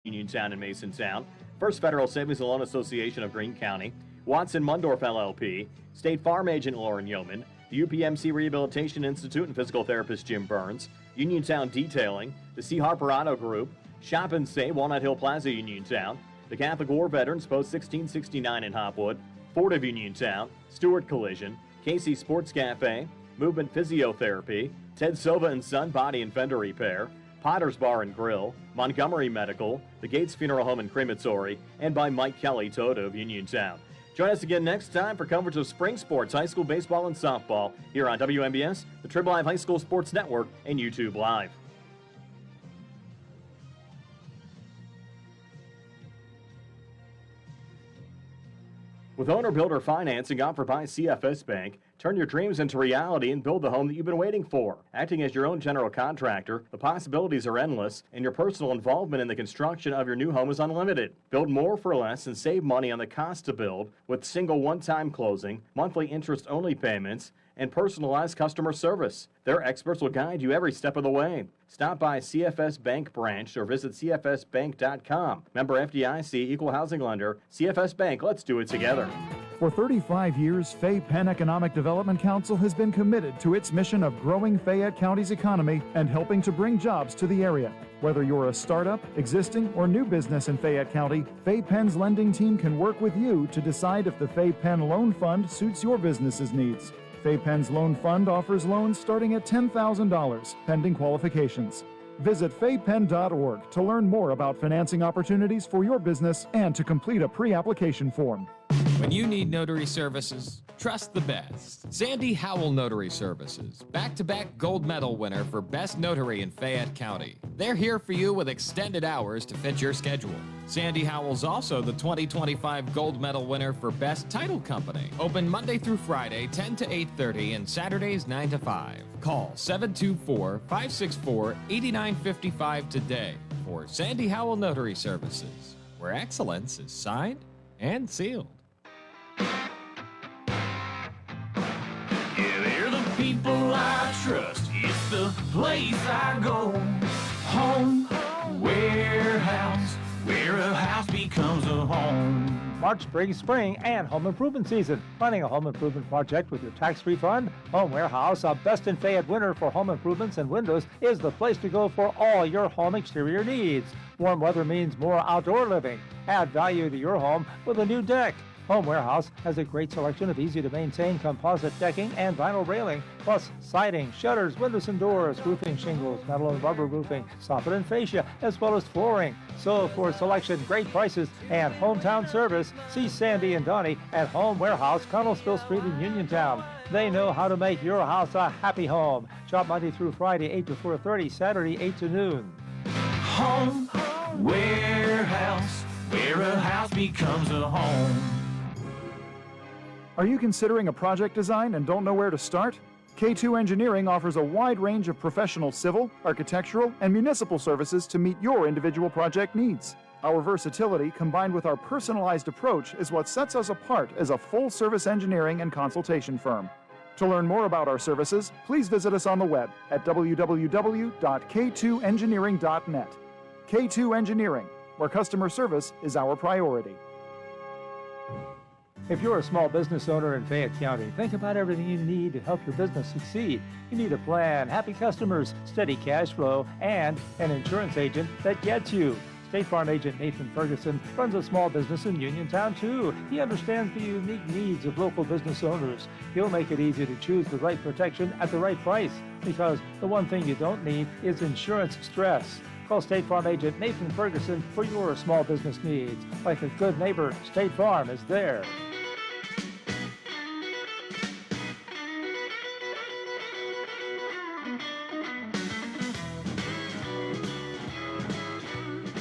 Uniontown and Masontown, First Federal Savings and Loan Association of Greene County, Watson Mundorf LLP, State Farm Agent Lauren Yeoman, the UPMC Rehabilitation Institute and physical therapist Jim Burns, Uniontown Detailing, the C. Harper Auto Group, Shop and Save, Walnut Hill Plaza, Uniontown, the Catholic War Veterans, Post 1669 in Hopwood, Ford of Uniontown, Stewart Collision, Casey Sports Cafe, Movement Physiotherapy, Ted Sova and Son Body and Fender Repair, Potter's Bar and Grill, Montgomery Medical, the Gates Funeral Home and Crematory, and by Mike Kelly, Toto of Uniontown. Join us again next time for coverage of spring sports, high school baseball and softball here on WMBS, the Triple Live High School Sports Network, and YouTube Live. With Owner Builder Financing offered by CFS Bank, turn your dreams into reality and build the home that you've been waiting for. Acting as your own general contractor, the possibilities are endless, and your personal involvement in the construction of your new home is unlimited. Build more for less and save money on the cost to build with single one-time closing, monthly interest-only payments, and personalized customer service. Their experts will guide you every step of the way. Stop by CFS Bank branch or visit cfsbank.com. Member FDIC, Equal Housing Lender. CFS Bank, let's do it together. For 35 years, Fay Penn Economic Development Council has been committed to its mission of growing Fayette County's economy and helping to bring jobs to the area. Whether you're a startup, existing, or new business in Fayette County, Fay Penn's lending team can work with you to decide if the Fay Penn Loan Fund suits your business's needs. Fay Penn's Loan Fund offers loans starting at $10,000, pending qualifications. Visit faypenn.org to learn more about financing opportunities for your business and to complete a pre-application form. When you need notary services, trust the best. Sandy Howell Notary Services, back-to-back gold medal winner for Best Notary in Fayette County. They're here for you with extended hours to fit your schedule. Sandy Howell's also the 2025 gold medal winner for Best Title Company. Open Monday through Friday, 10 to 8:30, and Saturdays, 9 to 5. Call 724-564-8955 today for Sandy Howell Notary Services, where excellence is signed and sealed. Yeah, they're the people I trust. It's the place I go. Home, warehouse, where a house becomes a home. March brings spring and home improvement season. Planning a home improvement project with your tax-free fund? Home Warehouse, a best in Fayette winner for home improvements and windows, is the place to go for all your home exterior needs. Warm weather means more outdoor living. Add value to your home with a new deck. Home Warehouse has a great selection of easy-to-maintain composite decking and vinyl railing, plus siding, shutters, windows and doors, roofing shingles, metal and rubber roofing, soffit and fascia, as well as flooring. So for selection, great prices, and hometown service, see Sandy and Donnie at Home Warehouse, Connellsville Street in Uniontown. They know how to make your house a happy home. Shop Monday through Friday, 8 to 4:30, Saturday, 8 to noon. Home, warehouse, where a house becomes a home. Are you considering a project design and don't know where to start? K2 Engineering offers a wide range of professional civil, architectural, and municipal services to meet your individual project needs. Our versatility, combined with our personalized approach, is what sets us apart as a full-service engineering and consultation firm. To learn more about our services, please visit us on the web at www.k2engineering.net. K2 Engineering, where customer service is our priority. If you're a small business owner in Fayette County, think about everything you need to help your business succeed. You need a plan, happy customers, steady cash flow, and an insurance agent that gets you. State Farm agent Nathan Ferguson runs a small business in Uniontown, too. He understands the unique needs of local business owners. He'll make it easy to choose the right protection at the right price, because the one thing you don't need is insurance stress. Call State Farm agent Nathan Ferguson for your small business needs. Like a good neighbor, State Farm is there.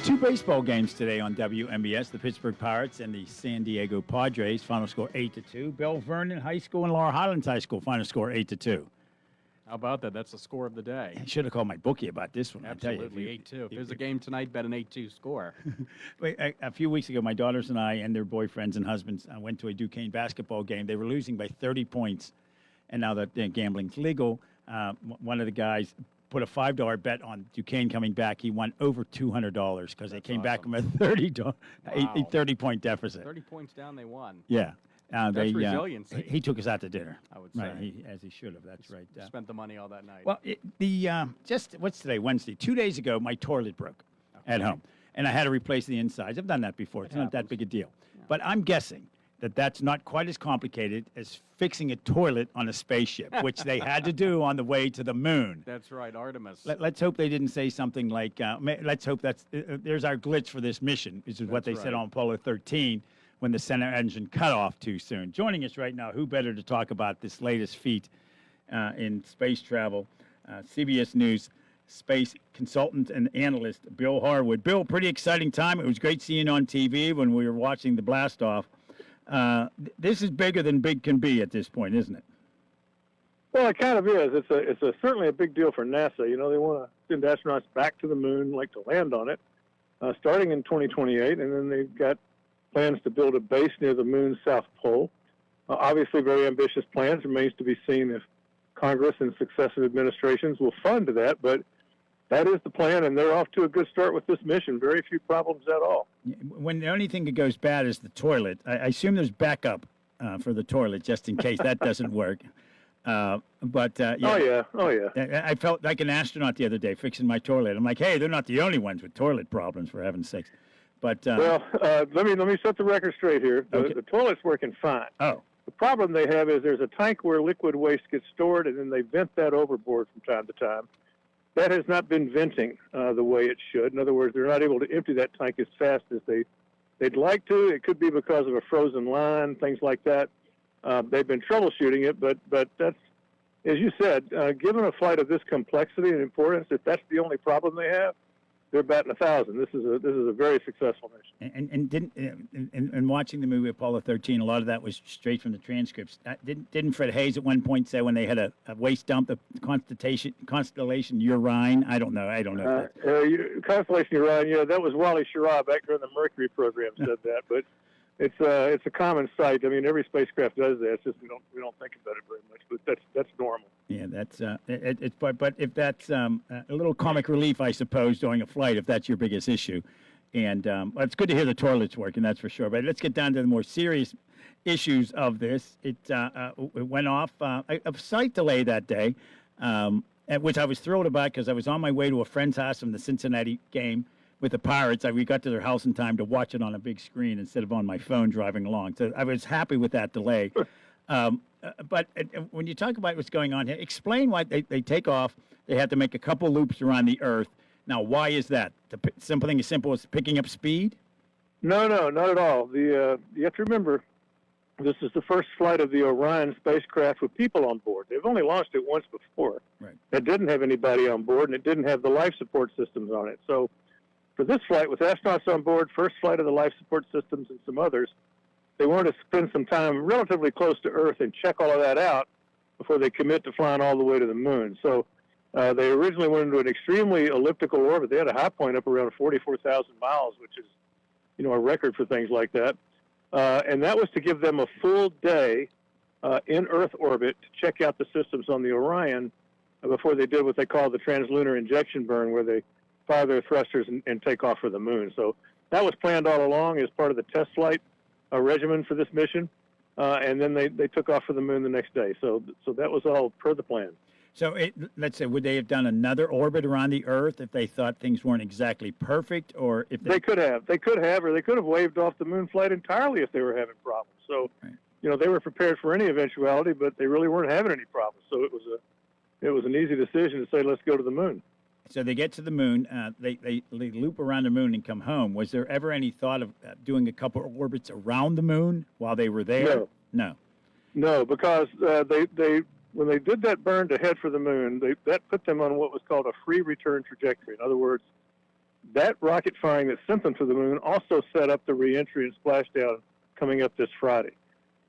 Two baseball games today on WMBS, the Pittsburgh Pirates and the San Diego Padres. Final score 8-2. Bell Vernon High School and Laurel Highlands High School. Final score 8-2. How about that? That's the score of the day. I should have called my bookie about this one. Absolutely, 8-2. If there's a game tonight, bet an 8-2 score. Wait, a few weeks ago, my daughters and I and their boyfriends and husbands went to a Duquesne basketball game. They were losing by 30 points, and now that gambling's legal, one of the guys put a $5 bet on Duquesne coming back. He won over $200 because they came back from a 30-point deficit. 30 points down, they won. Yeah. That's resiliency. He took us out to dinner. I would say. Right, as he should have. That's right. Spent the money all that night. Well, what's today? Wednesday. 2 days ago, my toilet broke at home, and I had to replace the insides. I've done that before. It's not that big a deal. Yeah. But I'm guessing that's not quite as complicated as fixing a toilet on a spaceship, which they had to do on the way to the moon. That's right, Artemis. Let's hope they didn't say something like, let's hope there's our glitch for this mission, which is what they said on Apollo 13 when the center engine cut off too soon. Joining us right now, who better to talk about this latest feat in space travel, CBS News space consultant and analyst Bill Harwood. Bill, pretty exciting time. It was great seeing you on TV when we were watching the blast off. This is bigger than big can be at this point, isn't it? Well, it kind of is. It's certainly a big deal for NASA. You know, they want to send astronauts back to the moon, like to land on it, starting in 2028, and then they've got plans to build a base near the moon's south pole. Obviously, very ambitious plans. Remains to be seen if Congress and successive administrations will fund that, but that is the plan, and they're off to a good start with this mission. Very few problems at all. When the only thing that goes bad is the toilet, I assume there's backup for the toilet just in case that doesn't work. Yeah. Oh, yeah. I felt like an astronaut the other day fixing my toilet. I'm like, hey, they're not the only ones with toilet problems, for heaven's sakes. But let me set the record straight here. The toilet's working fine. Oh. The problem they have is there's a tank where liquid waste gets stored, and then they vent that overboard from time to time. That has not been venting the way it should. In other words, they're not able to empty that tank as fast as they'd like to. It could be because of a frozen line, things like that. They've been troubleshooting it, but that's, as you said, given a flight of this complexity and importance, if that's the only problem they have, they're batting 1,000. This is a very successful mission. And watching the movie Apollo 13, a lot of that was straight from the transcripts. Didn't Fred Hayes at one point say when they had a waste dump, the constellation Urine? I don't know. Constellation Urine. Yeah, that was Wally Schirra back during the Mercury program said that, but it's a common sight. I mean, every spacecraft does that. It's just we don't think about it very much, but that's normal. Yeah, that's but if that's a little comic relief, I suppose, during a flight, if that's your biggest issue, and well, it's good to hear the toilet's working, that's for sure. But let's get down to the more serious issues of this. It went off a slight delay that day, which I was thrilled about because I was on my way to a friend's house from the Cincinnati game with the Pirates. We got to their house in time to watch it on a big screen instead of on my phone driving along. So I was happy with that delay. But when you talk about what's going on here, explain why they take off. They had to make a couple loops around the Earth. Now, why is that? Something as simple as picking up speed? No, not at all. You have to remember, this is the first flight of the Orion spacecraft with people on board. They've only launched it once before. Right. It didn't have anybody on board, and it didn't have the life support systems on it. So for this flight, with astronauts on board, first flight of the life support systems and some others, they wanted to spend some time relatively close to Earth and check all of that out before they commit to flying all the way to the moon. So they originally went into an extremely elliptical orbit. They had a high point up around 44,000 miles, which is, a record for things like that. And that was to give them a full day in Earth orbit to check out the systems on the Orion before they did what they call the translunar injection burn, where they fire their thrusters and take off for the moon. So that was planned all along as part of the test flight regimen for this mission, and then they took off for the moon the next day. So that was all per the plan. So let's say, would they have done another orbit around the Earth if they thought things weren't exactly perfect, or if they could have, or they could have waved off the moon flight entirely if they were having problems. So, right. They were prepared for any eventuality, but they really weren't having any problems. So it was an easy decision to say, let's go to the moon. So they get to the moon, they loop around the moon and come home. Was there ever any thought of doing a couple of orbits around the moon while they were there? No, because when they did that burn to head for the moon, that put them on what was called a free return trajectory. In other words, that rocket firing that sent them to the moon also set up the reentry and splashdown coming up this Friday.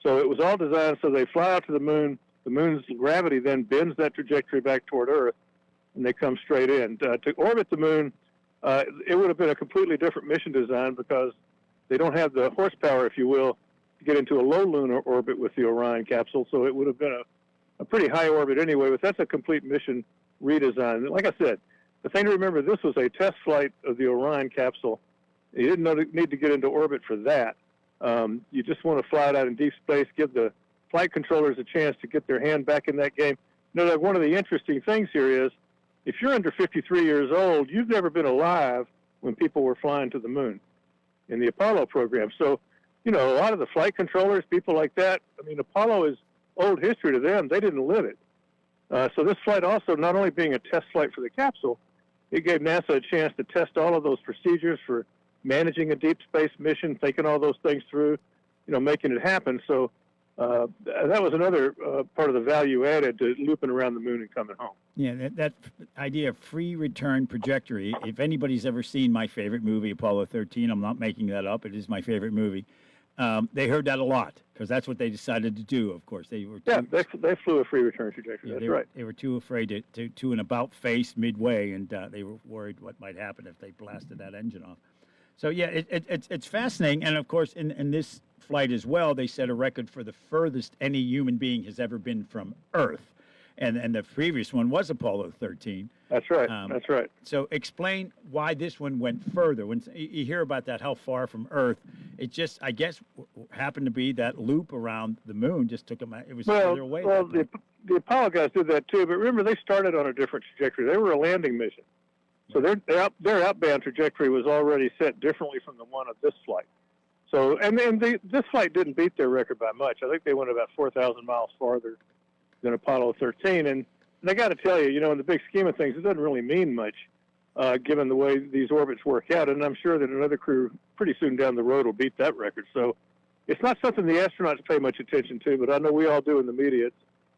So it was all designed so they fly out to the moon. The moon's gravity then bends that trajectory back toward Earth, and they come straight in. To orbit the moon, it would have been a completely different mission design because they don't have the horsepower, if you will, to get into a low lunar orbit with the Orion capsule. So it would have been a pretty high orbit anyway, but that's a complete mission redesign. Like I said, the thing to remember, this was a test flight of the Orion capsule. You didn't need to get into orbit for that. You just want to fly it out in deep space, give the flight controllers a chance to get their hand back in that game. You know, one of the interesting things here is, if you're under 53 years old, you've never been alive when people were flying to the moon in the Apollo program. So, you know, a lot of the flight controllers, people like that, I mean, Apollo is old history to them. They didn't live it. So this flight also, not only being a test flight for the capsule, it gave NASA a chance to test all of those procedures for managing a deep space mission, thinking all those things through, you know, making it happen. So that was another part of the value added to looping around the moon and coming home. Yeah, that idea of free return trajectory, if anybody's ever seen my favorite movie, Apollo 13, I'm not making that up, it is my favorite movie. They heard that a lot because that's what they decided to do, of course. They flew a free return trajectory. Yeah, that's right. They were too afraid to an about face midway, and they were worried what might happen if they blasted that engine off. So, yeah, it's fascinating. And, of course, in this flight as well, they set a record for the furthest any human being has ever been from Earth. And the previous one was Apollo 13. That's right. That's right. So explain why this one went further. When you hear about that, how far from Earth, it just, I guess, happened to be that loop around the moon just took them. It was further away. Well, the Apollo guys did that too. But remember, they started on a different trajectory. They were a landing mission, so their outbound trajectory was already set differently from the one of this flight. So, and this flight didn't beat their record by much. I think they went about 4,000 miles farther than Apollo 13. And I got to tell you, you know, in the big scheme of things, it doesn't really mean much, given the way these orbits work out. And I'm sure that another crew pretty soon down the road will beat that record. So it's not something the astronauts pay much attention to, but I know we all do in the media.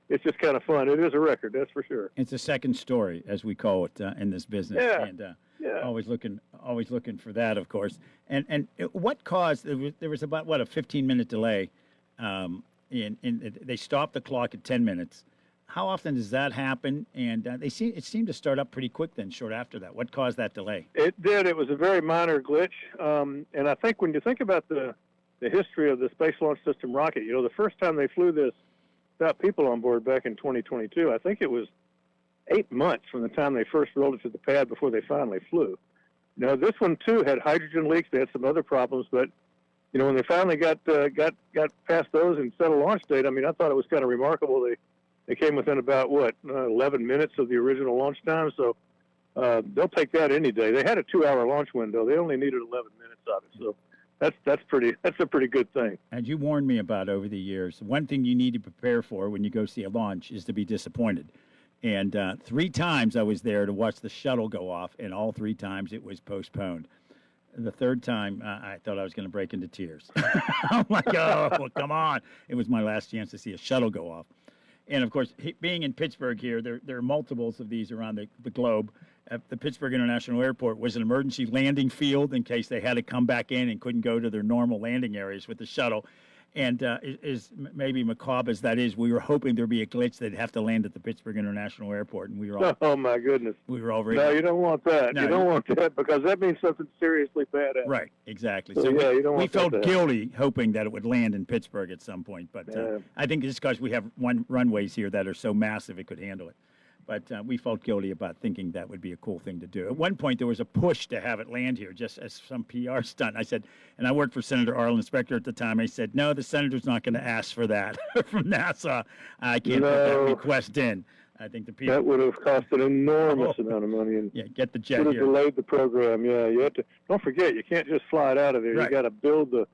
It's just kind of fun. It is a record, that's for sure. It's a second story, as we call it in this business. Yeah. And always looking for that, of course. And what caused, there was about, a 15-minute delay. They stopped the clock at 10 minutes. How often does that happen? And it seemed to start up pretty quick then, short after that. What caused that delay? It did. It was a very minor glitch. And I think when you think about the history of the Space Launch System rocket, you know, the first time they flew this without people on board back in 2022, I think it was 8 months from the time they first rolled it to the pad before they finally flew. Now, this one, too, had hydrogen leaks. They had some other problems, but you know, when they finally got past those and set a launch date, I mean, I thought it was kind of remarkable. They came within about 11 minutes of the original launch time. So they'll take that any day. They had a 2-hour launch window. They only needed 11 minutes of it. So that's a pretty good thing. As you warned me about over the years, one thing you need to prepare for when you go see a launch is to be disappointed. And 3 times I was there to watch the shuttle go off, and all 3 times it was postponed. The third time, I thought I was going to break into tears. I'm like, oh, well, come on. It was my last chance to see a shuttle go off. And, of course, being in Pittsburgh here, there are multiples of these around the globe. The Pittsburgh International Airport was an emergency landing field in case they had to come back in and couldn't go to their normal landing areas with the shuttle. And as maybe macabre as that is, we were hoping there'd be a glitch they'd have to land at the Pittsburgh International Airport, and we were all... Oh, my goodness. We were all ready. No, you don't want that. No, you don't want that because that means something seriously bad happened. Right, exactly. So yeah, you don't we want felt that. guilty hoping that it would land in Pittsburgh at some point, but I think it's because we have runways here that are so massive it could handle it. But we felt guilty about thinking that would be a cool thing to do. At one point, there was a push to have it land here just as some PR stunt. I said, and I worked for Senator Arlen Specter at the time. I said, no, the senator's not going to ask for that from NASA. I can't put that request in. I think the people... That would have cost an enormous amount of money. And get the jet would have here. delayed the program. Yeah, you have to... Don't forget, you can't just fly it out of there. Right. You got to build the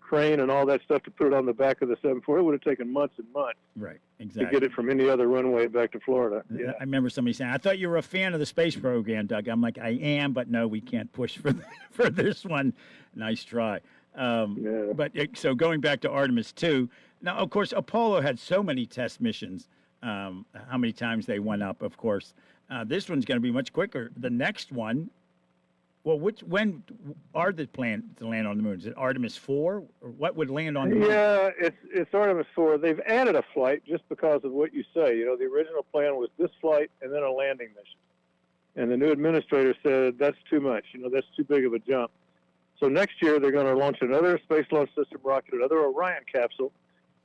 crane and all that stuff to put it on the back of the 747. It would have taken months and months. Right, exactly. To get it from any other runway back to Florida. Yeah. I remember somebody saying, I thought you were a fan of the space program, Doug. I'm like, I am, but no, we can't push for this one. Nice try. But so going back to Artemis 2, now, of course, Apollo had so many test missions, how many times they went up, of course. This one's going to be much quicker. The next one, well, when are the plans to land on the moon? Is it Artemis 4? Or what would land on the moon? Yeah, it's Artemis 4. They've added a flight just because of what you say. You know, the original plan was this flight and then a landing mission. And the new administrator said, that's too much. You know, that's too big of a jump. So next year, they're going to launch another Space Launch System rocket, another Orion capsule,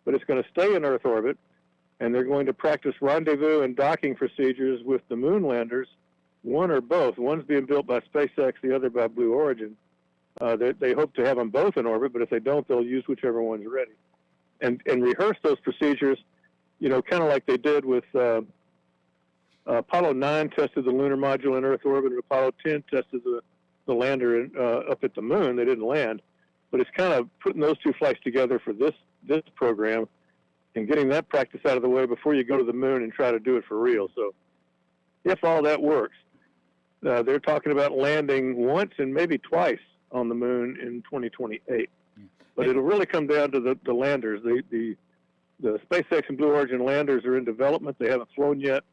but it's going to stay in Earth orbit. and they're going to practice rendezvous and docking procedures with the moon landers, one or both. One's being built by SpaceX, the other by Blue Origin. They hope to have them both in orbit, but if they don't, they'll use whichever one's ready. And rehearse those procedures, kind of like they did with Apollo 9 tested the lunar module in Earth orbit, and Apollo 10 tested the lander up at the moon. They didn't land. But it's kind of putting those two flights together for this program and getting that practice out of the way before you go to the moon and try to do it for real. So if all that works, they're talking about landing once and maybe twice on the moon in 2028. But it'll really come down to the landers. The SpaceX and Blue Origin landers are in development. They haven't flown yet.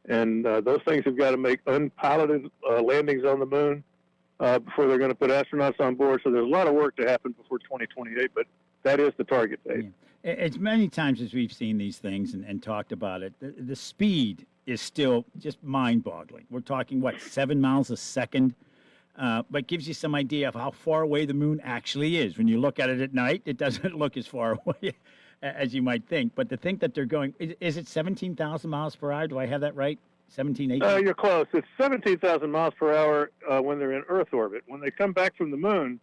And those things have got to make unpiloted landings on the moon before they're going to put astronauts on board. So there's a lot of work to happen before 2028, but that is the target date. Yeah. It's many times as we've seen these things and talked about it, the speed is still just mind-boggling. We're talking, 7 miles a second? But gives you some idea of how far away the moon actually is. When you look at it at night, it doesn't look as far away as you might think. But to think that they're going, is it 17,000 miles per hour? Do I have that right? 17, 18? You're close. It's 17,000 miles per hour when they're in Earth orbit. When they come back from the moon,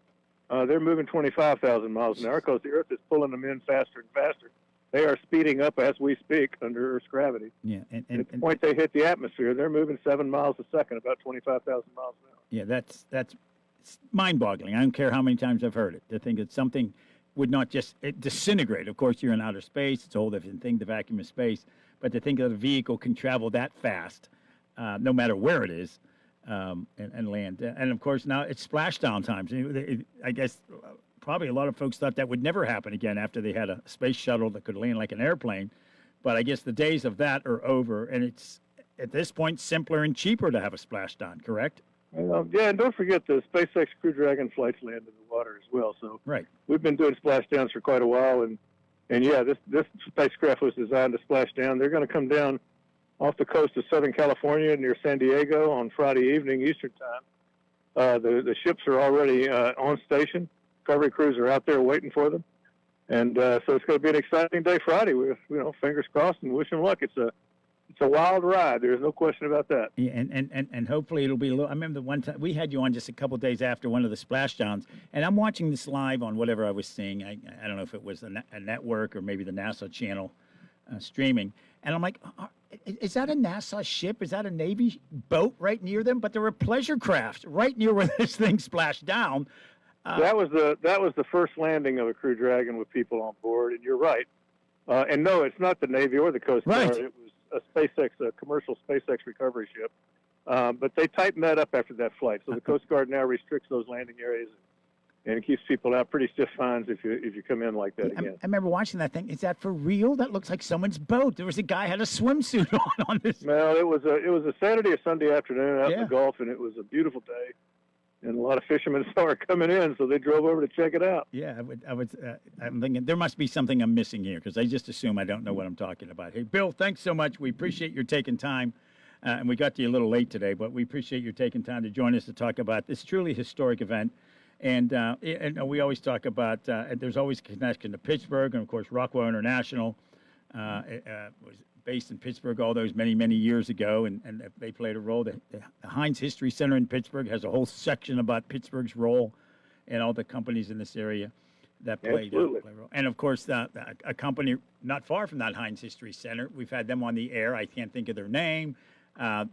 they're moving 25,000 miles an hour because the Earth is pulling them in faster and faster. They are speeding up as we speak under Earth's gravity. Yeah, and at the point they hit the atmosphere, they're moving 7 miles a second, about 25,000 miles an hour. Yeah, that's mind-boggling. I don't care how many times I've heard it. To think that something would not just disintegrate. Of course, you're in outer space. It's a whole different thing, the vacuum of space. But to think that a vehicle can travel that fast, no matter where it is, and land. And, of course, now it's splashdown times. I guess probably a lot of folks thought that would never happen again after they had a space shuttle that could land like an airplane. But I guess the days of that are over, and it's, at this point, simpler and cheaper to have a splashdown, correct? Yeah, and don't forget the SpaceX Crew Dragon flights land in the water as well. So right, we've been doing splashdowns for quite a while, and yeah, this spacecraft was designed to splash down. They're going to come down off the coast of Southern California near San Diego on Friday evening Eastern time. The ships are already on station. Recovery crews are out there waiting for them, and so it's going to be an exciting day Friday. With fingers crossed and wish them luck. It's a wild ride. There's no question about that. Yeah, and hopefully it'll be a little. I remember the one time we had you on just a couple of days after one of the splashdowns, and I'm watching this live on whatever I was seeing. I don't know if it was a network or maybe the NASA channel streaming, and I'm like, is that a NASA ship? Is that a Navy boat right near them? But there were pleasure crafts right near where this thing splashed down. That was the first landing of a Crew Dragon with people on board, and you're right. And no, it's not the Navy or the Coast Guard. Right. It was a commercial SpaceX recovery ship. But they tightened that up after that flight. So the Coast Guard now restricts those landing areas, and it keeps people out pretty stiff fines if you come in like that again. I remember watching that thing. Is that for real? That looks like someone's boat. There was a guy had a swimsuit on this. Well, it was a Saturday or Sunday afternoon out in the Gulf, and it was a beautiful day. And a lot of fishermen saw her coming in, so they drove over to check it out. Yeah, I'm thinking there must be something I'm missing here because I just assume I don't know what I'm talking about. Hey, Bill, thanks so much. We appreciate your taking time. And we got to you a little late today, but we appreciate your taking time to join us to talk about this truly historic event. And we always talk about, there's always a connection to Pittsburgh, and, of course, Rockwell International was based in Pittsburgh all those many, many years ago, and they played a role. The Heinz History Center in Pittsburgh has a whole section about Pittsburgh's role and all the companies in this area that played a role. And, of course, a company not far from that Heinz History Center, we've had them on the air. I can't think of their name.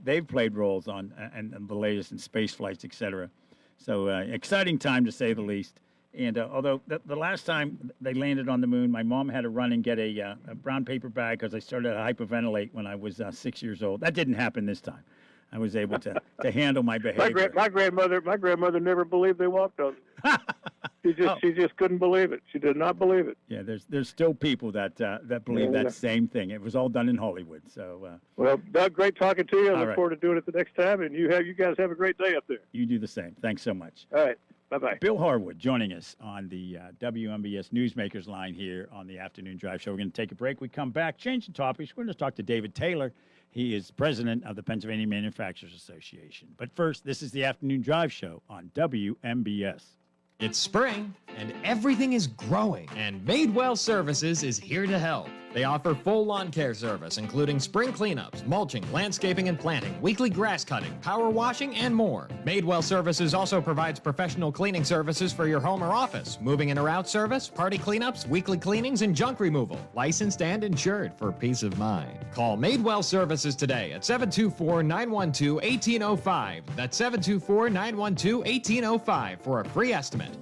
They've played roles on and the latest in space flights, et cetera. So exciting time, to say the least. And although the last time they landed on the moon, my mom had to run and get a brown paper bag because I started to hyperventilate when I was 6 years old. That didn't happen this time. I was able to handle my behavior. My grandmother never believed they walked on it. She just couldn't believe it. She did not believe it. Yeah, there's still people that believe that same thing. It was all done in Hollywood. So well, Doug, great talking to you. I look right. forward to doing it the next time. And you guys have a great day up there. You do the same. Thanks so much. All right. Bye-bye. Bill Harwood joining us on the WMBS Newsmakers line here on the Afternoon Drive Show. We're going to take a break. We come back, change the topics. We're going to talk to David Taylor. He is president of the Pennsylvania Manufacturers Association. But first, this is the Afternoon Drive Show on WMBS. It's spring, and everything is growing. And Madewell Services is here to help. They offer full lawn care service, including spring cleanups, mulching, landscaping and planting, weekly grass cutting, power washing, and more. Madewell Services also provides professional cleaning services for your home or office, moving in or out service, party cleanups, weekly cleanings, and junk removal. Licensed and insured for peace of mind. Call Madewell Services today at 724-912-1805. That's 724-912-1805 for a free estimate.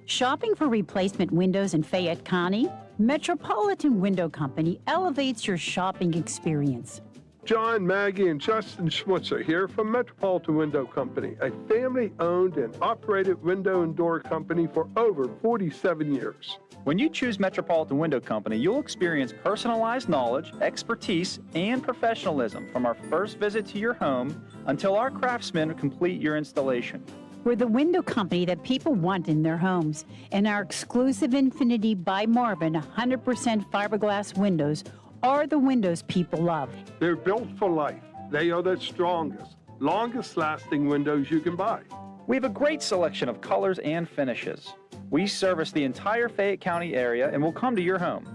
Shopping for replacement windows in Fayette County? Metropolitan Window Company elevates your shopping experience. John, Maggie, and Justin Schmutzer here from Metropolitan Window Company, a family-owned and operated window and door company for over 47 years. When you choose Metropolitan Window Company, you'll experience personalized knowledge, expertise, and professionalism from our first visit to your home until our craftsmen complete your installation. We're the window company that people want in their homes, and our exclusive Infinity by Marvin 100% fiberglass windows are the windows people love. They're built for life. They are the strongest, longest-lasting windows you can buy. We have a great selection of colors and finishes. We service the entire Fayette County area and will come to your home.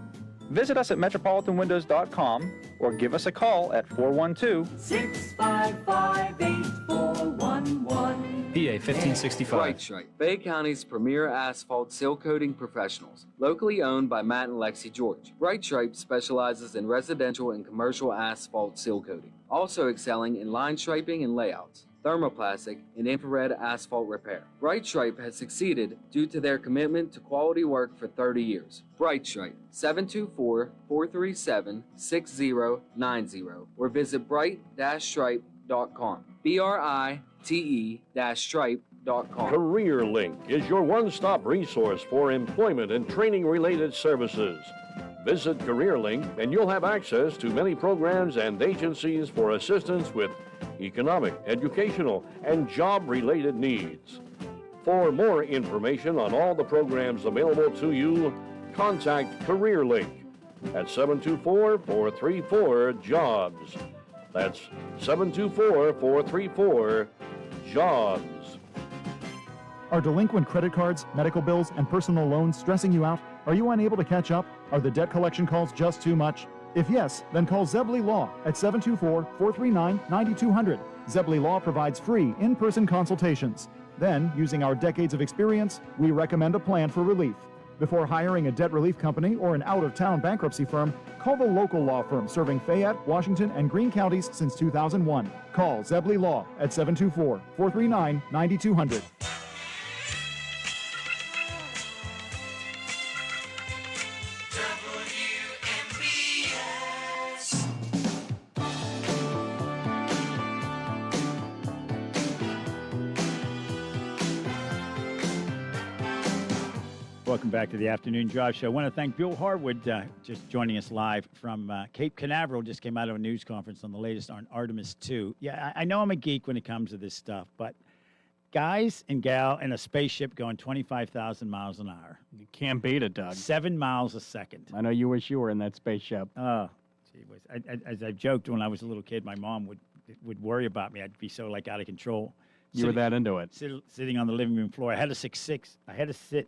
Visit us at metropolitanwindows.com or give us a call at 412-655-8411. PA 1565. Bright Stripe, Fayette County's premier asphalt seal coating professionals. Locally owned by Matt and Lexi George. Bright Stripe specializes in residential and commercial asphalt seal coating, also excelling in line striping and layouts, thermoplastic, and infrared asphalt repair. Bright Stripe has succeeded due to their commitment to quality work for 30 years. Bright Stripe, 724-437-6090, or visit bright-stripe.com. BRITE-stripe.com. CareerLink is your one-stop resource for employment and training-related services. Visit CareerLink and you'll have access to many programs and agencies for assistance with economic, educational, and job-related needs. For more information on all the programs available to you, contact CareerLink at 724-434-JOBS. That's 724-434-JOBS. Are delinquent credit cards, medical bills, and personal loans stressing you out? Are you unable to catch up? Are the debt collection calls just too much? If yes, then call Zebley Law at 724-439-9200. Zebley Law provides free in-person consultations. Then, using our decades of experience, we recommend a plan for relief. Before hiring a debt relief company or an out-of-town bankruptcy firm, call the local law firm serving Fayette, Washington, and Greene counties since 2001. Call Zebley Law at 724-439-9200. Welcome back to the Afternoon Drive Show. I want to thank Bill Harwood just joining us live from Cape Canaveral. Just came out of a news conference on the latest on Artemis 2. Yeah, I know I'm a geek when it comes to this stuff, but guys and gal in a spaceship going 25,000 miles an hour. You can't beat it, Doug. 7 miles a second. I know you wish you were in that spaceship. Oh, gee whiz. As I joked when I was a little kid, my mom would worry about me. I'd be so out of control. You were that into it. Sitting on the living room floor. I had to sit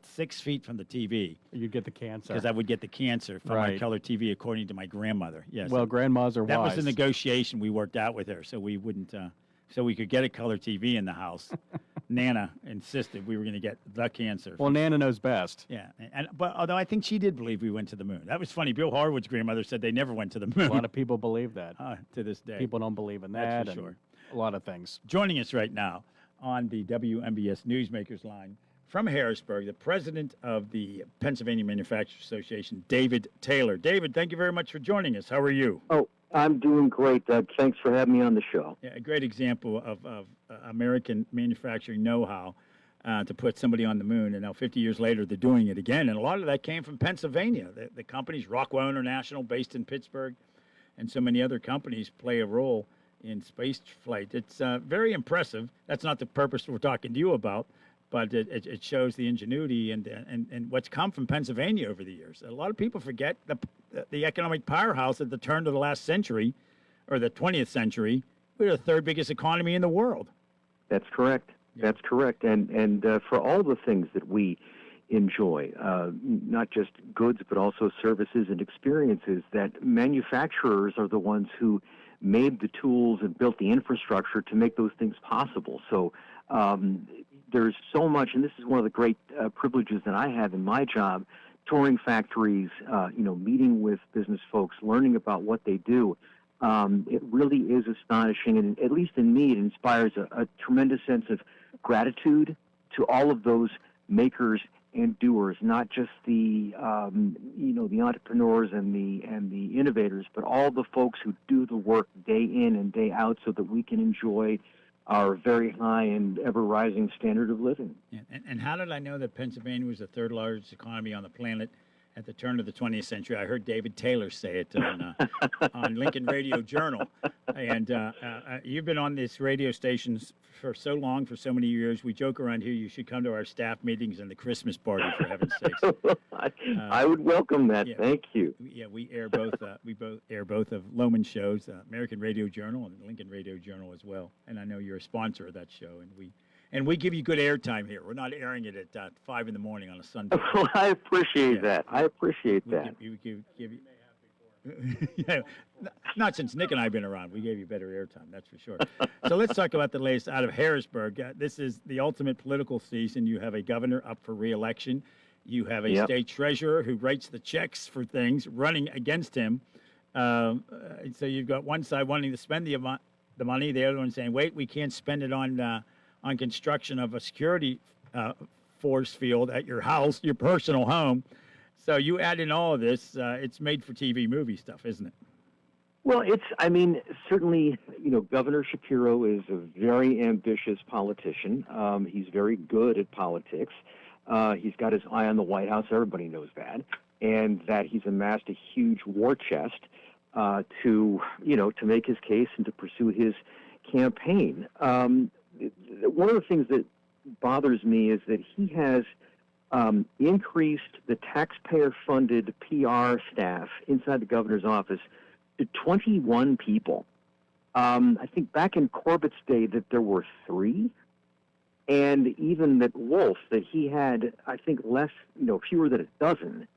6 feet from the TV. You'd get the cancer. Because I would get the cancer from my color TV, according to my grandmother. Yes. Well, grandmas are wise. That was the negotiation we worked out with her, so we wouldn't, so we could get a color TV in the house. Nana insisted we were going to get the cancer. Well, Nana knows best. Yeah, but although I think she did believe we went to the moon. That was funny. Bill Harwood's grandmother said they never went to the moon. A lot of people believe that. To this day. People don't believe in that. That's for sure. A lot of things. Joining us right now on the WMBS Newsmakers line from Harrisburg, the president of the Pennsylvania Manufacturers Association, David Taylor. David, thank you very much for joining us. How are you? Oh, I'm doing great, Doug. Thanks for having me on the show. Yeah, a great example of American manufacturing know-how to put somebody on the moon. And now 50 years later, they're doing it again. And a lot of that came from Pennsylvania. The companies, Rockwell International, based in Pittsburgh, and so many other companies play a role in space flight. It's very impressive. That's not the purpose we're talking to you about, but it shows the ingenuity and what's come from Pennsylvania over the years. A lot of people forget the economic powerhouse at the turn of the last century, or the 20th century. We're the third biggest economy in the world. That's correct. That's correct. And for all the things that we enjoy, not just goods, but also services and experiences, that manufacturers are the ones who made the tools and built the infrastructure to make those things possible. So there's so much, and this is one of the great privileges that I have in my job, touring factories, meeting with business folks, learning about what they do. It really is astonishing, and at least in me, it inspires a tremendous sense of gratitude to all of those makers and doers, not just the the entrepreneurs and the innovators, but all the folks who do the work day in and day out, so that we can enjoy our very high and ever rising standard of living. Yeah. And how did I know that Pennsylvania was the third largest economy on the planet at the turn of the 20th century? I heard David Taylor say it on Lincoln Radio Journal. And you've been on this radio station for so long, for so many years. We joke around here, you should come to our staff meetings and the Christmas party, for heaven's sakes. I would welcome that. Yeah, Thank you. Yeah, we air both. We both air both of Lohman's shows, American Radio Journal and Lincoln Radio Journal as well. And I know you're a sponsor of that show, and we give you good airtime here. We're not airing it at 5 in the morning on a Sunday. Well, I appreciate that. I appreciate that. We give you. Yeah, not since Nick and I have been around. We gave you better airtime, that's for sure. So let's talk about the latest out of Harrisburg. This is the ultimate political season. You have a governor up for re-election. You have a state treasurer who writes the checks for things running against him. So you've got one side wanting to spend the money, the other one saying, wait, we can't spend it on construction of a security force field at your house, your personal home. So you add in all of this, it's made for TV movie stuff, isn't it? Well, certainly, Governor Shapiro is a very ambitious politician. He's very good at politics. He's got his eye on the White House. Everybody knows that. And that he's amassed a huge war chest to make his case and to pursue his campaign. One of the things that bothers me is that he has increased the taxpayer-funded PR staff inside the governor's office to 21 people. I think back in Corbett's day that there were 3, and even that Wolf, that he had, I think, fewer than a dozen.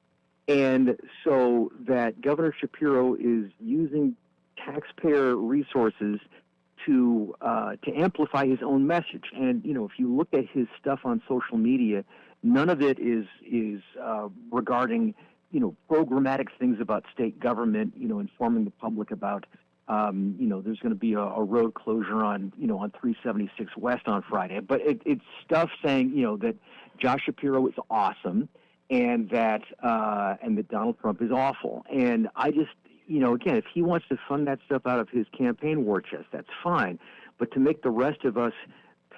And so that Governor Shapiro is using taxpayer resources to amplify his own message. And, if you look at his stuff on social media, none of it is regarding, programmatic things about state government, informing the public about, there's going to be a road closure on 376 West on Friday. But it's stuff saying, that Josh Shapiro is awesome and that Donald Trump is awful. And I just, again, if he wants to fund that stuff out of his campaign war chest, that's fine. But to make the rest of us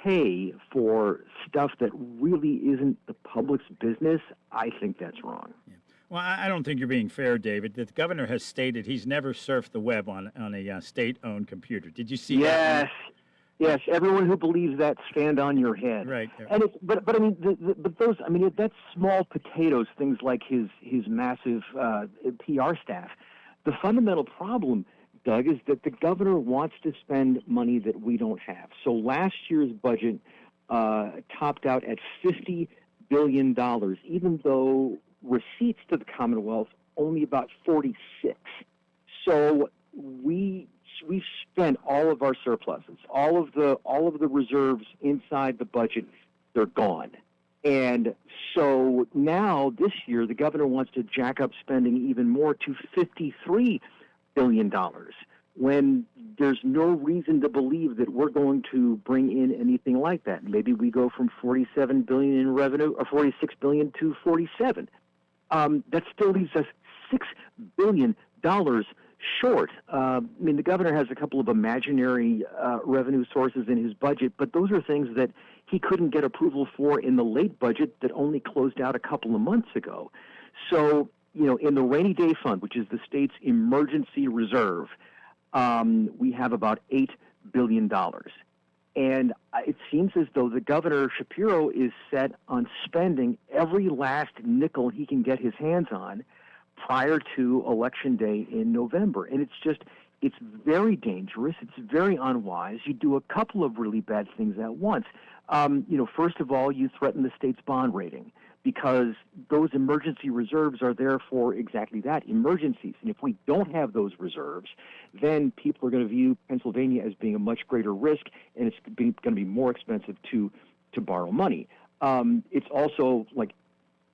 pay for stuff that really isn't the public's business, I think that's wrong. Yeah. Well, I don't think you're being fair, David. The governor has stated he's never surfed the web on a state-owned computer. Did you see that? Yes. Everyone who believes that, stand on your head. Right. And but I mean, that's small potatoes. Things like his massive PR staff. The fundamental problem, Doug, is that the governor wants to spend money that we don't have. So last year's budget topped out at $50 billion, even though receipts to the Commonwealth only about 46. So we spent all of our surpluses, all of the reserves inside the budget. They're gone. And so now this year the governor wants to jack up spending even more to $53 billion, when there's no reason to believe that we're going to bring in anything like that. Maybe we go from $47 billion in revenue, or $46 billion to $47. That still leaves us $6 billion short. The governor has a couple of imaginary revenue sources in his budget, but those are things that he couldn't get approval for in the late budget that only closed out a couple of months ago. So, in the rainy day fund, which is the state's emergency reserve, we have about $8 billion. And it seems as though the Governor Shapiro is set on spending every last nickel he can get his hands on prior to Election Day in November. And it's just It's very dangerous. It's very unwise. You do a couple of really bad things at once. First of all, you threaten the state's bond rating because those emergency reserves are there for exactly that, emergencies. And if we don't have those reserves, then people are going to view Pennsylvania as being a much greater risk, and it's going to be more expensive to borrow money. It's also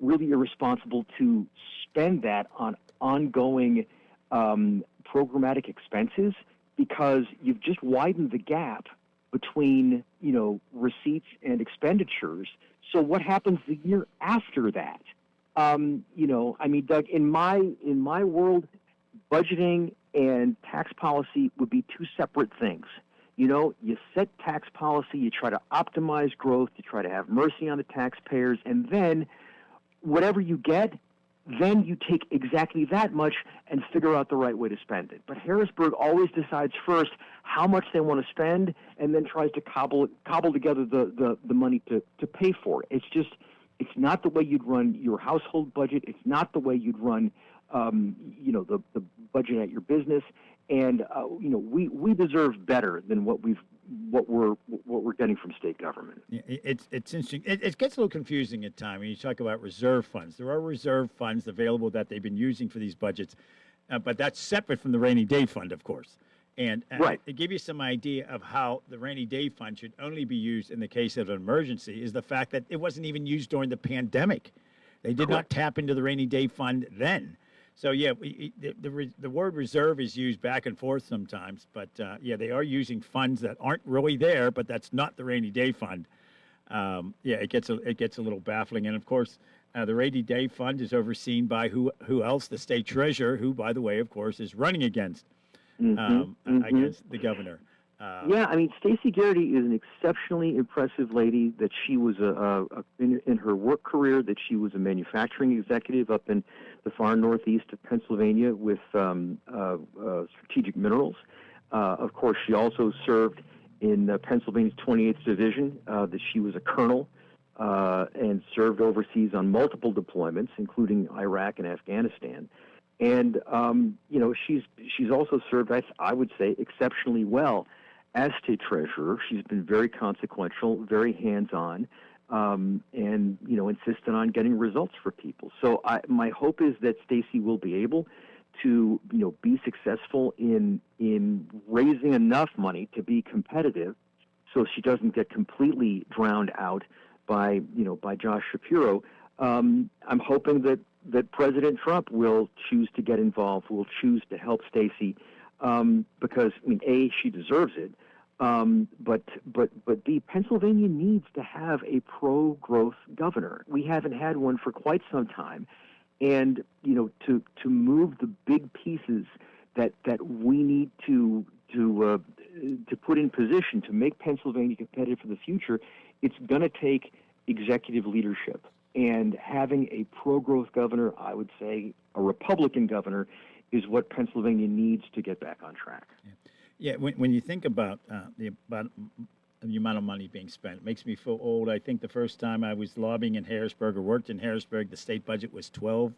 really irresponsible to spend that on ongoing programmatic expenses because you've just widened the gap between receipts and expenditures. So what happens the year after that? Doug, in my world, budgeting and tax policy would be two separate things. You set tax policy, you try to optimize growth, you try to have mercy on the taxpayers, and then whatever you get, then you take exactly that much and figure out the right way to spend it. But Harrisburg always decides first how much they want to spend and then tries to cobble together the money to pay for it. It's not the way you'd run your household budget. It's not the way you'd run, the budget at your business. And we deserve better than what we're getting from state government. It's interesting. It gets a little confusing at times when you talk about reserve funds. There are reserve funds available that they've been using for these budgets, but that's separate from the rainy day fund, of course. And right. To give you some idea of how the rainy day fund should only be used in the case of an emergency is the fact that it wasn't even used during the pandemic. They did not tap into the rainy day fund then. So, the word reserve is used back and forth sometimes, but, they are using funds that aren't really there, but that's not the rainy day fund. It gets a little baffling. And, of course, the rainy day fund is overseen by who else? The state treasurer, who, by the way, of course, is running against against the governor. Stacey Garrity is an exceptionally impressive lady. That she was in her work career, that she was a manufacturing executive up in the far northeast of Pennsylvania with Strategic Minerals. Of course, she also served in Pennsylvania's 28th Division. That she was a colonel and served overseas on multiple deployments, including Iraq and Afghanistan. And she's also served, I would say, exceptionally well as state treasurer. She's been very consequential, very hands-on, and insistent on getting results for people. So my hope is that Stacey will be able to be successful in raising enough money to be competitive, so she doesn't get completely drowned out by Josh Shapiro. I'm hoping that President Trump will choose to get involved, will choose to help Stacey, because A, she deserves it, but B, Pennsylvania needs to have a pro-growth governor. We haven't had one for quite some time, and to move the big pieces that we need to put in position to make Pennsylvania competitive for the future, it's going to take executive leadership. And having a pro-growth governor, I would say a Republican governor, is what Pennsylvania needs to get back on track. Yeah, when you think about the amount of money being spent, it makes me feel old. I think the first time I was lobbying in Harrisburg or worked in Harrisburg, the state budget was $12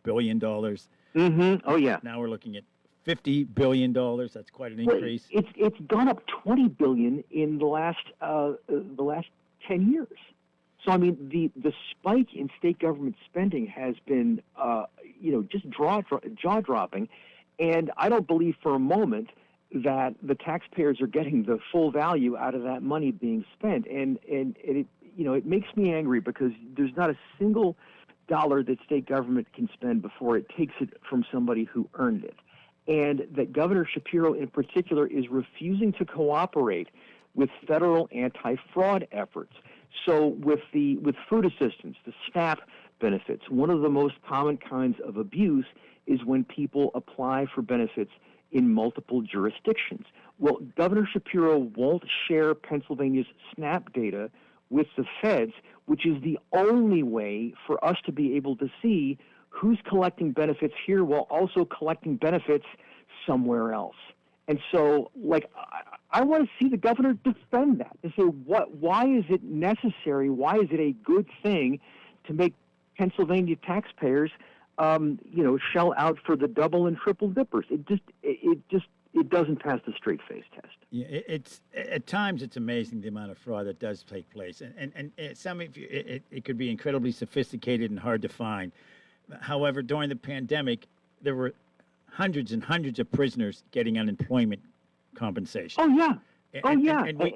billion. Mm-hmm. Oh, yeah. Now we're looking at $50 billion. That's quite an increase. It's gone up $20 billion in the last 10 years. So, the spike in state government spending has been, just jaw-dropping. And I don't believe for a moment that the taxpayers are getting the full value out of that money being spent. And it makes me angry because there's not a single dollar that state government can spend before it takes it from somebody who earned it. And that Governor Shapiro in particular is refusing to cooperate with federal anti-fraud efforts. So with food assistance, the SNAP benefits, one of the most common kinds of abuse is when people apply for benefits in multiple jurisdictions. Well, Governor Shapiro won't share Pennsylvania's SNAP data with the feds, which is the only way for us to be able to see who's collecting benefits here while also collecting benefits somewhere else. And so, I want to see the governor defend that, to say, why is it necessary, why is it a good thing to make Pennsylvania taxpayers, shell out for the double and triple dippers? It it doesn't pass the straight face test. Yeah, it's at times it's amazing the amount of fraud that does take place, and some of it could be incredibly sophisticated and hard to find. However, during the pandemic, there were hundreds and hundreds of prisoners getting unemployment compensation. Oh yeah. And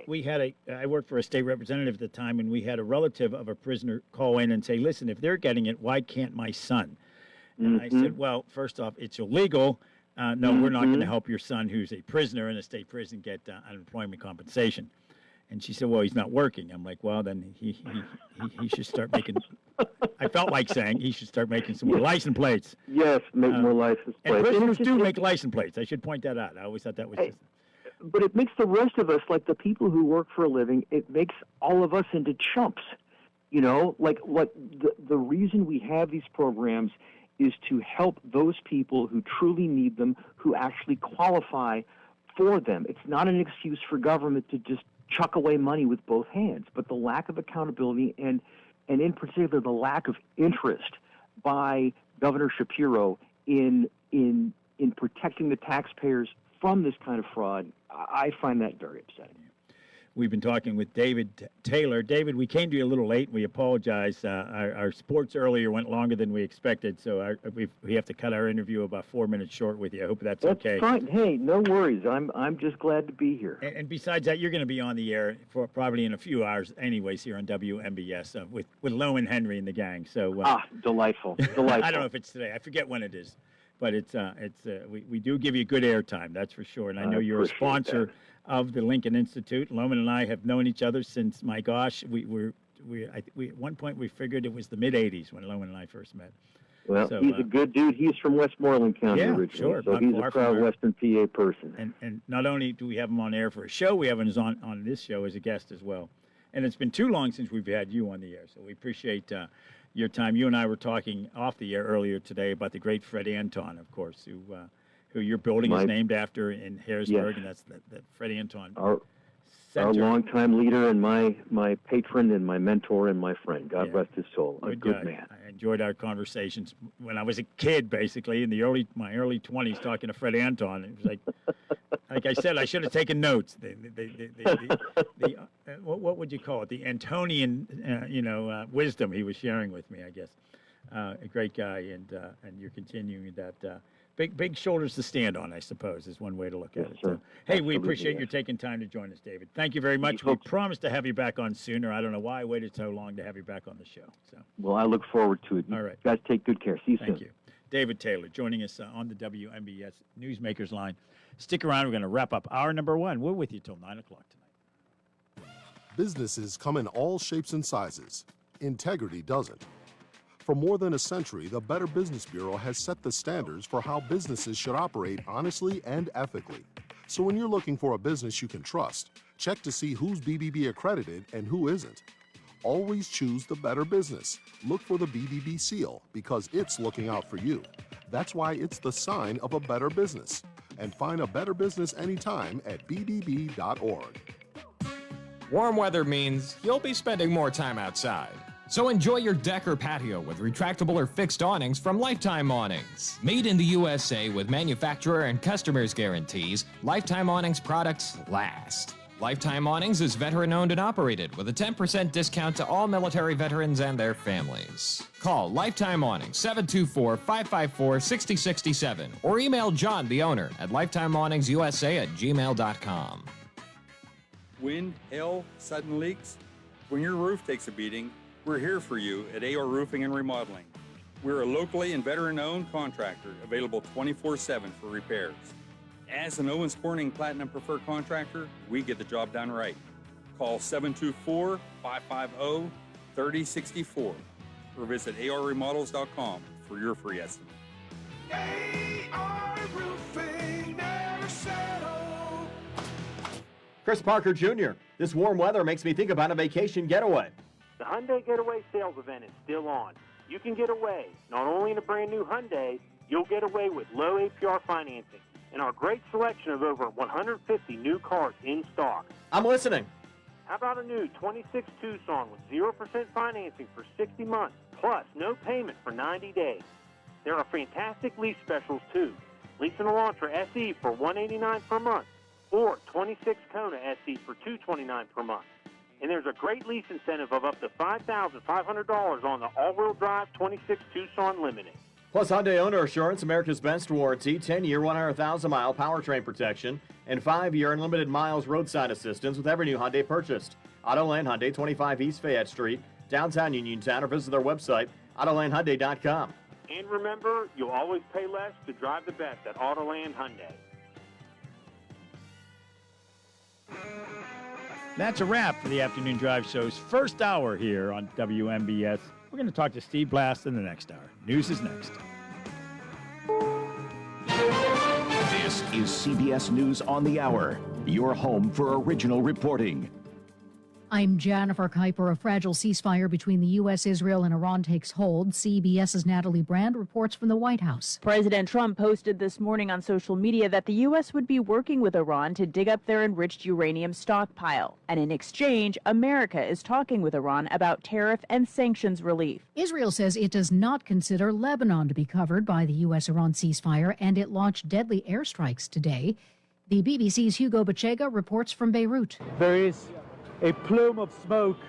we had I worked for a state representative at the time, and we had a relative of a prisoner call in and say, listen, if they're getting it, why can't my son? And I said, well, first off, it's illegal. No, we're not going to help your son who's a prisoner in a state prison get unemployment compensation. And she said, well, he's not working. I'm like, well, then he should start making, I felt like saying he should start making some more license plates. Yes, make more license plates. And prisoners do make license plates. I should point that out. I always thought that was just... But it makes the rest of us, like the people who work for a living, it makes all of us into chumps. You know, like what the reason we have these programs is to help those people who truly need them, who actually qualify for them. It's not an excuse for government to just chuck away money with both hands, but the lack of accountability and in particular the lack of interest by Governor Shapiro in protecting the taxpayers from this kind of fraud, I find that very upsetting. We've been talking with David Taylor. David, we came to you a little late. We apologize. Our sports earlier went longer than we expected, so we have to cut our interview about 4 minutes short with you. I hope that's okay. That's fine. Hey, no worries. I'm just glad to be here. And besides that, you're going to be on the air for probably in a few hours anyways here on WMBS with Lowen Henry and the gang. So delightful. I don't know if it's today. I forget when it is. But we do give you good airtime, that's for sure. And I know you're a sponsor of the Lincoln Institute. Loman and I have known each other since, my gosh, we at one point we figured it was the mid '80s when Loman and I first met. Well, so, he's a good dude. He's from Westmoreland County originally, sure, so he's a proud Western PA person. And not only do we have him on air for a show, we have him on this show as a guest as well. And it's been too long since we've had you on the air, so we appreciate your time. You and I were talking off the air earlier today about the great Fred Anton, of course, who your building is named after in Harrisburg, and that's the Fred Anton Center. Our longtime leader and my patron and my mentor and my friend. God rest his soul. A good man. I enjoyed our conversations when I was a kid, basically, in my early 20s, talking to Fred Anton. It was like I said, I should have taken notes. What would you call it? The Antonian, wisdom he was sharing with me, I guess. A great guy, and you're continuing that. Big shoulders to stand on, I suppose, is one way to look at it. So, hey, we appreciate you taking time to join us, David. Thank you very much. We promised to have you back on sooner. I don't know why I waited so long to have you back on the show. So. Well, I look forward to it. All right. You guys take good care. See you soon. Thank you. David Taylor joining us on the WMBS Newsmakers line. Stick around. We're going to wrap up hour number 1. We're with you till 9 o'clock tonight. Businesses come in all shapes and sizes. Integrity doesn't. For more than a century, the Better Business Bureau has set the standards for how businesses should operate honestly and ethically. So when you're looking for a business you can trust, check to see who's BBB accredited and who isn't. Always choose the Better Business. Look for the BBB seal because it's looking out for you. That's why it's the sign of a better business. And find a better business anytime at bbb.org. Warm weather means you'll be spending more time outside. So enjoy your deck or patio with retractable or fixed awnings from Lifetime Awnings. Made in the USA with manufacturer and customers guarantees, Lifetime Awnings products last. Lifetime Awnings is veteran-owned and operated with a 10% discount to all military veterans and their families. Call Lifetime Awnings 724-554-6067 or email John, the owner, at lifetimeawningsusa@gmail.com. Wind, hail, sudden leaks? When your roof takes a beating, we're here for you at AR Roofing and Remodeling. We're a locally and veteran-owned contractor available 24/7 for repairs. As an Owens Corning Platinum Preferred Contractor, we get the job done right. Call 724-550-3064 or visit arremodels.com for your free estimate. AR Roofing, never settle. Chris Parker Jr., this warm weather makes me think about a vacation getaway. The Hyundai Getaway sales event is still on. You can get away not only in a brand new Hyundai, you'll get away with low APR financing and our great selection of over 150 new cars in stock. I'm listening. How about a new 26 Tucson with 0% financing for 60 months, plus no payment for 90 days? There are fantastic lease specials, too. Lease an Elantra SE for $189 per month, or 26 Kona SE for $229 per month. And there's a great lease incentive of up to $5,500 on the all-wheel drive 26 Tucson Limited. Plus Hyundai Owner Assurance, America's Best Warranty, 10-year, 100,000-mile powertrain protection, and 5-year unlimited miles roadside assistance with every new Hyundai purchased. Autoland Hyundai, 25 East Fayette Street, downtown Uniontown, or visit their website, AutolandHyundai.com. And remember, you'll always pay less to drive the best at Autoland Hyundai. That's a wrap for the Afternoon Drive Show's first hour here on WMBS. We're going to talk to Steve Blast in the next hour. News is next. This is CBS News on the Hour, your home for original reporting. I'm Jennifer Kuiper. A fragile ceasefire between the U.S., Israel, and Iran takes hold. CBS's Natalie Brand reports from the White House. President Trump posted this morning on social media that the U.S. would be working with Iran to dig up their enriched uranium stockpile. And in exchange, America is talking with Iran about tariff and sanctions relief. Israel says it does not consider Lebanon to be covered by the U.S.-Iran ceasefire, and it launched deadly airstrikes today. The BBC's Hugo Bachega reports from Beirut. There is a plume of smoke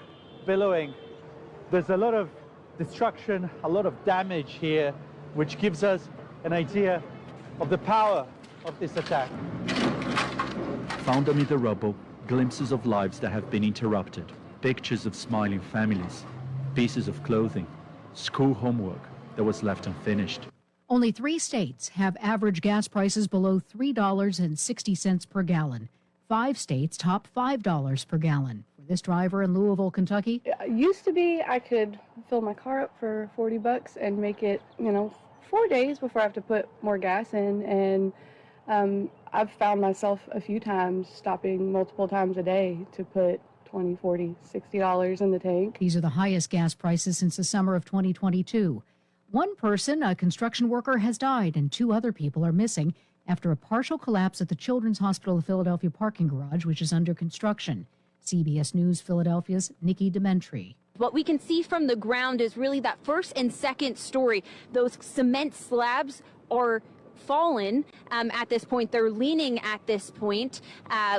billowing. There's a lot of destruction, a lot of damage here, which gives us an idea of the power of this attack. Found amid the rubble, glimpses of lives that have been interrupted, pictures of smiling families, pieces of clothing, school homework that was left unfinished. Only 3 states have average gas prices below $3.60 per gallon. 5 states top $5 per gallon. For this driver in Louisville, Kentucky, it used to be I could fill my car up for $40 and make it, 4 days before I have to put more gas in. And I've found myself a few times stopping multiple times a day to put $20, $40, $60 in the tank. These are the highest gas prices since the summer of 2022. One person, a construction worker, has died and 2 other people are missing after a partial collapse at the Children's Hospital of Philadelphia parking garage, which is under construction. CBS News Philadelphia's Nikki Dementri. What we can see from the ground is really that first and second story. Those cement slabs are fallen at this point. They're leaning at this point.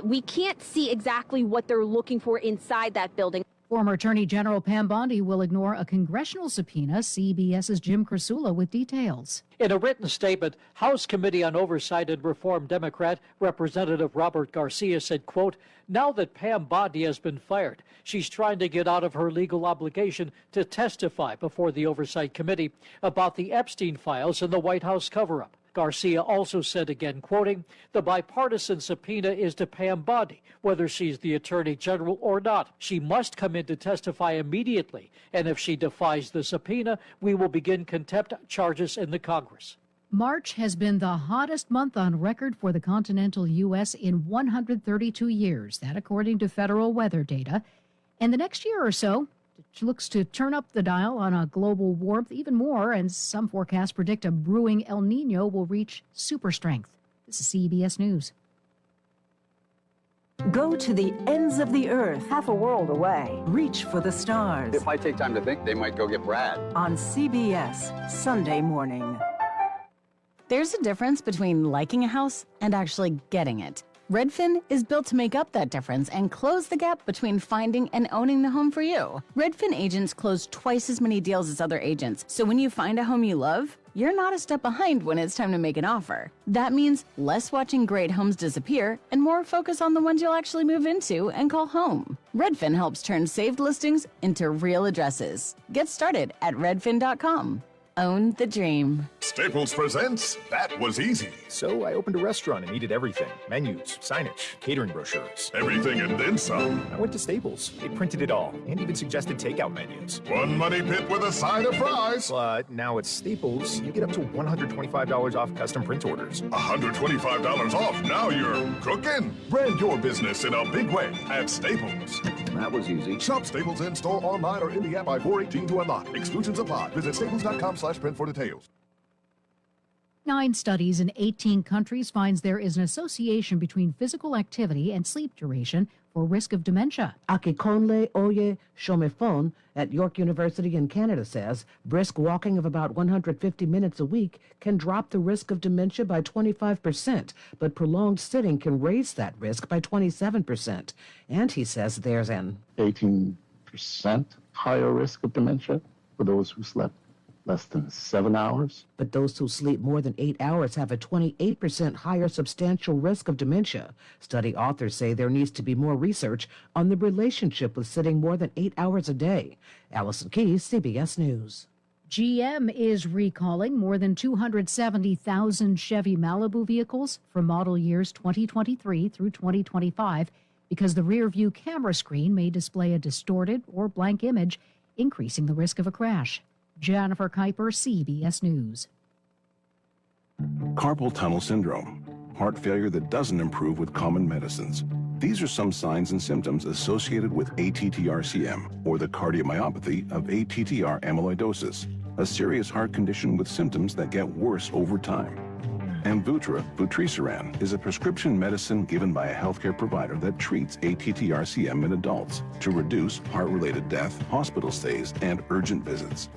We can't see exactly what they're looking for inside that building. Former Attorney General Pam Bondi will ignore a congressional subpoena. CBS's Jim Krasula with details. In a written statement, House Committee on Oversight and Reform Democrat Representative Robert Garcia said, quote, "Now that Pam Bondi has been fired, she's trying to get out of her legal obligation to testify before the Oversight Committee about the Epstein files and the White House cover-up." Garcia also said, again quoting, "The bipartisan subpoena is to Pam Bondi, whether she's the Attorney General or not. She must come in to testify immediately, and if she defies the subpoena, we will begin contempt charges in the Congress." March has been the hottest month on record for the continental U.S. in 132 years, that according to federal weather data. And the next year or so, it looks to turn up the dial on a global warmth even more, and some forecasts predict a brewing El Nino will reach super strength. This is CBS News. Go to the ends of the earth, half a world away. Reach for the stars. If I take time to think, they might go get Brad. On CBS, Sunday morning. There's a difference between liking a house and actually getting it. Redfin is built to make up that difference and close the gap between finding and owning the home for you. Redfin agents close twice as many deals as other agents, so when you find a home you love, you're not a step behind when it's time to make an offer. That means less watching great homes disappear and more focus on the ones you'll actually move into and call home. Redfin helps turn saved listings into real addresses. Get started at redfin.com. Own the dream. Staples presents That Was Easy. So I opened a restaurant and needed everything. Menus, signage, catering brochures. Everything and then some. I went to Staples. They printed it all and even suggested takeout menus. One money pit with a side of fries. But now at Staples, you get up to $125 off custom print orders. $125 off. Now you're cooking. Brand your business in a big way at Staples. That was easy. Shop Staples in-store, online, or in the app by 4/18 to unlock. Exclusions apply. Visit staples.com/print for details. 9 studies in 18 countries finds there is an association between physical activity and sleep duration for risk of dementia. Akikonle Oye Shomefon at York University in Canada says brisk walking of about 150 minutes a week can drop the risk of dementia by 25%, but prolonged sitting can raise that risk by 27%. And he says there's an 18% higher risk of dementia for those who slept less than 7 hours. But those who sleep more than 8 hours have a 28% higher substantial risk of dementia. Study authors say there needs to be more research on the relationship with sitting more than 8 hours a day. Allison Keyes, CBS News. GM is recalling more than 270,000 Chevy Malibu vehicles for model years 2023 through 2025 because the rear view camera screen may display a distorted or blank image, increasing the risk of a crash. Jennifer Kuiper, CBS News. Carpal tunnel syndrome, heart failure that doesn't improve with common medicines. These are some signs and symptoms associated with ATTR-CM, or the cardiomyopathy of ATTR amyloidosis, a serious heart condition with symptoms that get worse over time. Amvuttra, vutrisiran, is a prescription medicine given by a healthcare provider that treats ATTR-CM in adults to reduce heart-related death, hospital stays, and urgent visits.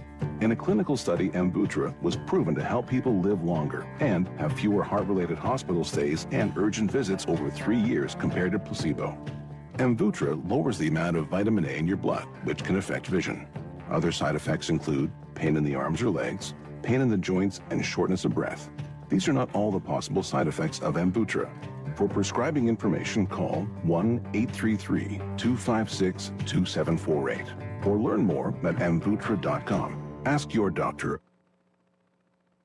In a clinical study, Amvuttra was proven to help people live longer and have fewer heart-related hospital stays and urgent visits over 3 years compared to placebo. Amvuttra lowers the amount of vitamin A in your blood, which can affect vision. Other side effects include pain in the arms or legs, pain in the joints, and shortness of breath. These are not all the possible side effects of Amvuttra. For prescribing information, call 1-833-256-2748 or learn more at amvuttra.com. Ask your doctor.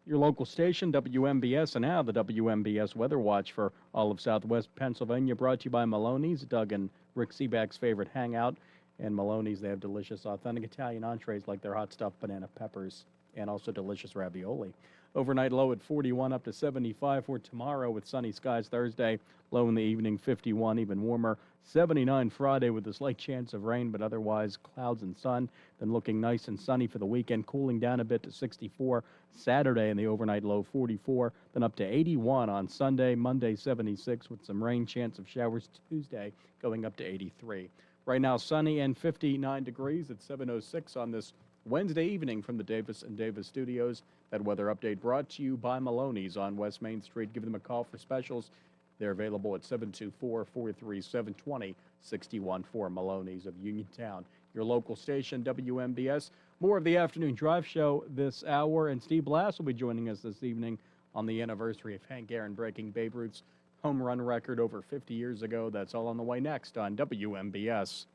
Your local station, WMBS, and now the WMBS Weather Watch for all of southwest Pennsylvania, brought to you by Maloney's, Doug and Rick Seaback's favorite hangout. And Maloney's, they have delicious, authentic Italian entrees like their hot stuffed banana peppers and also delicious ravioli. Overnight low at 41 up to 75 for tomorrow with sunny skies Thursday. Low in the evening, 51, even warmer. 79 Friday with a slight chance of rain, but otherwise clouds and sun. Then looking nice and sunny for the weekend, cooling down a bit to 64 Saturday and the overnight low 44. Then up to 81 on Sunday, Monday 76 with some rain, chance of showers Tuesday going up to 83. Right now sunny and 59 degrees at 7:06 on this Wednesday evening from the Davis & Davis studios. That weather update brought to you by Maloney's on West Main Street. Give them a call for specials. They're available at 724-437-2061 for Maloney's of Uniontown. Your local station, WMBS. More of the afternoon drive show this hour, and Steve Blass will be joining us this evening on the anniversary of Hank Aaron breaking Babe Ruth's home run record over 50 years ago. That's all on the way next on WMBS.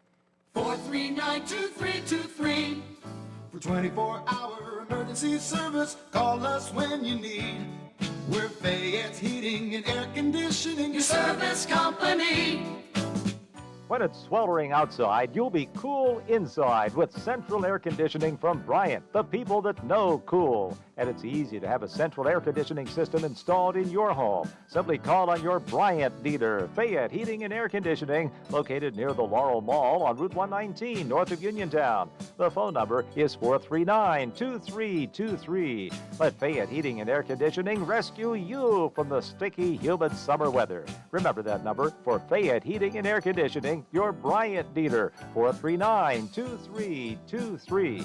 439-2323. For 24-hour emergency service, call us when you need. We're Fayette's Heating and Air Conditioning, your service company. When it's sweltering outside, you'll be cool inside with central air conditioning from Bryant, the people that know cool. And it's easy to have a central air conditioning system installed in your home. Simply call on your Bryant dealer, Fayette Heating and Air Conditioning, located near the Laurel Mall on Route 119, north of Uniontown. The phone number is 439-2323. Let Fayette Heating and Air Conditioning rescue you from the sticky, humid summer weather. Remember that number for Fayette Heating and Air Conditioning, your Bryant dealer, 439-2323.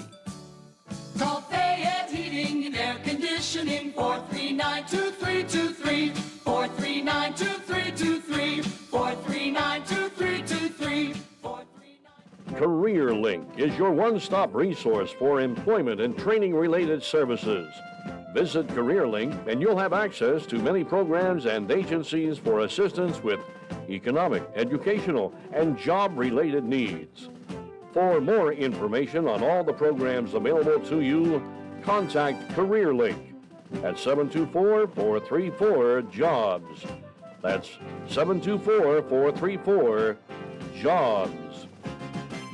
Call Fayette Heating and Air Conditioning, 439-2323, 439-2323, 439-2323. CareerLink is your one-stop resource for employment and training-related services. Visit CareerLink and you'll have access to many programs and agencies for assistance with economic, educational, and job-related needs. For more information on all the programs available to you, contact CareerLink at 724-434-JOBS. That's 724-434-JOBS.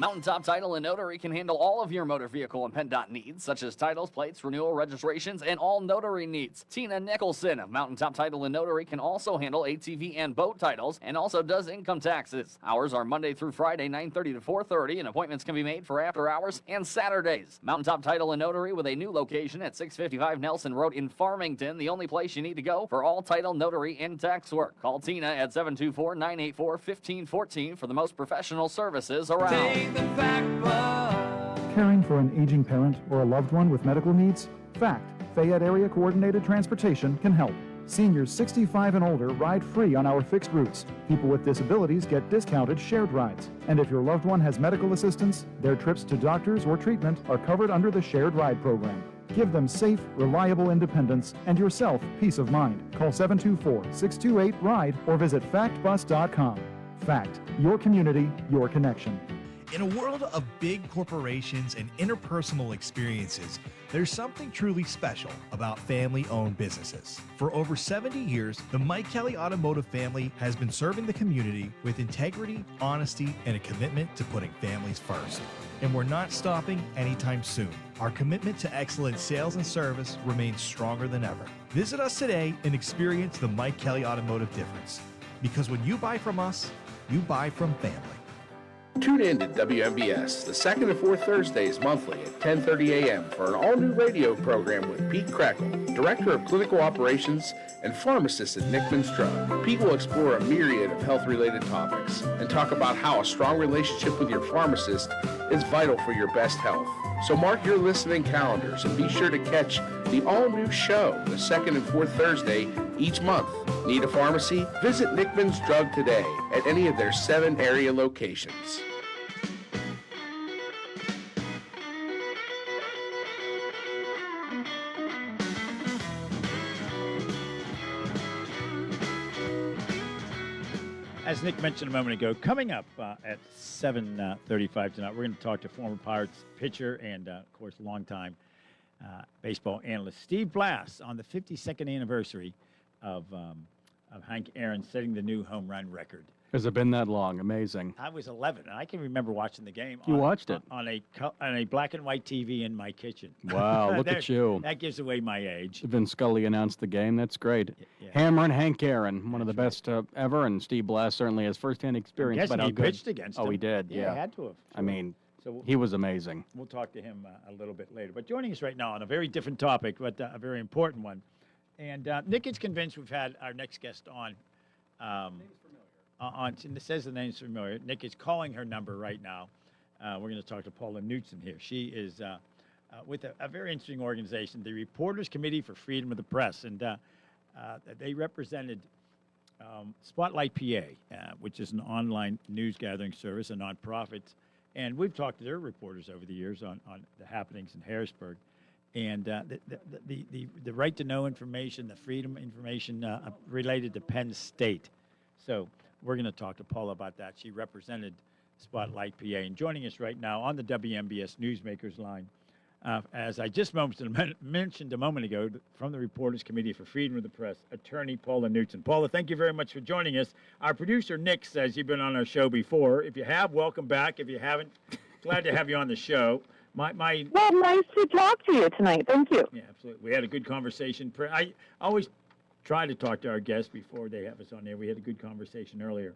Mountaintop Title and Notary can handle all of your motor vehicle and PennDOT needs, such as titles, plates, renewal, registrations, and all notary needs. Tina Nicholson of Mountaintop Title and Notary can also handle ATV and boat titles, and also does income taxes. Hours are Monday through Friday, 9:30 to 4:30, and appointments can be made for after hours and Saturdays. Mountaintop Title and Notary with a new location at 655 Nelson Road in Farmington, the only place you need to go for all title, notary, and tax work. Call Tina at 724-984-1514 for the most professional services around. Caring for an aging parent or a loved one with medical needs? FACT, Fayette Area Coordinated Transportation, can help. Seniors 65 and older ride free on our fixed routes. People with disabilities get discounted shared rides. And if your loved one has medical assistance, their trips to doctors or treatment are covered under the shared ride program. Give them safe, reliable independence and yourself peace of mind. Call 724-628-RIDE or visit factbus.com. FACT, your community, your connection. In a world of big corporations and interpersonal experiences, there's something truly special about family-owned businesses. For over 70 years, the Mike Kelly Automotive family has been serving the community with integrity, honesty, and a commitment to putting families first. And we're not stopping anytime soon. Our commitment to excellent sales and service remains stronger than ever. Visit us today and experience the Mike Kelly Automotive difference. Because when you buy from us, you buy from family. Tune in to WMBS the second and fourth Thursdays monthly at 10:30 a.m. for an all-new radio program with Pete Crackle, Director of Clinical Operations and Pharmacist at Nickman's Drug. Pete will explore a myriad of health-related topics and talk about how a strong relationship with your pharmacist is vital for your best health. So mark your listening calendars and be sure to catch the all-new show the second and fourth Thursday each month. Need a pharmacy? Visit Nickman's Drug today at any of their 7 area locations. As Nick mentioned a moment ago, coming up at 7:35 tonight, we're going to talk to former Pirates pitcher and, of course, longtime baseball analyst Steve Blass on the 52nd anniversary of Hank Aaron setting the new home run record. Has it been that long? Amazing. I was 11, and I can remember watching the game. You watched it? On a black and white TV in my kitchen. Wow, look at you. That gives away my age. Vin Scully announced the game. That's great. Yeah. Hammer and Hank Aaron, one of the best ever, and Steve Blass certainly has firsthand experience. But he pitched against him. Oh, he did, yeah. He had to have. I mean, he was amazing. We'll talk to him a little bit later. But joining us right now on a very different topic, but a very important one. And Nick is convinced we've had our next guest on. It says the name's familiar. Nick is calling her number right now. We're going to talk to Paula Knutson here. She is with a very interesting organization, the Reporters Committee for Freedom of the Press. And they represented Spotlight PA, which is an online news gathering service, a nonprofit. And we've talked to their reporters over the years on the happenings in Harrisburg. And the right to know information, the freedom information related to Penn State. So we're going to talk to Paula about that. She represented Spotlight PA. And joining us right now on the WMBS Newsmakers line, as I just mentioned a moment ago, from the Reporters Committee for Freedom of the Press, attorney Paula Knutson. Paula, thank you very much for joining us. Our producer, Nick, says you've been on our show before. If you have, welcome back. If you haven't, glad to have you on the show. Well, nice to talk to you tonight. Thank you. Yeah, absolutely. We had a good conversation. I always try to talk to our guests before they have us on there. We had a good conversation earlier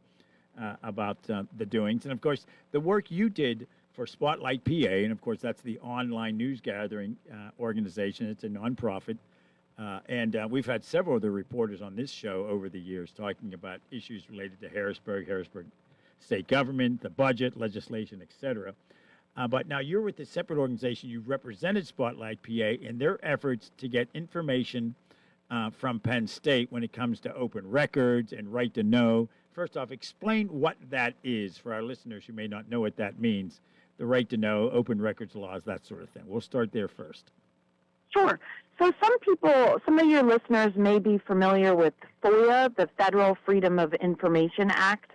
about the doings. And, of course, the work you did for Spotlight PA, and, of course, that's the online news gathering organization. It's a nonprofit. And we've had several of the reporters on this show over the years talking about issues related to Harrisburg state government, the budget, legislation, et cetera. But now you're with a separate organization. You represented Spotlight PA in their efforts to get information from Penn State when it comes to open records and right to know. First off, explain what that is for our listeners who may not know what that means. The right to know, open records laws, that sort of thing. We'll start there first. Sure. So some of your listeners may be familiar with FOIA, the Federal Freedom of Information Act,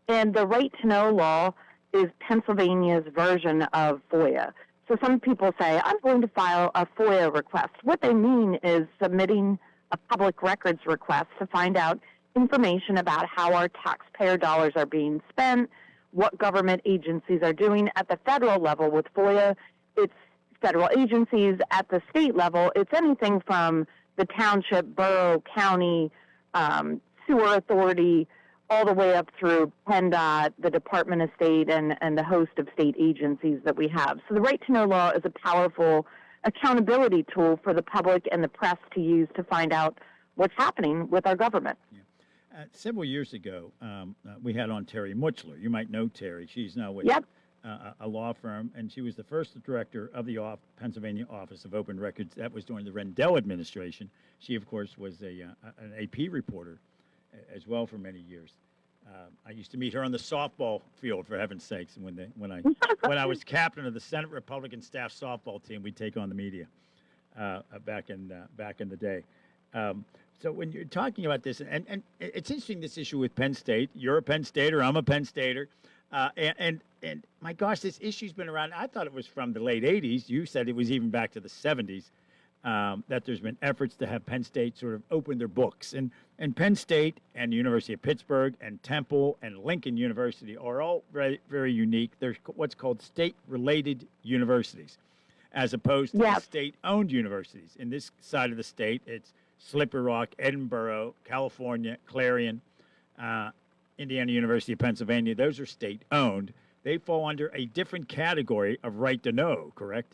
and the right to know law is Pennsylvania's version of FOIA. So some people say, I'm going to file a FOIA request. What they mean is submitting a public records request to find out information about how our taxpayer dollars are being spent, what government agencies are doing. At the federal level with FOIA, it's federal agencies. At the state level, it's anything from the township, borough, county, sewer authority, all the way up through PennDOT, the Department of State, and the host of state agencies that we have. So the right to know law is a powerful accountability tool for the public and the press to use to find out what's happening with our government. Several years ago, we had on Terry Mutchler. You might know Terry. She's now with a law firm, and she was the first director of the Pennsylvania Office of Open Records. That was during the Rendell administration. She, of course, was an AP reporter as well for many years. I used to meet her on the softball field, for heaven's sakes. When I was captain of the Senate Republican staff softball team, we'd take on the media back in the day. So when you're talking about this, and it's interesting, this issue with Penn State. You're a Penn Stater. I'm a Penn Stater. And my gosh, this issue's been around. I thought it was from the late 80s. You said it was even back to the 70s. That there's been efforts to have Penn State sort of open their books. And Penn State and the University of Pittsburgh and Temple and Lincoln University are all very, very unique. They're what's called state-related universities, as opposed to the state-owned universities. In this side of the state, it's Slippery Rock, Edinburgh, California, Clarion, Indiana University of Pennsylvania. Those are state-owned. They fall under a different category of right to know, correct?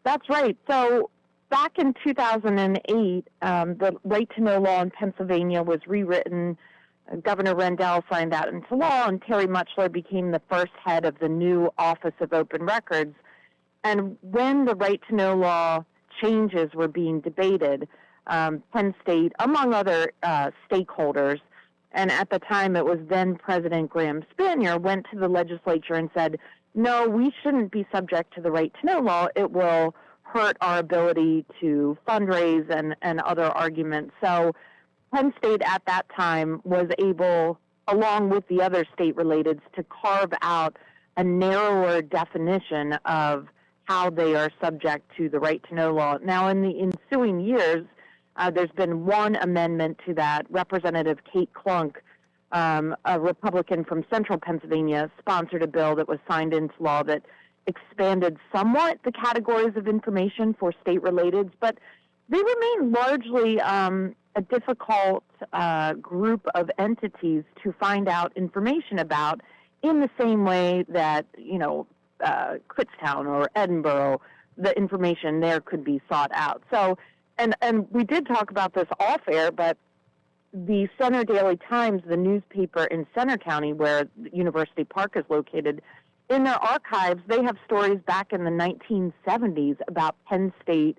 That's right. So back in 2008, the right to know law in Pennsylvania was rewritten. Governor Rendell signed that into law, and Terry Mutchler became the first head of the new Office of Open Records. And when the right to know law changes were being debated, Penn State, among other stakeholders, and at the time it was then President Graham Spanier, went to the legislature and said, no, we shouldn't be subject to the right to know law. It will hurt our ability to fundraise and other arguments. So Penn State at that time was able, along with the other state-relateds, to carve out a narrower definition of how they are subject to the right to know law. Now, in the ensuing years, there's been one amendment to that. Representative Kate Klunk, a Republican from central Pennsylvania, sponsored a bill that was signed into law that expanded somewhat the categories of information for state-relateds, but they remain largely a difficult group of entities to find out information about, in the same way that, Kutztown or Edinburgh, the information there could be sought out. So, and we did talk about this off air, but the Center Daily Times, the newspaper in Center County where University Park is located, in their archives, they have stories back in the 1970s about Penn State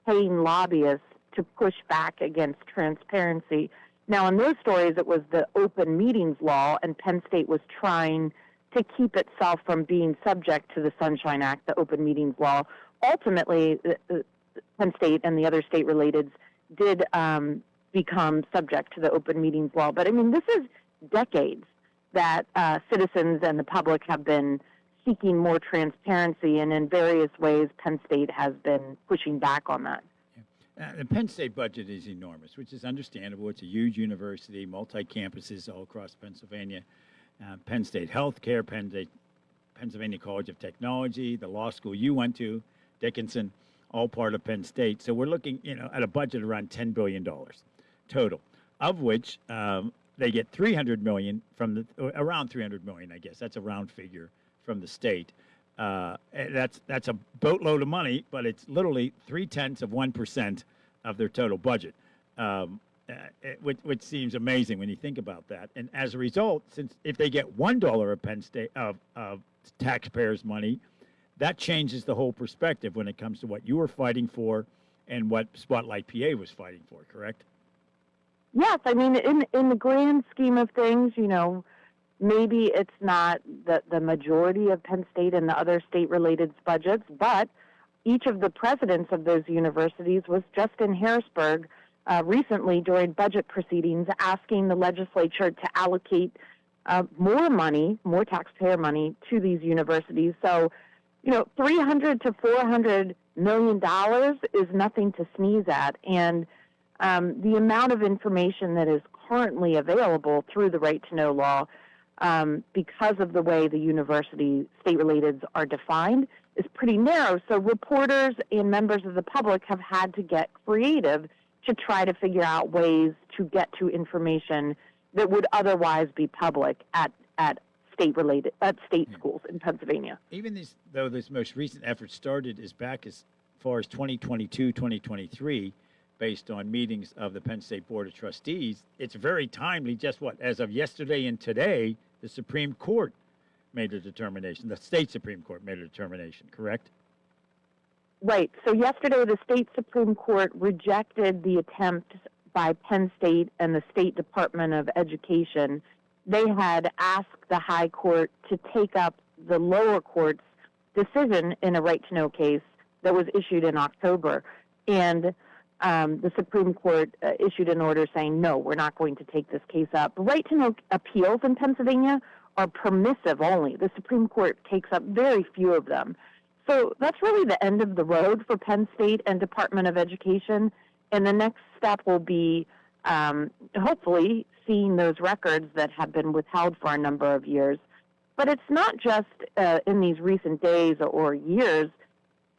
paying lobbyists to push back against transparency. Now, in those stories, it was the open meetings law, and Penn State was trying to keep itself from being subject to the Sunshine Act, the open meetings law. Ultimately, Penn State and the other state-relateds did become subject to the open meetings law. But, I mean, this is decades that citizens and the public have been seeking more transparency, and in various ways, Penn State has been pushing back on that. The Penn State budget is enormous, which is understandable. It's a huge university, multi-campuses all across Pennsylvania. Penn State Healthcare, Pennsylvania College of Technology, the law school you went to, Dickinson, all part of Penn State. So we're looking, at a budget around $10 billion total, of which they get $300 million around $300 million, I guess. That's a round figure from the state. That's a boatload of money, but it's literally 0.3% of their total budget, which seems amazing when you think about that. And as a result, since if they get $1 of Penn State of taxpayers' money, that changes the whole perspective when it comes to what you were fighting for and what Spotlight PA was fighting for. Correct? Yes, I mean, in the grand scheme of things, maybe it's not the majority of Penn State and the other state-related budgets, but each of the presidents of those universities was just in Harrisburg recently during budget proceedings asking the legislature to allocate more money, more taxpayer money to these universities. So, $300 to $400 million is nothing to sneeze at. And the amount of information that is currently available through the right to know law, because of the way the university state-relateds are defined, is pretty narrow. So reporters and members of the public have had to get creative to try to figure out ways to get to information that would otherwise be public at state schools in Pennsylvania. Even though this most recent effort started as back as far as 2022, 2023, based on meetings of the Penn State Board of Trustees, it's very timely. Just as of yesterday and today, the Supreme Court made a determination. The state Supreme Court made a determination, correct? Right. So yesterday, the state Supreme Court rejected the attempt by Penn State and the State Department of Education. They had asked the high court to take up the lower court's decision in a right-to-know case that was issued in October. And the Supreme Court issued an order saying, no, we're not going to take this case up. Right-to-know appeals in Pennsylvania are permissive only. The Supreme Court takes up very few of them. So that's really the end of the road for Penn State and Department of Education. And the next step will be hopefully seeing those records that have been withheld for a number of years. But it's not just in these recent days or years.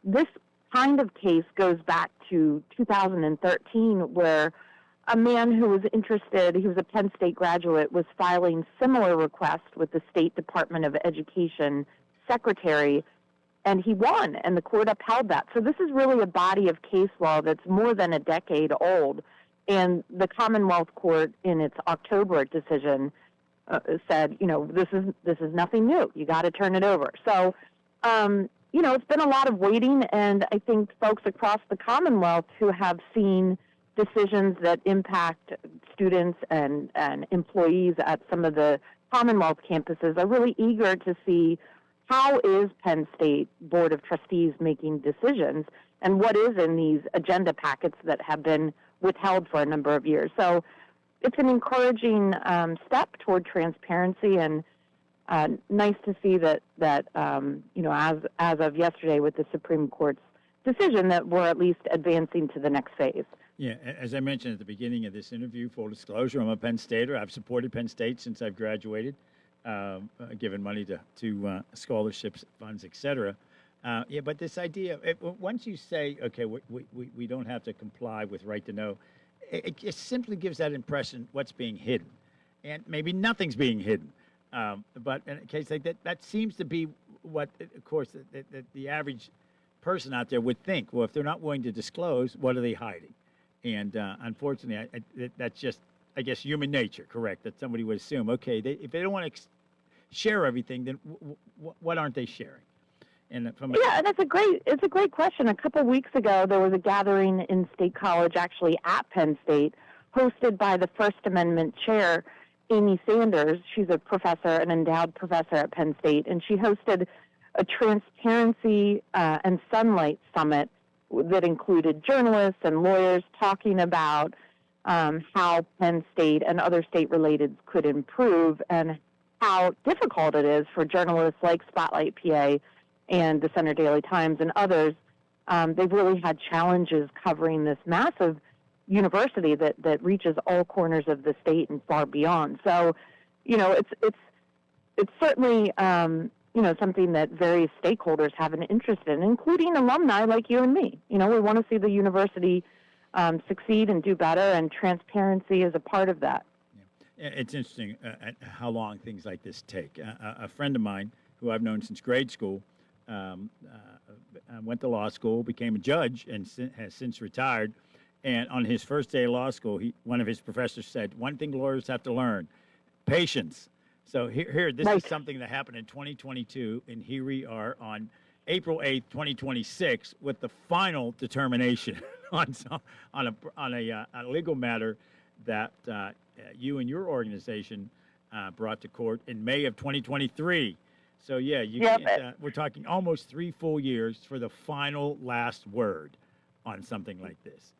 This kind of case goes back to 2013, where a man who was interested, he was a Penn State graduate, was filing similar requests with the State Department of Education secretary, and he won, and the court upheld that. So this is really a body of case law that's more than a decade old. And the Commonwealth Court, in its October decision, said, this is nothing new. You got to turn it over. So, it's been a lot of waiting, and I think folks across the Commonwealth who have seen decisions that impact students and employees at some of the Commonwealth campuses are really eager to see how is Penn State Board of Trustees making decisions and what is in these agenda packets that have been withheld for a number of years. So it's an encouraging step toward transparency, and nice to see that as of yesterday with the Supreme Court's decision, that we're at least advancing to the next phase. Yeah, as I mentioned at the beginning of this interview, full disclosure, I'm a Penn Stater. I've supported Penn State since I've graduated, given money to scholarships, funds, etc. But this idea, once you say, okay, we don't have to comply with right to know, it just simply gives that impression what's being hidden. And maybe nothing's being hidden. But in a case like that, that seems to be what, of course, the average person out there would think. Well, if they're not willing to disclose, what are they hiding? And unfortunately, that's just, I guess, human nature, correct? That somebody would assume, okay, if they don't want to share everything, then what aren't they sharing? And and it's a great question. A couple of weeks ago, there was a gathering in State College, actually at Penn State, hosted by the First Amendment chair, Amy Sanders. She's a professor, an endowed professor at Penn State, and she hosted a transparency and sunlight summit that included journalists and lawyers talking about how Penn State and other state-related could improve and how difficult it is for journalists like Spotlight PA and the Center Daily Times and others. They've really had challenges covering this massive university that reaches all corners of the state and far beyond. So, it's certainly something that various stakeholders have an interest in, including alumni like you and me. We want to see the university succeed and do better, and transparency is a part of that. Yeah. It's interesting how long things like this take. A friend of mine who I've known since grade school went to law school, became a judge, and has since retired. And on his first day of law school, one of his professors said, one thing lawyers have to learn, patience. So here, this is something that happened in 2022, and here we are on April 8th, 2026, with the final determination on a legal matter that you and your organization brought to court in May of 2023. So yeah, we're talking almost 3 full years for the final last word on something like this.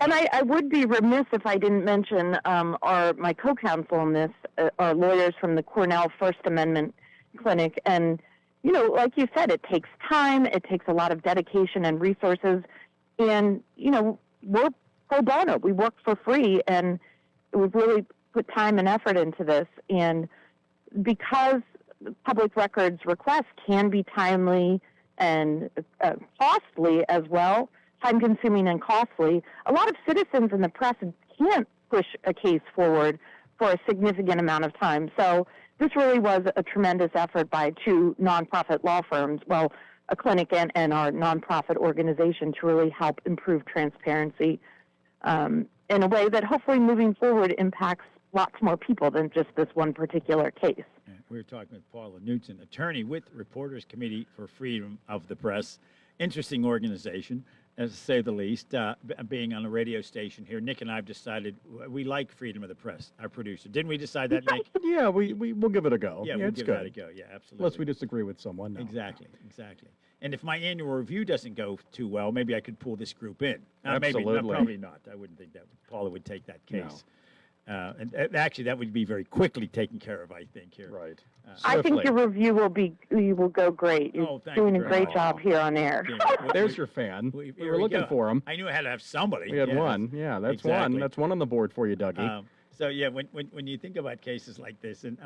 I would be remiss if I didn't mention my co-counsel on this are lawyers from the Cornell First Amendment Clinic. And, like you said, it takes time, it takes a lot of dedication and resources. And, we're pro bono. We work for free, and we've really put time and effort into this, and because public records requests can be timely and costly as well, time-consuming and costly, a lot of citizens in the press can't push a case forward for a significant amount of time. So this really was a tremendous effort by two nonprofit law firms, well, a clinic and our nonprofit organization, to really help improve transparency in a way that hopefully moving forward impacts lots more people than just this one particular case. We were talking with Paula Knutson, attorney with Reporters Committee for Freedom of the Press. Interesting organization, to say the least. Being on a radio station here, Nick and I have decided we like freedom of the press, our producer. Didn't we decide that, Nick? Yeah, we'll give it a go. Yeah, yeah we'll it's give good. that a go. Yeah, absolutely. Unless we disagree with someone. No. Exactly. And if my annual review doesn't go too well, maybe I could pull this group in. Absolutely. Maybe, probably not. I wouldn't think that Paula would take that case. And actually, that would be very quickly taken care of, I think, here. Right. I think your review will go great. You're doing a great job here on air. There's your fan. We were looking for him. I knew I had to have somebody. We had one. Yeah, that's exactly. one. That's one on the board for you, Dougie. So, yeah, when you think about cases like this, and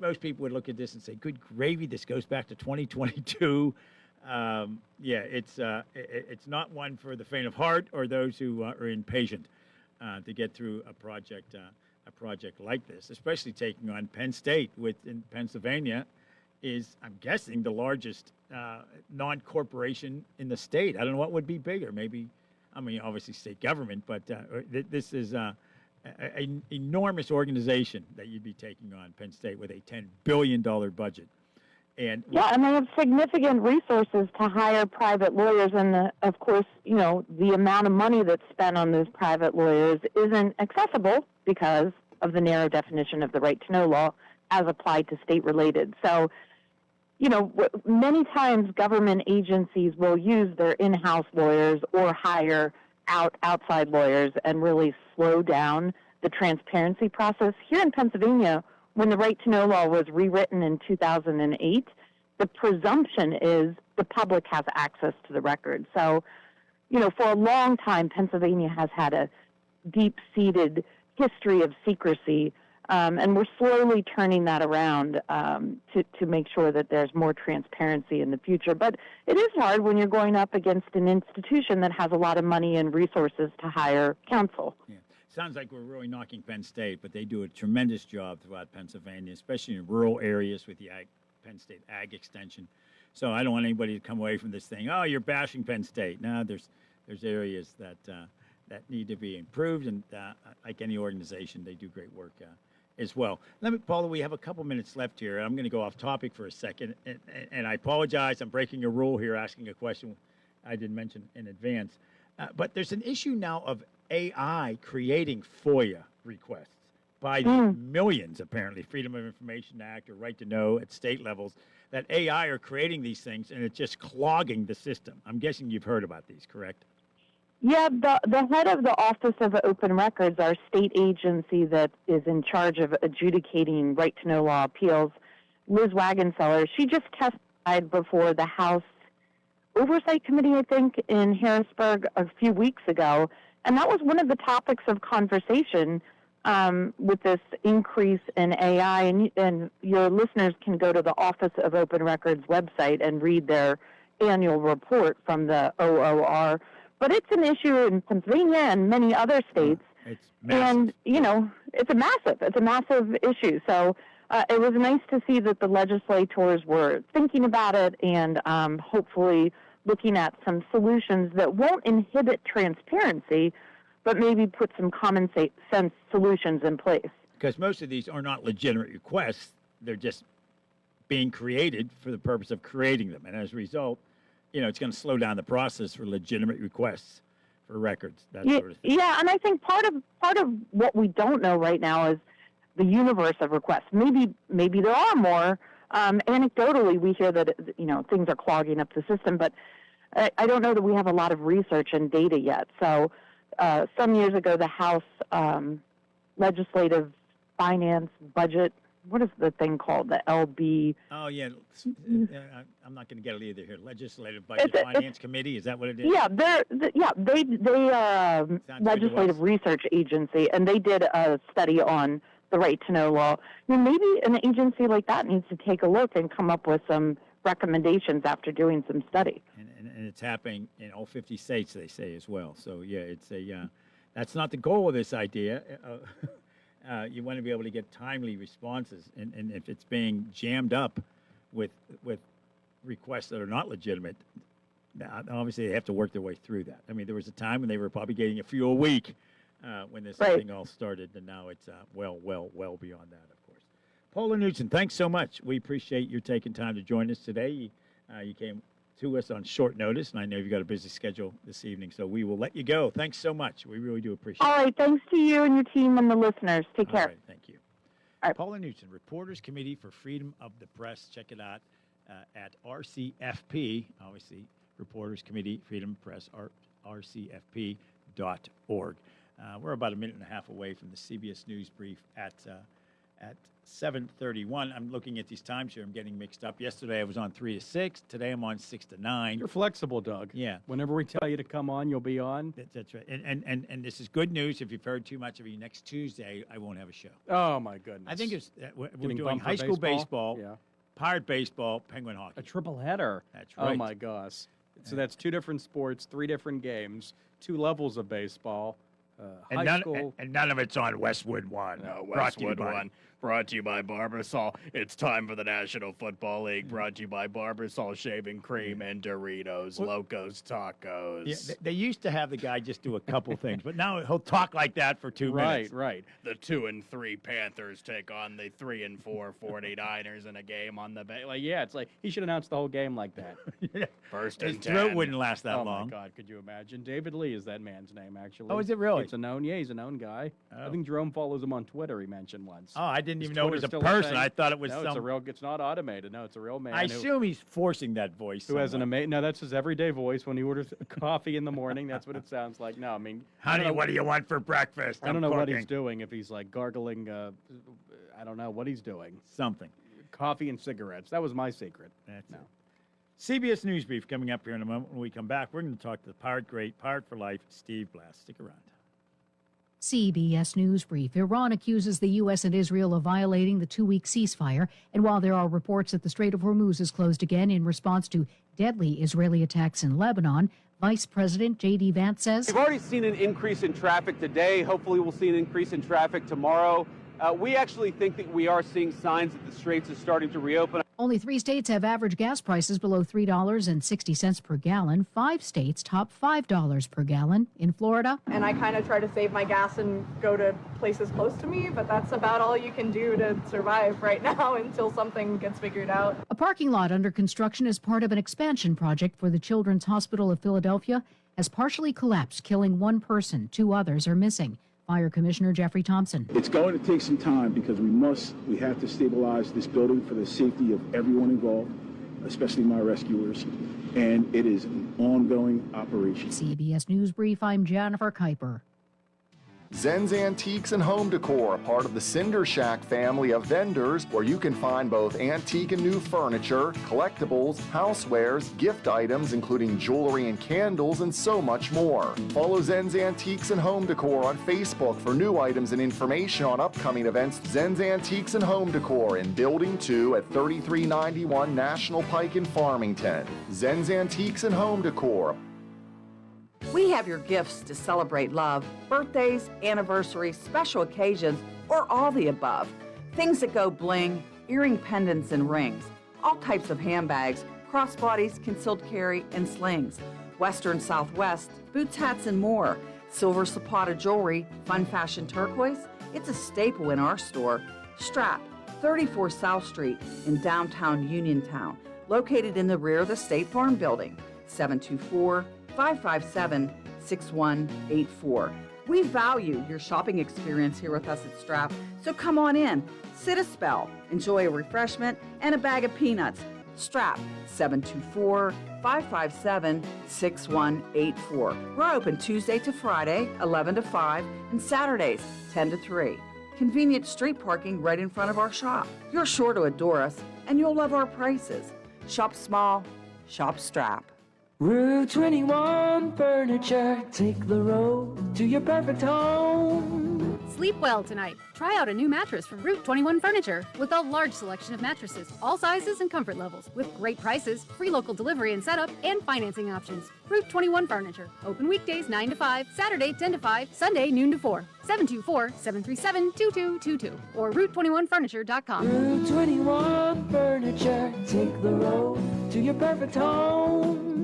most people would look at this and say, good gravy, this goes back to 2022. It's not one for the faint of heart or those who are impatient to get through a project like this, especially taking on Penn State, in Pennsylvania is, I'm guessing, the largest non-corporation in the state. I don't know what would be bigger. Obviously state government, but this is an enormous organization that you'd be taking on, Penn State, with a $10 billion budget. And they have significant resources to hire private lawyers, and of course, the amount of money that's spent on those private lawyers isn't accessible because of the narrow definition of the right to know law as applied to state-related. So, many times government agencies will use their in-house lawyers or hire outside lawyers and really slow down the transparency process. Here in Pennsylvania, when the right to know law was rewritten in 2008, the presumption is the public has access to the record. So, for a long time, Pennsylvania has had a deep-seated history of secrecy, and we're slowly turning that around to make sure that there's more transparency in the future. But it is hard when you're going up against an institution that has a lot of money and resources to hire counsel. Yeah. Sounds like we're really knocking Penn State, but they do a tremendous job throughout Pennsylvania, especially in rural areas with the Penn State Ag Extension. So I don't want anybody to come away from this thing, oh, you're bashing Penn State. No, there's areas that need to be improved, and like any organization, they do great work as well. Paula, we have a couple minutes left here. I'm going to go off topic for a second, and I apologize. I'm breaking a rule here, asking a question I didn't mention in advance. But there's an issue now of AI creating FOIA requests by the millions, apparently, Freedom of Information Act or Right to Know at state levels, that AI are creating these things, and it's just clogging the system. I'm guessing you've heard about these, correct? Yeah, the head of the Office of Open Records, our state agency that is in charge of adjudicating right to know law appeals, Liz Wagenseller, she just testified before the House Oversight Committee, I think, in Harrisburg a few weeks ago. And that was one of the topics of conversation with this increase in AI. And your listeners can go to the Office of Open Records website and read their annual report from the OOR. But it's an issue in Pennsylvania and many other states. It's massive. And, it's a massive issue. So it was nice to see that the legislators were thinking about it and hopefully looking at some solutions that won't inhibit transparency, but maybe put some common sense solutions in place. Because most of these are not legitimate requests. They're just being created for the purpose of creating them. And as a result, it's going to slow down the process for legitimate requests for records, that sort of thing. Yeah, and I think part of what we don't know right now is the universe of requests. Maybe there are more. Anecdotally, we hear that things are clogging up the system, but I don't know that we have a lot of research and data yet. So some years ago, the House Legislative Finance Budget what is the thing called? The LB. Oh, yeah. I'm not going to get it either here. Legislative Budget Finance Committee, is that what it is? Yeah, they Legislative Research Agency, and they did a study on the right to know law. Maybe an agency like that needs to take a look and come up with some recommendations after doing some study. And it's happening in all 50 states, they say, as well. So, yeah, it's that's not the goal of this idea. You want to be able to get timely responses, and if it's being jammed up with requests that are not legitimate, obviously they have to work their way through that. I mean, there was a time when they were probably getting a few a week when this thing all started, and now it's well beyond that, of course. Paula Knudsen, thanks so much. We appreciate you taking time to join us today. You came to us on short notice, and I know you've got a busy schedule this evening, so we will let you go. Thanks so much. We really do appreciate it. All right, thanks to you and your team and the listeners. Take care. All right, thank you. All right. Paula Knudsen, Reporters Committee for Freedom of the Press. Check it out at RCFP, obviously, Reporters Committee, Freedom of Press, rcfp.org. We're about a minute and a half away from the CBS News Brief at 7:31. I'm looking at these times here. I'm getting mixed up. Yesterday I was on 3 to 6. Today I'm on 6 to 9. You're flexible, Doug. Yeah. Whenever we tell you to come on, you'll be on. That's right. And this is good news. If you've heard too much of me, next Tuesday I won't have a show. Oh, my goodness. I think it's we're Getting doing bumped for high school baseball, Pirate baseball, Penguin hockey. A triple header. That's right. Oh, my gosh. So that's 2 different sports, 3 different games, 2 levels of baseball. High school. And none of it's on Westwood One. No, Westwood One. Brought to you by Barbasol. It's time for the National Football League. Brought to you by Barbasol Shaving Cream and Doritos, Locos Tacos. Yeah, they used to have the guy just do a couple things, but now he'll talk like that for 2 minutes. Right. The 2-3 Panthers take on the 3-4 49ers in a game on the bay. Like, yeah, it's like he should announce the whole game like that. First His and throat 10. wouldn't last that long. Oh, my God, could you imagine? David Lee is that man's name, actually. Oh, is it really? He's a known guy. I think Jerome follows him on Twitter, he mentioned once. Oh, I didn't His even know it was a Twitter's still person. thing. I thought it was no, it's not automated. No, it's a real man. I assume he's forcing that voice. Who has an amazing... No, that's his everyday voice when he orders coffee in the morning. That's what it sounds like. No, I mean... Honey, what do you want for breakfast? I don't know what he's doing. If he's like gargling... I don't know what he's doing. Something. Coffee and cigarettes. That was my secret. That's it. CBS News Brief coming up here in a moment. When we come back, we're going to talk to the Pirate Great, Pirate for Life, Steve Blass. Stick around. CBS News Brief. Iran accuses the U.S. and Israel of violating the 2-week ceasefire. And while there are reports that the Strait of Hormuz is closed again in response to deadly Israeli attacks in Lebanon, Vice President J.D. Vance says, We've already seen an increase in traffic today. Hopefully we'll see an increase in traffic tomorrow. We actually think that we are seeing signs that the Straits is starting to reopen. Only 3 states have average gas prices below $3.60 per gallon. 5 states top $5 per gallon. In Florida, and I kind of try to save my gas and go to places close to me, but that's about all you can do to survive right now until something gets figured out. a parking lot under construction as part of an expansion project for the Children's Hospital of Philadelphia has partially collapsed, killing 1 person. 2 others are missing. Fire Commissioner Jeffrey Thompson. It's going to take some time because we have to stabilize this building for the safety of everyone involved, especially my rescuers, and it is an ongoing operation. CBS News Brief, I'm Jennifer Kuiper. Zen's Antiques and Home Decor, a part of the Cinder Shack family of vendors where you can find both antique and new furniture, collectibles, housewares, gift items including jewelry and candles, and so much more. Follow Zen's Antiques and Home Decor on Facebook for new items and information on upcoming events. Zen's Antiques and Home Decor in Building 2 at 3391 National Pike in Farmington. Zen's Antiques and Home Decor. We have your gifts to celebrate love, birthdays, anniversaries, special occasions, or all the above. Things that go bling, earring pendants and rings, all types of handbags, crossbodies, concealed carry, and slings, Western Southwest, boots, hats, and more, silver Zapata jewelry, fun fashion turquoise, it's a staple in our store. Strap, 34 South Street in downtown Uniontown, located in the rear of the State Farm Building, 724-557-6184. We value your shopping experience here with us at Strap, so come on in, sit a spell, enjoy a refreshment, and a bag of peanuts. Strap, 724-557-6184. We're open Tuesday to Friday, 11 to 5, and Saturdays, 10 to 3. Convenient street parking right in front of our shop. You're sure to adore us, and you'll love our prices. Shop small, shop strap. Route 21 Furniture, take the road to your perfect home. Sleep well tonight. Try out a new mattress from Route 21 Furniture with a large selection of mattresses, all sizes and comfort levels, with great prices, free local delivery and setup, and financing options. Route 21 Furniture. Open weekdays 9 to 5, Saturday 10 to 5, Sunday noon to 4. 724-737-2222 or Route21Furniture.com. Route 21 Furniture, take the road to your perfect home.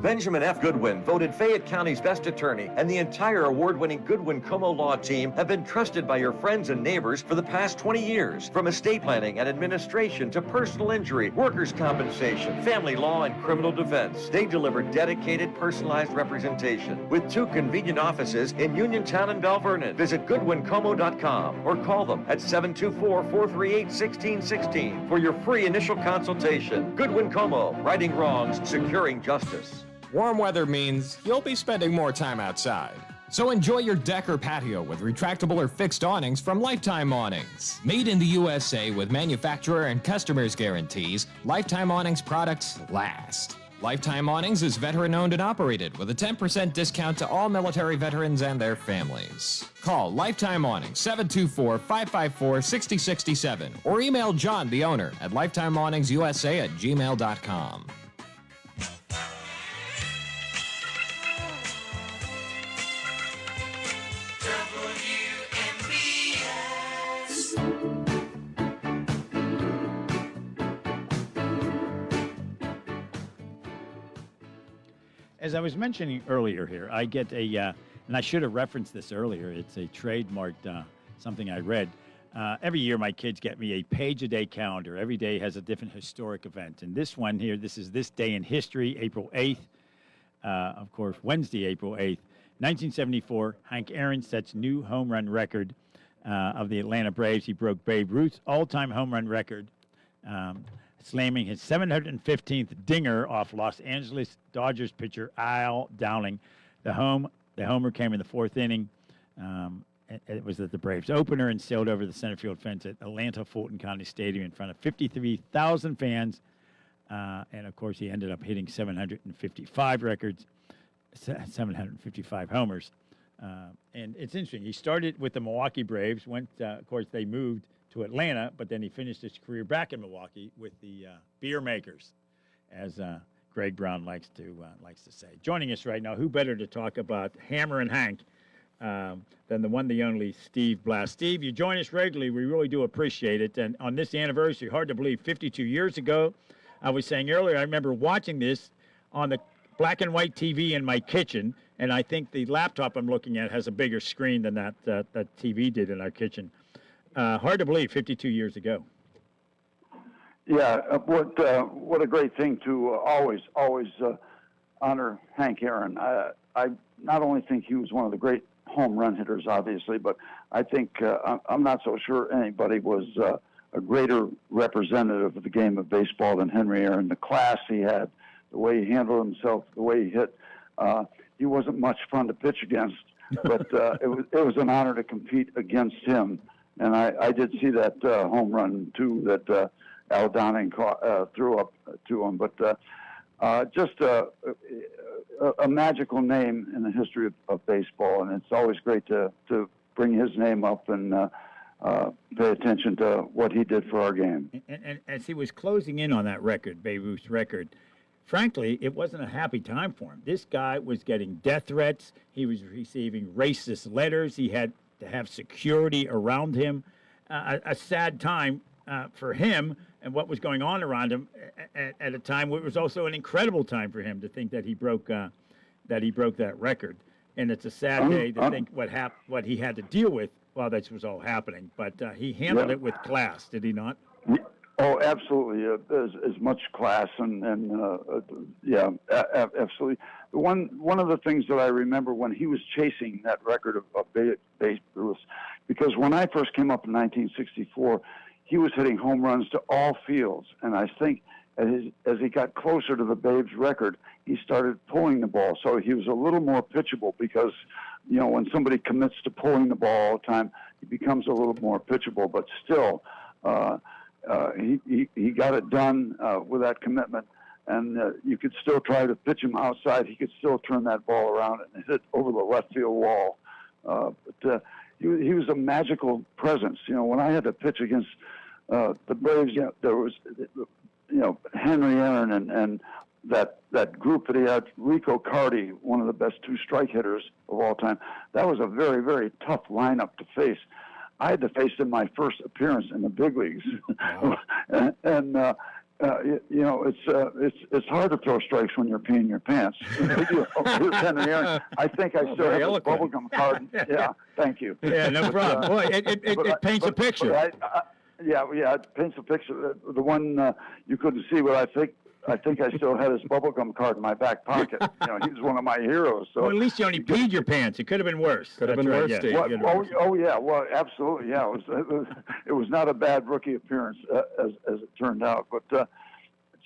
Benjamin F. Goodwin, voted Fayette County's best attorney, and the entire award-winning Goodwin Como Law team have been trusted by your friends and neighbors for the past 20 years. From estate planning and administration to personal injury, workers' compensation, family law, and criminal defense, they deliver dedicated, personalized representation with 2 convenient offices in Uniontown and Bell Vernon. Visit GoodwinComo.com or call them at 724-438-1616 for your free initial consultation. Goodwin Como, righting wrongs, securing justice. Warm weather means you'll be spending more time outside. So enjoy your deck or patio with retractable or fixed awnings from Lifetime Awnings. Made in the USA with manufacturer and customers' guarantees, Lifetime Awnings products last. Lifetime Awnings is veteran-owned and operated with a 10% discount to all military veterans and their families. Call Lifetime Awnings 724-554-6067 or email John, the owner, at lifetimeawningsusa@gmail.com. As I was mentioning earlier here, I get and I should have referenced this earlier, it's a trademarked something I read. Every year my kids get me a page-a-day calendar. Every day has a different historic event. And this one here, this is This Day in History, April 8th. Of course, Wednesday, April 8th. 1974, Hank Aaron sets new home run record of the Atlanta Braves. He broke Babe Ruth's all-time home run record, slamming his 715th dinger off Los Angeles Dodgers pitcher Al Downing. The homer came in the 4th inning. It was at the Braves opener and sailed over the center field fence at Atlanta Fulton County Stadium in front of 53,000 fans. And, of course, he ended up hitting 755 records, 755 homers. And it's interesting. He started with the Milwaukee Braves, of course, they moved to Atlanta, but then he finished his career back in Milwaukee with the Beer Makers, as Greg Brown likes to say. Joining us right now, who better to talk about Hammer and Hank than the one, the only Steve Blass. Steve, you join us regularly. We really do appreciate it. And on this anniversary, hard to believe, 52 years ago, I was saying earlier, I remember watching this on the black and white TV in my kitchen, and I think the laptop I'm looking at has a bigger screen than that TV did in our kitchen. Hard to believe, 52 years ago. Yeah, what a great thing to always honor Hank Aaron. I not only think he was one of the great home run hitters, obviously, but I think I'm not so sure anybody was a greater representative of the game of baseball than Henry Aaron. The class he had, the way he handled himself, the way he hit. He wasn't much fun to pitch against, but it was an honor to compete against him. And I did see that home run, too, that Al Downing threw up to him. But just a magical name in the history of baseball, and it's always great to bring his name up and pay attention to what he did for our game. And as he was closing in on that record, Babe Ruth's record, frankly, it wasn't a happy time for him. This guy was getting death threats. He was receiving racist letters. He had to have security around him. A sad time for him and what was going on around him at a time where it was also an incredible time for him to think that he broke that record. And it's a sad day to think what he had to deal with while this was all happening. But he handled it with class, did he not? Oh, absolutely. As much class and absolutely. One of the things that I remember when he was chasing that record of Babe Ruth, because when I first came up in 1964, he was hitting home runs to all fields, and I think as he got closer to the Babe's record, he started pulling the ball, so he was a little more pitchable because, when somebody commits to pulling the ball all the time, he becomes a little more pitchable. But still, he got it done with that commitment. And you could still try to pitch him outside. He could still turn that ball around and hit it over the left field wall. But he was a magical presence. You know, when I had to pitch against the Braves, you know, there was, you know, Henry Aaron and that group that he had, Rico Carty, one of the best two strike hitters of all time. That was a very, very tough lineup to face. I had to face them my first appearance in the big leagues, wow. You know, it's hard to throw strikes when you're peeing your pants. Here's Henry Aaron. I think I still have his bubblegum card. Yeah, thank you. Yeah, no problem. Boy, it paints a picture. Yeah, it paints a picture. The one you couldn't see, but I think I still had his bubblegum card in my back pocket. You know, he was one of my heroes. So well, at least you only peed your pants. It could have been worse. Could have been worse, Steve. Oh, yeah. Well, absolutely. Yeah, it was not a bad rookie appearance as it turned out. But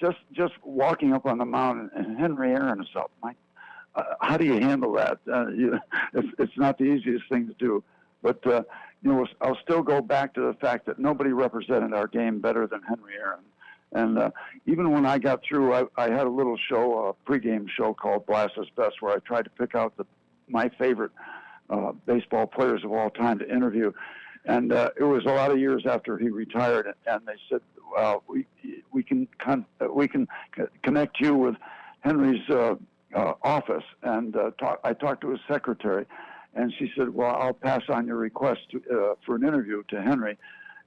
just walking up on the mound and Henry Aaron is up. How do you handle that? It's not the easiest thing to do. But you know, I'll still go back to the fact that nobody represented our game better than Henry Aaron. And even when I got through, I had a little show, a pregame show called Blast Is Best, where I tried to pick out my favorite baseball players of all time to interview. And it was a lot of years after he retired, and they said, "Well, we can connect you with Henry's office." And I talked to his secretary, and she said, "Well, I'll pass on your request for an interview to Henry."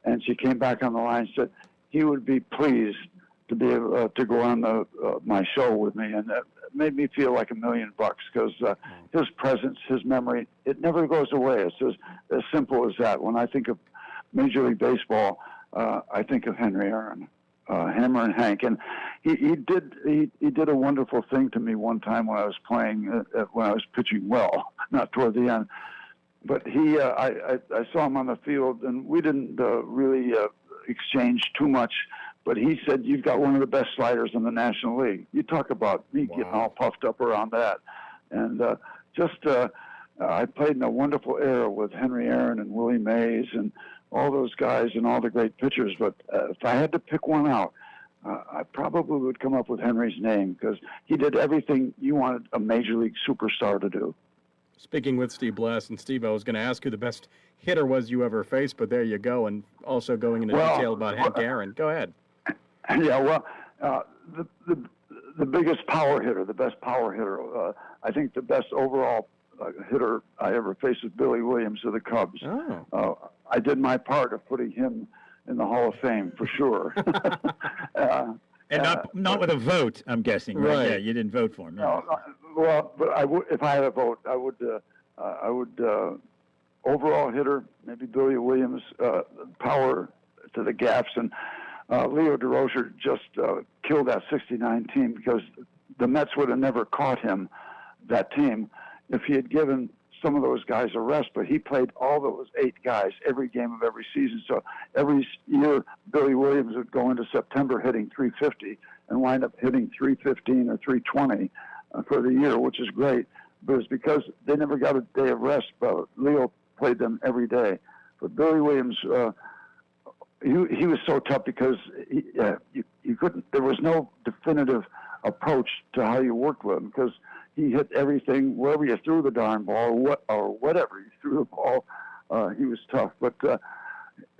And she came back on the line and said, he would be pleased to be able to go on my show with me, and that made me feel like $1 million because his presence, his memory, it never goes away. It's as simple as that. When I think of Major League Baseball, I think of Henry Aaron, Hammer and Hank, and he did a wonderful thing to me one time when I was playing, when I was pitching well, not toward the end, but I saw him on the field, and we didn't really exchange too much, but he said, "You've got one of the best sliders in the National League." You talk about me getting all puffed up around that. And I played in a wonderful era with Henry Aaron and Willie Mays and all those guys and all the great pitchers. But if I had to pick one out, I probably would come up with Henry's name because he did everything you wanted a Major League superstar to do. Speaking with Steve Blass, and Steve, I was going to ask who the best hitter was you ever faced, but there you go, and also going into detail about Hank Aaron. Go ahead. Yeah, well, the biggest power hitter, the best power hitter, I think the best overall hitter I ever faced was Billy Williams of the Cubs. Oh. I did my part of putting him in the Hall of Fame for sure. And not with a vote, I'm guessing, right? Right. Yeah, you didn't vote for him. No, well, but I would, if I had a vote, I would overall hitter, maybe Billy Williams, power to the gaps, and Leo DeRocher just killed that '69 team because the Mets would have never caught him, that team, if he had given some of those guys a rest. But he played all those 8 guys every game of every season. So every year, Billy Williams would go into September hitting .350 and wind up hitting .315 or .320 for the year, which is great. But it's because they never got a day of rest. But Leo played them every day. But Billy Williams, he was so tough because you couldn't. There was no definitive approach to how you worked with him because he hit everything wherever you threw the darn ball or whatever you threw the ball. He was tough. But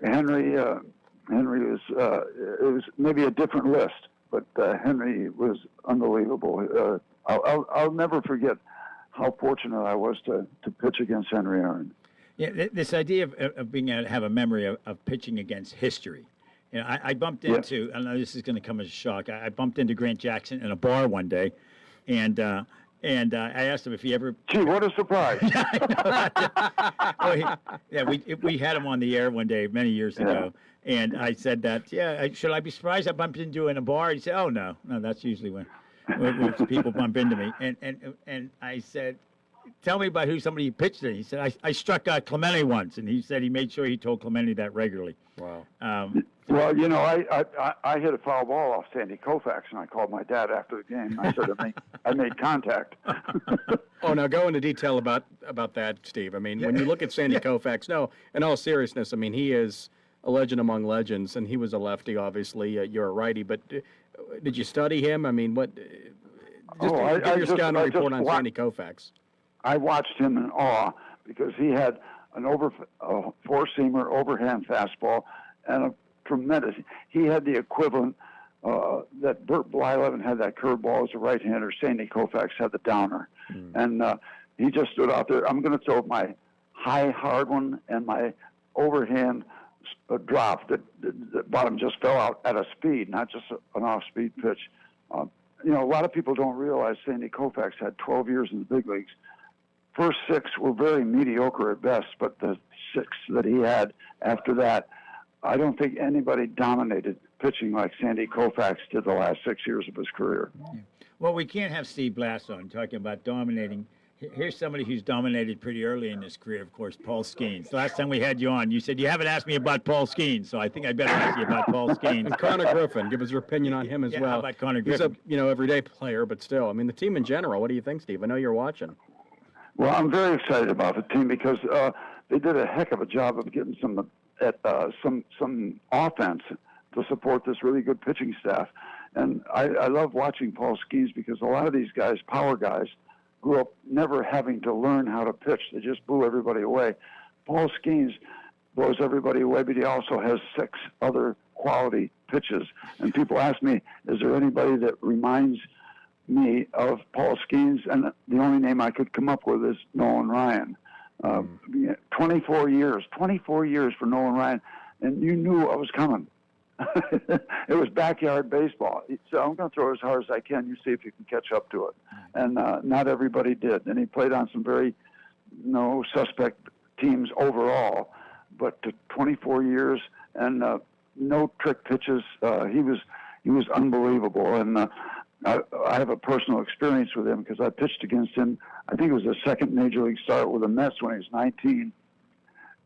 Henry was it was maybe a different list, but Henry was unbelievable. I'll never forget how fortunate I was to pitch against Henry Aaron. Yeah, this idea of being able to have a memory of pitching against history. You know, I bumped into, I know this is going to come as a shock, I bumped into Grant Jackson in a bar one day, and I asked him if he ever... Gee, what a surprise. We had him on the air one day many years ago, and I said that, should I be surprised I bumped into in a bar? He said, oh, no, that's usually when people bump into me. And I said, tell me about who somebody you pitched to. He said, I struck out Clemente once, and he said he made sure he told Clemente that regularly. Wow. Well, you know, I hit a foul ball off Sandy Koufax, and I called my dad after the game. I said, I made contact. Oh, now go into detail about that, Steve. I mean, when you look at Sandy Koufax, no, in all seriousness, I mean, he is a legend among legends, and he was a lefty, obviously. You're a righty, but did you study him? I mean, what? Just give your scouting report on Sandy Koufax. I watched him in awe because he had a four-seamer overhand fastball and a tremendous. He had the equivalent that Bert Blyleven had that curveball as a right-hander. Sandy Koufax had the downer, and he just stood out there. I'm going to throw my high hard one and my overhand drop that the bottom just fell out at a speed, not just an off-speed pitch. You know, a lot of people don't realize Sandy Koufax had 12 years in the big leagues. First 6 were very mediocre at best, but the 6 that he had after that, I don't think anybody dominated pitching like Sandy Koufax did the last 6 years of his career. Well, we can't have Steve Blass on talking about dominating. Here's somebody who's dominated pretty early in his career, of course, Paul Skeens. Last time we had you on, you said you haven't asked me about Paul Skeens, so I think I better ask you about Paul Skeens. And Connor Griffin, give us your opinion on him as well. How about Connor Griffin? He's a everyday player, but still, I mean, the team in general. What do you think, Steve? I know you're watching. Well, I'm very excited about the team because they did a heck of a job of getting some offense to support this really good pitching staff. And I love watching Paul Skeens because a lot of these guys, power guys, grew up never having to learn how to pitch. They just blew everybody away. Paul Skeens blows everybody away, but he also has 6 other quality pitches. And people ask me, is there anybody that reminds me of Paul Skeens? And the only name I could come up with is Nolan Ryan. 24 years for Nolan Ryan, and you knew what was coming. It was backyard baseball. So I'm going to throw as hard as I can. You see if you can catch up to it. And not everybody did. And he played on some very suspect teams overall. But to 24 years and no trick pitches, he was unbelievable. And I have a personal experience with him because I pitched against him. I think it was his second major league start with the Mets when he was 19.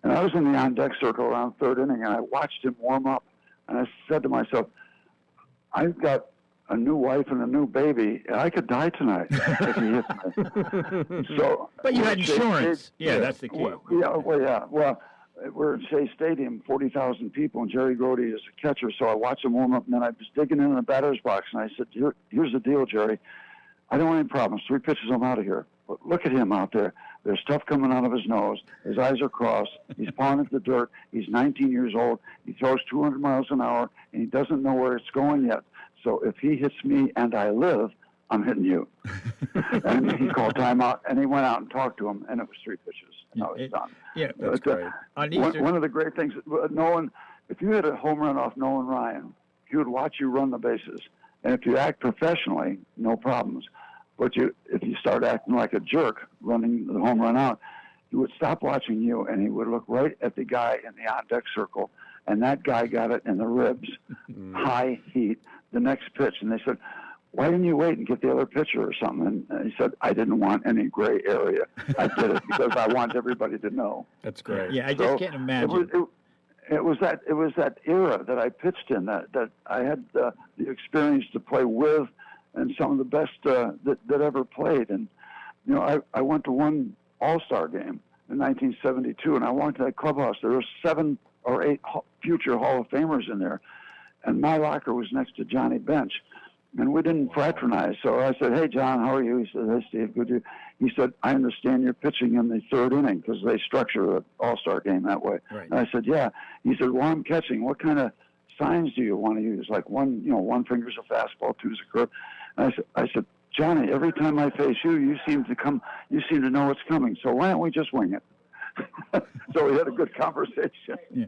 And I was in the on-deck circle around third inning, and I watched him warm up. And I said to myself, I've got a new wife and a new baby, and I could die tonight if he hits me. So, but you had insurance. That's the key. Well, we're at Shea Stadium, 40,000 people, and Jerry Grody is a catcher. So I watched him warm up, and then I was digging in the batter's box, and I said, here's the deal, Jerry. I don't want any problems. 3 pitches, I'm out of here. But look at him out there. There's stuff coming out of his nose. His eyes are crossed. He's pawing at the dirt. He's 19 years old. He throws 200 miles an hour, and he doesn't know where it's going yet. So if he hits me and I live, I'm hitting you. And he called timeout, and he went out and talked to him, and it was 3 pitches. And I was done. Yeah, that's great. One of the great things, Nolan, if you hit a home run off Nolan Ryan, he would watch you run the bases. And if you act professionally, no problems. But if you start acting like a jerk, running the home run out, he would stop watching you, and he would look right at the guy in the on-deck circle, and that guy got it in the ribs, high heat, the next pitch. And they said, why didn't you wait and get the other pitcher or something? And he said, I didn't want any gray area. I did it because I want everybody to know. That's great. Yeah, I just can't imagine. It was that era that I pitched in, that I had the experience to play with and some of the best that ever played. And, I went to one All-Star game in 1972, and I walked to that clubhouse. There were 7 or 8 future Hall of Famers in there, and my locker was next to Johnny Bench. And we didn't fraternize. So I said, hey, John, how are you? He said, hey, Steve, good to you. He said, I understand you're pitching in the 3rd inning because they structure an All-Star game that way. Right. And I said, yeah. He said, well, I'm catching. What kind of signs do you want to use? Like one finger's a fastball, 2's a curve. And I said, Johnny, every time I face you, you seem to know what's coming. So why don't we just wing it? So we had a good conversation. Yeah.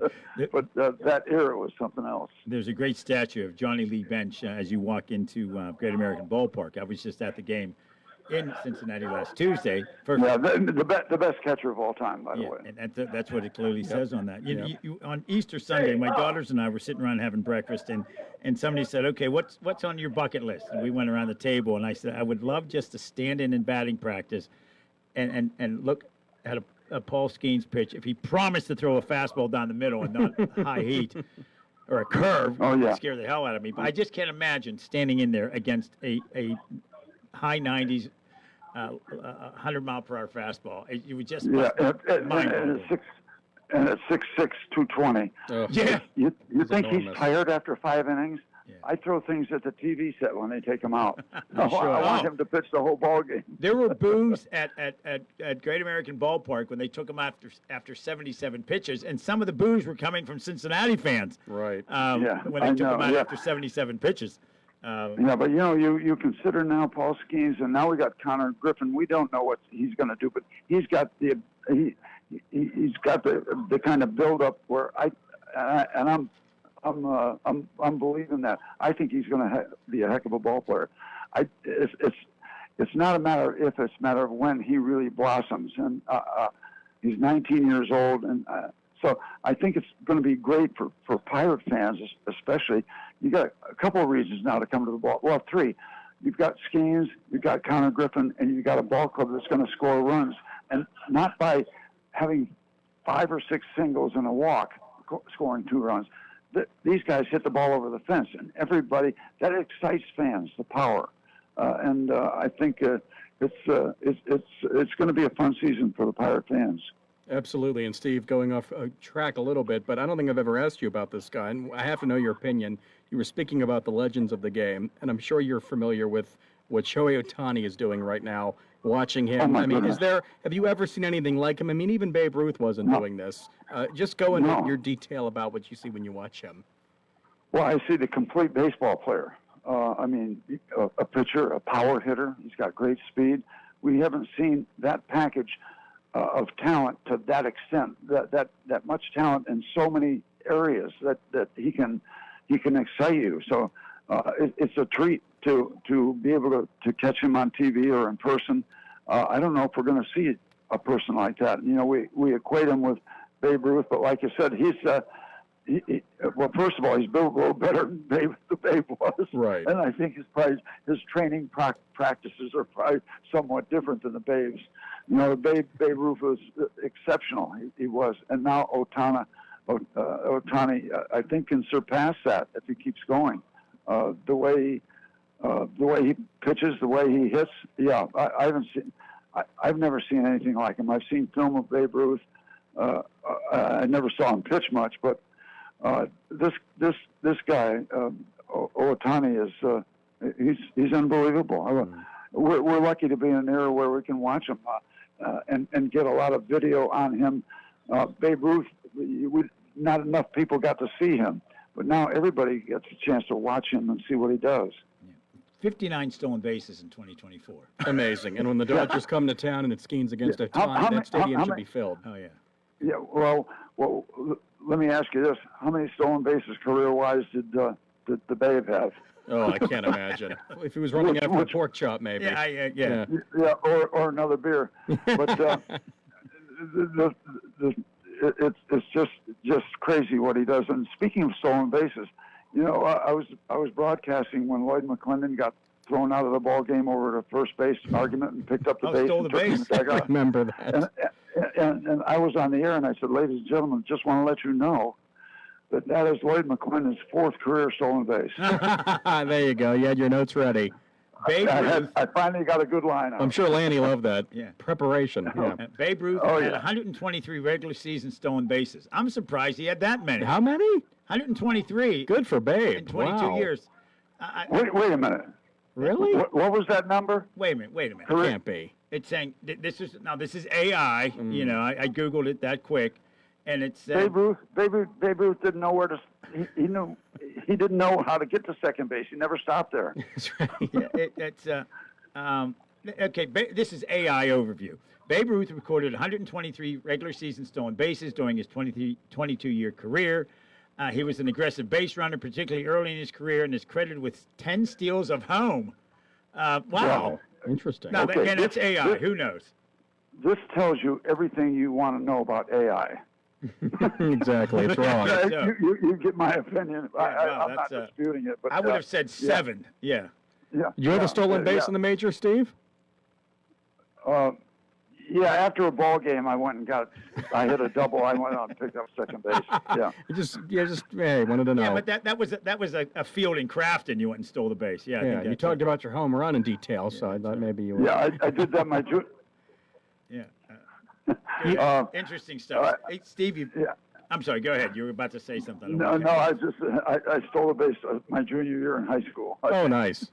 But that era was something else. There's a great statue of Johnny Lee Bench as you walk into Great American Ballpark. I was just at the game in Cincinnati last Tuesday. The best catcher of all time, by the way. And that's what it clearly says on that. You, on Easter Sunday, my daughters and I were sitting around having breakfast, and somebody said, okay, what's on your bucket list? And we went around the table, and I said, I would love just to stand in batting practice and look at a Paul Skeens pitch. If he promised to throw a fastball down the middle and not high heat or a curve, it would scare the hell out of me. But I just can't imagine standing in there against a high 90s 100-mile-per-hour fastball. You would just Yeah, and mind-boggling. it's 6'6", 220. Oh. Yeah. You think enormous. he's tired after 5 innings? I throw things at the TV set when they take him out. I want him to pitch the whole ball game. There were boos at Great American Ballpark when they took him after 77 pitches, and some of the boos were coming from Cincinnati fans. Right. When they took him out after 77 pitches. Yeah, but you consider now Paul Skeens, and now we got Connor Griffin. We don't know what he's going to do, but he's got the kind of build up where I'm believing that. I think he's going to be a heck of a ball player. It's not a matter of if, it's a matter of when he really blossoms. And he's 19 years old, and so I think it's going to be great for Pirate fans, especially. You got a couple of reasons now to come to the ball. Well, 3. You've got Skeens, you've got Connor Griffin, and you've got a ball club that's going to score runs, and not by having 5 or 6 singles and a walk, scoring 2 runs. These guys hit the ball over the fence, and everybody, that excites fans, the power. And I think it's going to be a fun season for the Pirate fans. Absolutely. And Steve, going off track a little bit, but I don't think I've ever asked you about this guy, and I have to know your opinion. You were speaking about the legends of the game, and I'm sure you're familiar with what Shohei Ohtani is doing right now, watching him. Oh, goodness. Have you ever seen anything like him? I mean, even Babe Ruth wasn't doing this. Just go into your detail about what you see when you watch him. Well, I see the complete baseball player. A pitcher, a power hitter. He's got great speed. We haven't seen that package of talent to that extent, that much talent in so many areas that he can excite you. So it's a treat to be able to catch him on TV or in person. I don't know if we're going to see a person like that. You know, we equate him with Babe Ruth, but like you said, well, first of all, he's built a little better than Babe was. Right. And I think his training practices are probably somewhat different than the Babe's. You know, Babe Ruth was exceptional. He was. And now Ohtani, I think, can surpass that if he keeps going. The way he pitches, the way he hits. Yeah, I've never seen anything like him. I've seen film of Babe Ruth. I never saw him pitch much, but this guy, Ohtani, is he's unbelievable. We're lucky to be in an era where we can watch him and get a lot of video on him. Babe Ruth, not enough people got to see him, but now everybody gets a chance to watch him and see what he does. 59 stolen bases in 2024. Amazing. And when the Dodgers come to town and it Skeens against Ohtani, that stadium should be filled. Oh, yeah. Yeah, well, let me ask you this. How many stolen bases career-wise did the Babe have? Oh, I can't imagine. If he was running after a pork chop, maybe. Yeah, or another beer. But it's just crazy what he does. And speaking of stolen bases, you know, I was broadcasting when Lloyd McClendon got thrown out of the ball game over the first base argument and picked up the base. Stole the base. I remember that. And I was on the air, and I said, ladies and gentlemen, just want to let you know that is Lloyd McClendon's 4th career stolen base. There you go. You had your notes ready. I finally got a good line on I'm it. sure Lanny loved that. Yeah. Preparation. Yeah. Babe Ruth had 123 regular season stolen bases. I'm surprised he had that many. How many? 123. Good for Babe. In 22 years. Wait a minute. Really? What was that number? Wait a minute. It can't be. It's saying this is AI. You know, I googled it that quick, and it's Babe Ruth didn't know where to. He didn't know how to get to second base. He never stopped there. That's right. Okay. This is AI overview. Babe Ruth recorded 123 regular season stolen bases during his 22-year career. He was an aggressive base runner, particularly early in his career, and is credited with 10 steals of home. Wow. Interesting. Now, again, it's AI. Who knows? This tells you everything you want to know about AI. Exactly. It's wrong. You get my opinion. I'm not disputing it. But I would have said 7. Yeah. Yeah. Did you have a stolen base in the major, Steve? Yeah, after a ball game, I hit a double. I went out and picked up second base. Yeah. Hey, wanted to know. Yeah, but that was a field in Crafton. You went and stole the base. Yeah, I think you that's talked it. about your home run in detail, so I thought maybe you were. Yeah, I did that my Yeah. Good. Interesting stuff. Hey, Steve, I'm sorry. Go ahead. You were about to say something. No, I stole a base my junior year in high school. Oh, nice.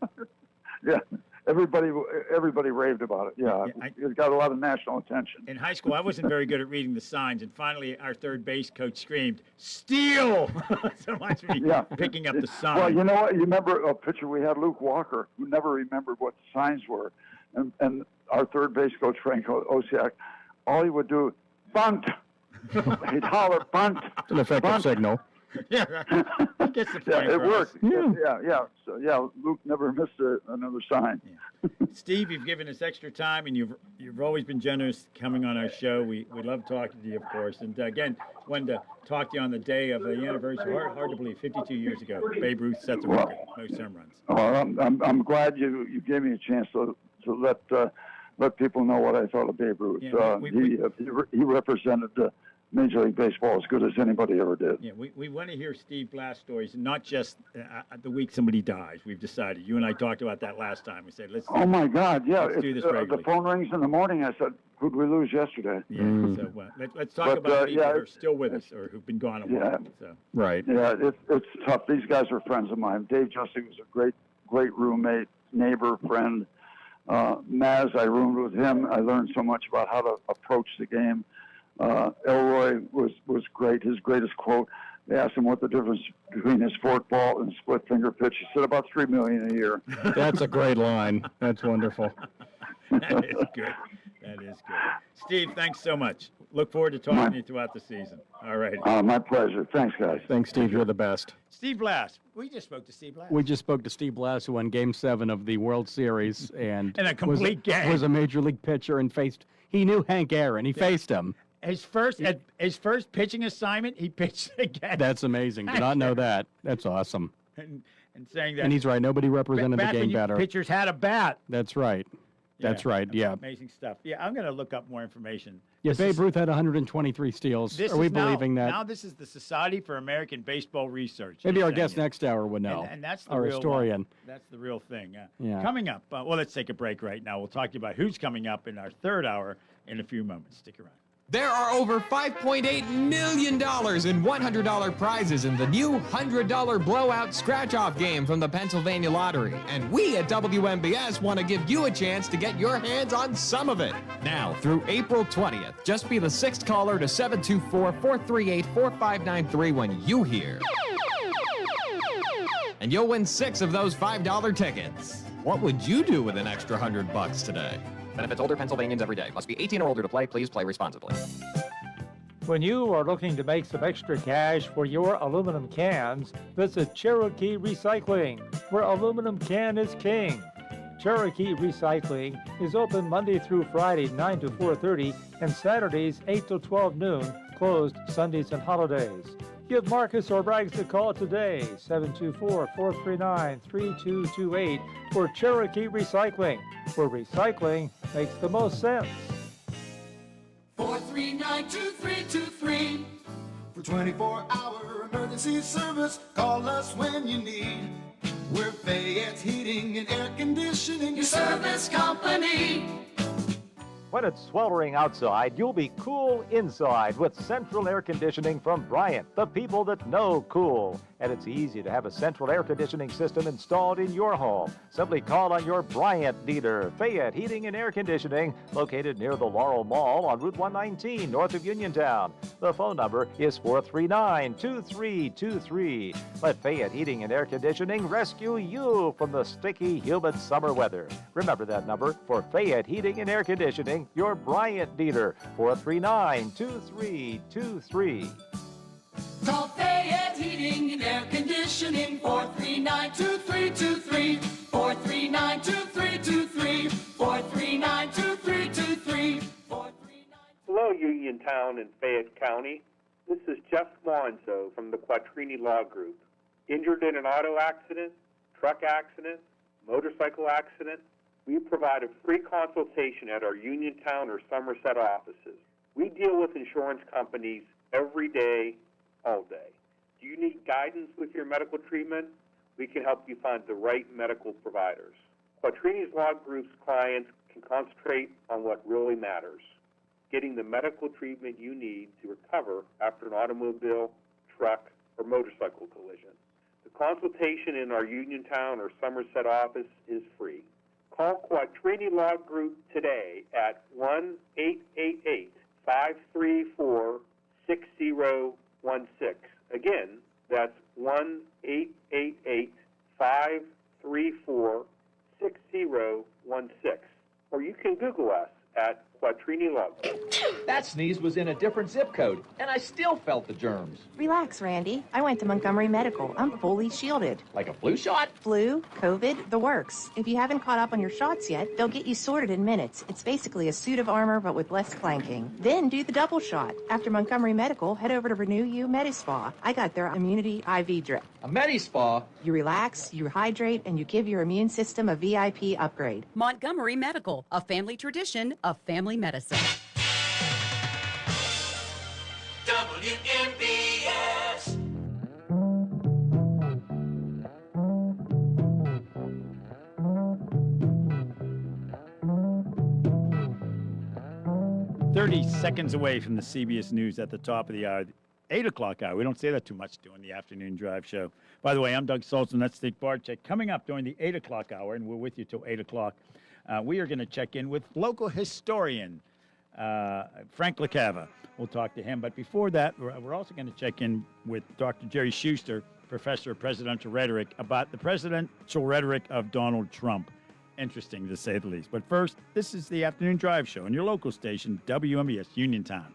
Yeah, everybody raved about it. Yeah, it got a lot of national attention. In high school, I wasn't very good at reading the signs, and finally, our third base coach screamed, "Steal!" So much for me picking up the sign. Well, you know what? You remember a pitcher we had, Luke Walker, who never remembered what the signs were, and our third base coach, Frank Osiak, all he would do, bunt. He'd holler, bunt. It's an effective signal. Yeah, gets the point it across. worked. Yeah. So Luke never missed another sign. Steve, you've given us extra time, and you've always been generous coming on our show. We love talking to you, of course. And again, wanted to talk to you on the day of the anniversary. Hard to believe, 52 years ago, Babe Ruth set the record, most home runs. Well, I'm glad you gave me a chance to let people know what I thought of Babe Ruth. Yeah, he represented Major League Baseball as good as anybody ever did. Yeah, we want to hear Steve Blass stories, not just the week somebody dies. We've decided. You and I talked about that last time. We said, let's. Oh my God! Yeah, let's do this regularly. The phone rings in the morning. I said, "Who'd we lose yesterday?" Yeah. So let's talk about people that are still with us or who've been gone a while. Yeah. So. Right. Yeah, it's tough. These guys are friends of mine. Dave Justy was a great roommate, neighbor, friend. Maz, I roomed with him. I learned so much about how to approach the game. Elroy was great. His greatest quote, they asked him what the difference between his forkball and split finger pitch. He said about $3 million a year. That's a great line. That's wonderful. That is good. That is good. Steve, thanks so much. Look forward to talking to you throughout the season. All right. My pleasure. Thanks, guys. Thanks, Steve. You're the best. Steve Blass. We just spoke to Steve Blass. We just spoke to Steve Blass, who won Game 7 of the World Series and a complete game. Was a major league pitcher and he knew Hank Aaron. He faced him. His first pitching assignment, he pitched again. That's amazing. Did not know that. That's awesome. And saying that. And he's right. Nobody represented the game better. Pitchers had a bat. That's right. That's right. Yeah. Amazing stuff. Yeah, I'm going to look up more information. Yeah, Babe Ruth had 123 steals. Are we believing that? Now this is the Society for American Baseball Research. Maybe our guest next hour would know. And that's the our real historian. One. That's the real thing. Yeah. Coming up, well, let's take a break right now. We'll talk to you about who's coming up in our third hour in a few moments. Stick around. There are over $5.8 million in $100 prizes in the new $100 blowout scratch-off game from the Pennsylvania Lottery. And we at WMBS want to give you a chance to get your hands on some of it. Now, through April 20th, just be the sixth caller to 724-438-4593 when you hear. And you'll win 6 of those $5 tickets. What would you do with an extra $100 today? Benefits older Pennsylvanians every day. Must be 18 or older to play. Please play responsibly. When you are looking to make some extra cash for your aluminum cans, visit Cherokee Recycling, where aluminum can is king. Cherokee Recycling is open Monday through Friday, 9 to 4:30, and Saturdays, 8 to 12 noon, closed Sundays and holidays. Give Marcus or Braggs a call today, 724-439-3228, for Cherokee Recycling, where recycling makes the most sense. 439-2323. For 24-hour emergency service, call us when you need. We're Fayette's Heating and Air Conditioning, your service company. When it's sweltering outside, you'll be cool inside with central air conditioning from Bryant, the people that know cool. And it's easy to have a central air conditioning system installed in your home. Simply call on your Bryant dealer, Fayette Heating and Air Conditioning, located near the Laurel Mall on Route 119, north of Uniontown. The phone number is 439-2323. Let Fayette Heating and Air Conditioning rescue you from the sticky, humid summer weather. Remember that number for Fayette Heating and Air Conditioning, your Bryant dealer, 439-2323. Call Fayette Heating and Air Conditioning, 439-2323, 439-2323, 439-2323. Hello, Uniontown and Fayette County. This is Jeff Monzo from the Quattrini Law Group. Injured in an auto accident, truck accident, motorcycle accident, We provide a free consultation at our Uniontown or Somerset offices. We deal with insurance companies every day, all day. Do you need guidance with your medical treatment? We can help you find the right medical providers. Quattrini's Law Group's clients can concentrate on what really matters, getting the medical treatment you need to recover after an automobile, truck, or motorcycle collision. The consultation in our Uniontown or Somerset office is free. Call Quattrini Law Group today at 1-888-534-6016. Again, that's 1-888-534-6016. Or you can Google us at Quattrini Law Group. That sneeze was in a different zip code, and I still felt the germs. Relax, Randy. I went to Montgomery Medical. I'm fully shielded. Like a flu shot? Flu, COVID, the works. If you haven't caught up on your shots yet, they'll get you sorted in minutes. It's basically a suit of armor, but with less clanking. Then do the double shot. After Montgomery Medical, head over to Renew You Medispa. I got their immunity IV drip. A Medispa? You relax, you hydrate, and you give your immune system a VIP upgrade. Montgomery Medical, a family tradition of family medicine. WMBS. Seconds away from the CBS News at the top of the hour, 8 o'clock hour. We don't say that too much during the afternoon drive show. By the way, I'm Doug Saltzman. That's Dick Barczyk. Coming up during the 8 o'clock hour, and we're with you till 8 o'clock, we are going to check in with local historian Frank LaCava. We'll talk to him. But before that, we're also going to check in with Dr. Jerry Schuster, professor of presidential rhetoric, about the presidential rhetoric of Donald Trump. Interesting, to say the least. But first, this is the Afternoon Drive Show on your local station, WMBS Uniontown.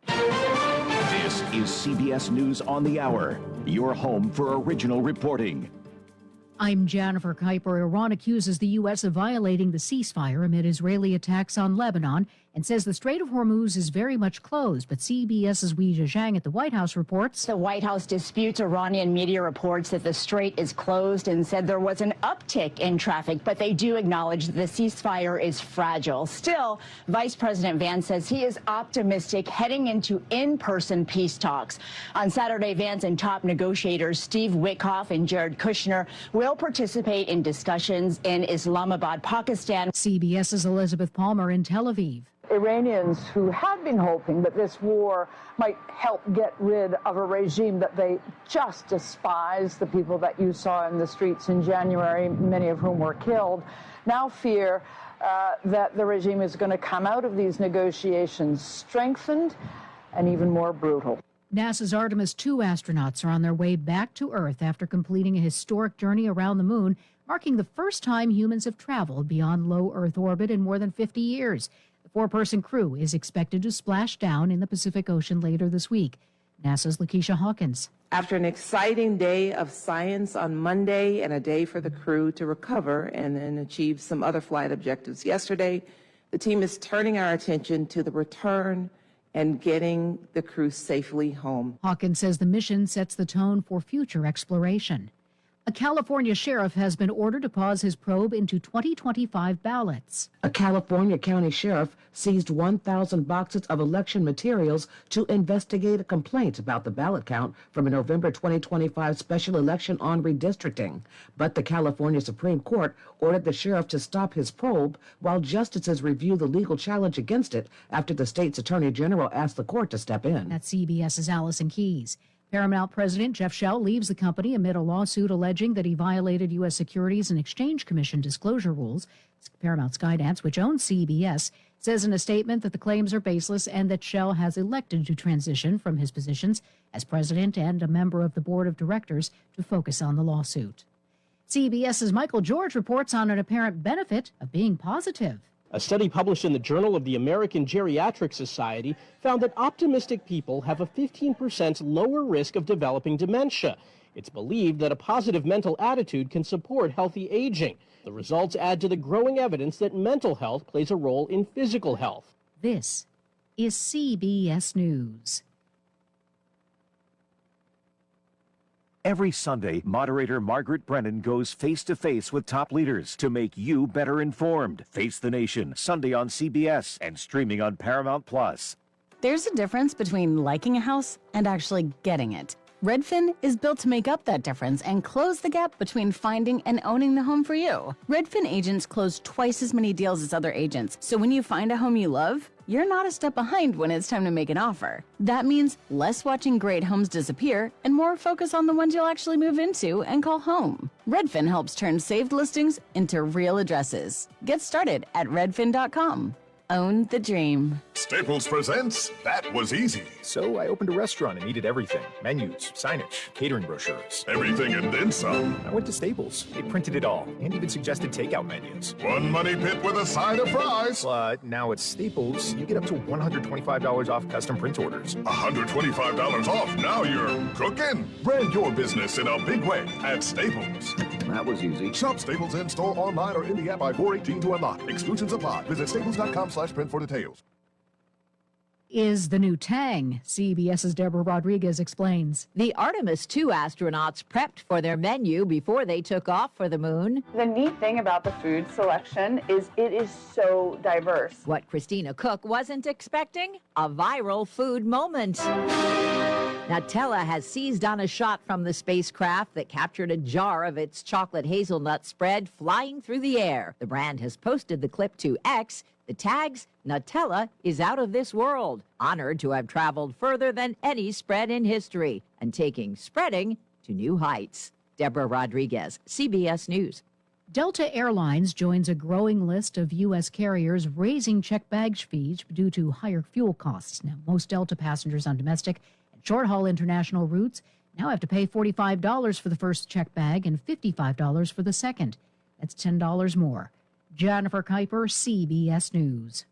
This is CBS News on the Hour, your home for original reporting. I'm Jennifer Kuiper. Iran accuses the U.S. of violating the ceasefire amid Israeli attacks on Lebanon and says the Strait of Hormuz is very much closed. But CBS's Weijia Zhang at the White House reports. The White House disputes Iranian media reports that the strait is closed and said there was an uptick in traffic, but they do acknowledge that the ceasefire is fragile. Still, Vice President Vance says he is optimistic heading into in-person peace talks. On Saturday, Vance and top negotiators Steve Witkoff and Jared Kushner will participate in discussions in Islamabad, Pakistan. CBS's Elizabeth Palmer in Tel Aviv. Iranians who had been hoping that this war might help get rid of a regime that they just despise, the people that you saw in the streets in January, many of whom were killed, now fear that the regime is going to come out of these negotiations strengthened and even more brutal. NASA's Artemis II astronauts are on their way back to Earth after completing a historic journey around the moon, marking the first time humans have traveled beyond low Earth orbit in more than 50 years. The four-person crew is expected to splash down in the Pacific Ocean later this week. NASA's Lakeisha Hawkins. After an exciting day of science on Monday and a day for the crew to recover and then achieve some other flight objectives yesterday, the team is turning our attention to the return and getting the crew safely home. Hawkins says the mission sets the tone for future exploration. A California sheriff has been ordered to pause his probe into 2025 ballots. A California county sheriff seized 1,000 boxes of election materials to investigate a complaint about the ballot count from a November 2025 special election on redistricting. But the California Supreme Court ordered the sheriff to stop his probe while justices review the legal challenge against it after the state's attorney general asked the court to step in. That's CBS's Allison Keyes. Paramount President Jeff Shell leaves the company amid a lawsuit alleging that he violated U.S. Securities and Exchange Commission disclosure rules. Paramount Skydance, which owns CBS, says in a statement that the claims are baseless and that Shell has elected to transition from his positions as president and a member of the board of directors to focus on the lawsuit. CBS's Michael George reports on an apparent benefit of being positive. A study published in the Journal of the American Geriatric Society found that optimistic people have a 15% lower risk of developing dementia. It's believed that a positive mental attitude can support healthy aging. The results add to the growing evidence that mental health plays a role in physical health. This is CBS News. Every Sunday, moderator Margaret Brennan goes face-to-face with top leaders to make you better informed. Face the Nation, Sunday on CBS and streaming on Paramount+. There's a difference between liking a house and actually getting it. Redfin is built to make up that difference and close the gap between finding and owning the home for you. Redfin agents close twice as many deals as other agents, so when you find a home you love, you're not a step behind when it's time to make an offer. That means less watching great homes disappear and more focus on the ones you'll actually move into and call home. Redfin helps turn saved listings into real addresses. Get started at redfin.com. Own the dream. Staples presents That Was Easy. So I opened a restaurant and needed everything. Menus, signage, catering brochures. Everything and then some. I went to Staples. They printed it all and even suggested takeout menus. One money pit with a side of fries. But now at Staples, you get up to $125 off custom print orders. $125 off. Now you're cooking. Brand your business in a big way at Staples. That was easy. Shop Staples in store, online, or in the app by 4/18 to unlock. Exclusions apply. Visit staples.com/print for details. Is the new Tang. CBS's Deborah Rodriguez explains. The Artemis II astronauts prepped for their menu before they took off for the moon. The neat thing about the food selection is it is so diverse. What Christina Cook wasn't expecting? A viral food moment. Nutella has seized on a shot from the spacecraft that captured a jar of its chocolate hazelnut spread flying through the air. The brand has posted the clip to X. The tags, Nutella is out of this world, honored to have traveled further than any spread in history and taking spreading to new heights. Deborah Rodriguez, CBS News. Delta Airlines joins a growing list of U.S. carriers raising checked baggage fees due to higher fuel costs. Now, most Delta passengers on domestic and short-haul international routes now have to pay $45 for the first checked bag and $55 for the second. That's $10 more. Jennifer Kuiper, CBS News.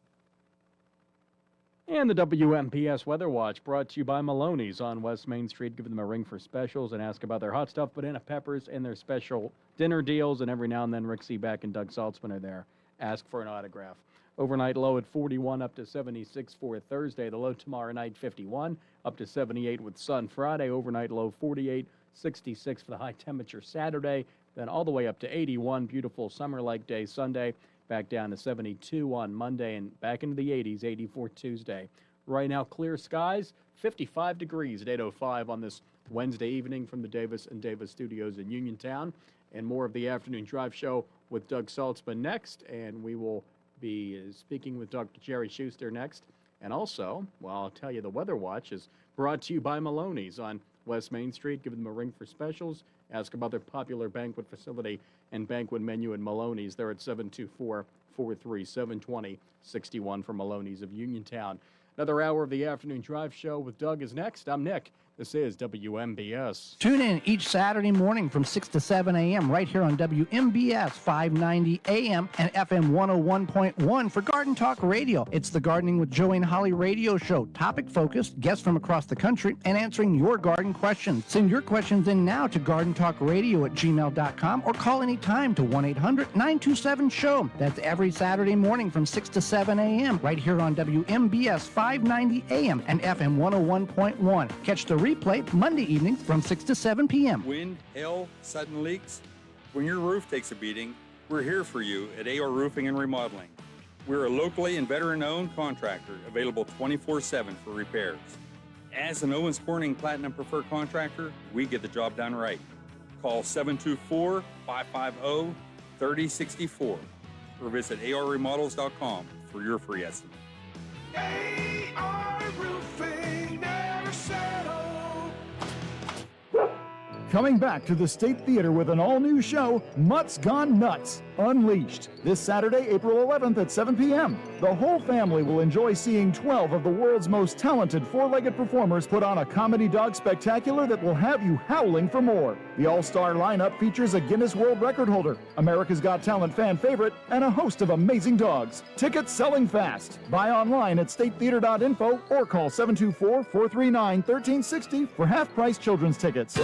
And the WMPS Weather Watch brought to you by Maloney's on West Main Street. Give them a ring for specials and ask about their hot stuff, banana peppers, and their special dinner deals. And every now and then, Rick Seaback and Doug Saltzman are there. Ask for an autograph. Overnight low at 41, up to 76 for Thursday. The low tomorrow night, 51, up to 78 with sun Friday. Overnight low 48, 66 for the high temperature Saturday. Then all the way up to 81, beautiful summer-like day Sunday. Back down to 72 on Monday and back into the 80s, 84 Tuesday. Right now, clear skies, 55 degrees at 8:05 on this Wednesday evening from the Davis & Davis studios in Uniontown. And more of the Afternoon Drive Show with Doug Saltzman next. And we will be speaking with Dr. Jerry Schuster next. And also, well, I'll tell you, the Weather Watch is brought to you by Maloney's on West Main Street. Give them a ring for specials. Ask about their popular banquet facility and banquet menu at Maloney's. They're at 724-437-2061 for Maloney's of Uniontown. Another hour of the Afternoon Drive Show with Doug is next. I'm Nick. This is WMBS. Tune in each Saturday morning from 6 to 7 a.m. right here on WMBS 590 AM and FM 101.1 for Garden Talk Radio. It's the Gardening with Joey and Holly radio show. Topic focused, guests from across the country, and answering your garden questions. Send your questions in now to gardentalkradio@gmail.com or call anytime to 1-800-927-SHOW. That's every Saturday morning from 6 to 7 a.m. right here on WMBS 590 AM and FM 101.1. Catch the replay Monday evenings from 6 to 7 p.m. Wind, hail, sudden leaks. When your roof takes a beating, we're here for you at AR Roofing and Remodeling. We're a locally and veteran-owned contractor available 24/7 for repairs. As an Owens Corning Platinum Preferred Contractor, we get the job done right. Call 724-550-3064 or visit arremodels.com for your free estimate. AR Roofing, never settle. Coming back to the State Theater with an all-new show, Mutt's Gone Nuts, Unleashed, this Saturday, April 11th at 7 p.m. The whole family will enjoy seeing 12 of the world's most talented four-legged performers put on a comedy dog spectacular that will have you howling for more. The all-star lineup features a Guinness World Record holder, America's Got Talent fan favorite, and a host of amazing dogs. Tickets selling fast. Buy online at statetheater.info or call 724-439-1360 for half-price children's tickets.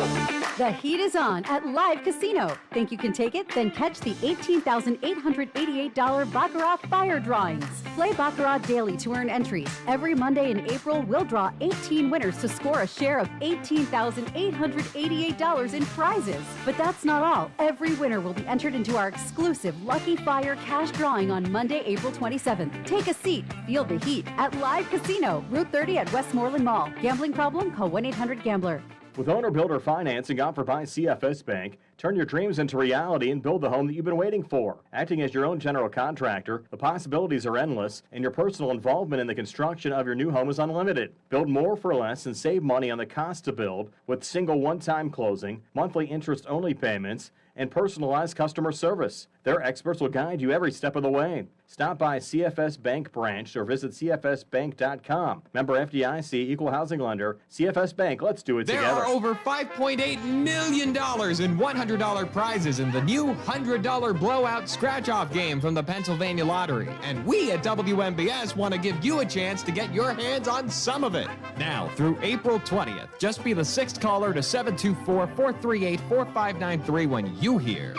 The heat is on at Live Casino. Think you can take it? Then catch the $18,888 Baccarat Fire Drawings. Play Baccarat daily to earn entries. Every Monday in April, we'll draw 18 winners to score a share of $18,888 in prizes. But that's not all. Every winner will be entered into our exclusive Lucky Fire cash drawing on Monday, April 27th. Take a seat. Feel the heat at Live Casino, Route 30 at Westmoreland Mall. Gambling problem? Call 1-800-GAMBLER. With owner-builder financing offered by CFS Bank, turn your dreams into reality and build the home that you've been waiting for. Acting as your own general contractor, the possibilities are endless, and your personal involvement in the construction of your new home is unlimited. Build more for less and save money on the cost to build with single one-time closing, monthly interest-only payments, and personalized customer service. Their experts will guide you every step of the way. Stop by CFS Bank branch or visit cfsbank.com. Member FDIC, equal housing lender. CFS Bank, let's do it together. There are over $5.8 million in $100 prizes in the new $100 blowout scratch-off game from the Pennsylvania Lottery. And we at WMBS want to give you a chance to get your hands on some of it. Now, through April 20th, just be the 6th caller to 724-438-4593 when you hear.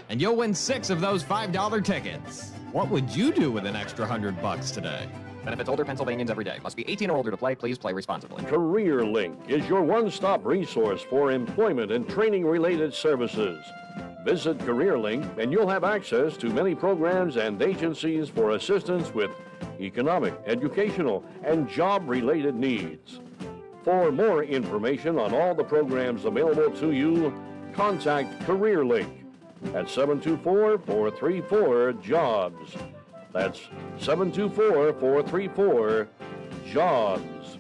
And you'll win 6 of those $5 tickets. What would you do with an extra $100 today? Benefits older Pennsylvanians every day. Must be 18 or older to play. Please play responsibly. CareerLink is your one-stop resource for employment and training-related services. Visit CareerLink and you'll have access to many programs and agencies for assistance with economic, educational, and job-related needs. For more information on all the programs available to you, contact CareerLink at 724-434-JOBS. That's 724-434-JOBS.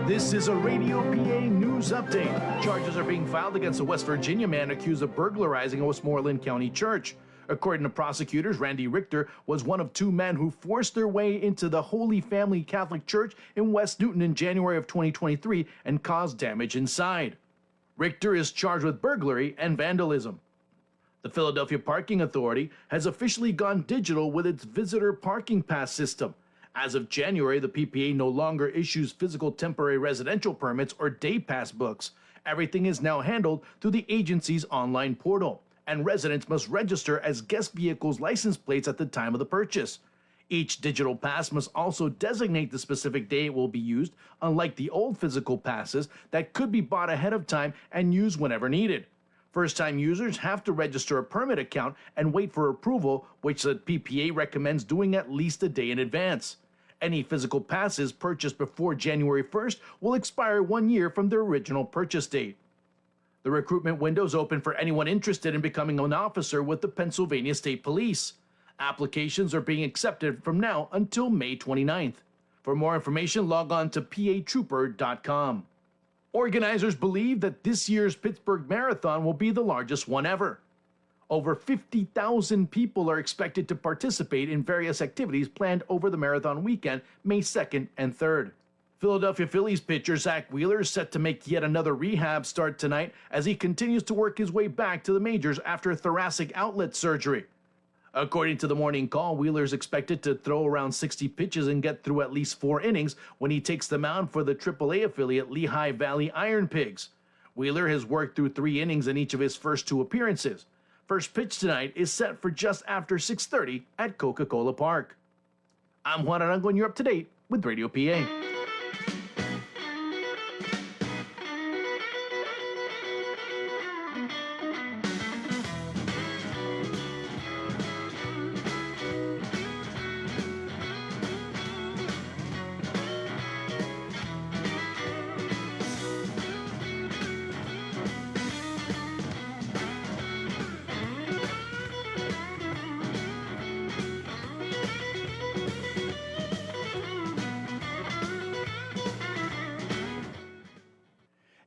This is a Radio PA news update. Charges are being filed against a West Virginia man accused of burglarizing a Westmoreland County church. According to prosecutors, Randy Richter was one of 2 men who forced their way into the Holy Family Catholic Church in West Newton in January of 2023 and caused damage inside. Richter is charged with burglary and vandalism. The Philadelphia Parking Authority has officially gone digital with its visitor parking pass system. As of January, the PPA no longer issues physical temporary residential permits or day pass books. Everything is now handled through the agency's online portal, and residents must register as guest vehicles license plates at the time of the purchase. Each digital pass must also designate the specific day it will be used, unlike the old physical passes that could be bought ahead of time and used whenever needed. First-time users have to register a permit account and wait for approval, which the PPA recommends doing at least a day in advance. Any physical passes purchased before January 1st will expire 1 year from their original purchase date. The recruitment window is open for anyone interested in becoming an officer with the Pennsylvania State Police. Applications are being accepted from now until May 29th. For more information, log on to patrooper.com. Organizers believe that this year's Pittsburgh Marathon will be the largest one ever. Over 50,000 people are expected to participate in various activities planned over the marathon weekend, May 2nd and 3rd. Philadelphia Phillies pitcher Zach Wheeler is set to make yet another rehab start tonight as he continues to work his way back to the majors after thoracic outlet surgery. According to the Morning Call, Wheeler is expected to throw around 60 pitches and get through at least 4 innings when he takes the mound for the AAA affiliate Lehigh Valley Iron Pigs. Wheeler has worked through 3 innings in each of his first 2 appearances. First pitch tonight is set for just after 6:30 at Coca-Cola Park. I'm Juan Arango, and you're up to date with Radio PA.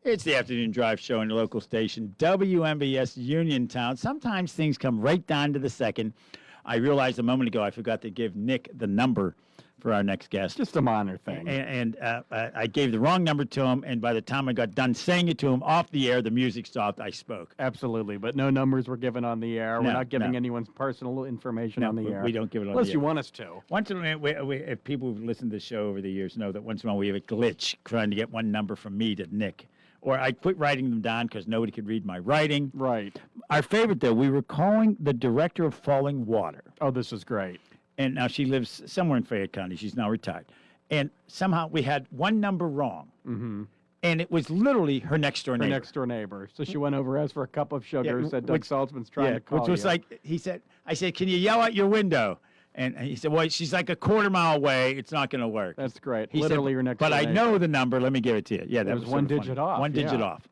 It's the Afternoon Drive Show on the local station, WMBS Uniontown. Sometimes things come right down to the second. I realized a moment ago I forgot to give Nick the number for our next guest. Just a minor thing. And I gave the wrong number to him, and by the time I got done saying it to him off the air, the music stopped. I spoke. Absolutely, but no numbers were given on the air. We're No, not giving no. anyone's personal information on the air. We don't give it on Unless the you air. want us to. Once in a while, if people who've listened to the show over the years know that once in a while we have a glitch trying to get one number from me to Nick. Or I quit writing them down because nobody could read my writing. Right. Our favorite, though, we were calling the director of Falling Water. Oh, this is great. And now she lives somewhere in Fayette County. She's now retired. And somehow we had one number wrong. Mm-hmm. And it was literally her next-door neighbor. Her next-door neighbor. So she went over, asked for a cup of sugar, said Doug Saltzman's trying to call which was you. like, he said, I said, can you yell out your window? And he said, well, she's like a quarter mile away. It's not going to work. That's great. He Literally said, your next but door I neighbor. know the number. Let me give it to you. Yeah, that It was was one sort of digit funny. off, One digit yeah. off.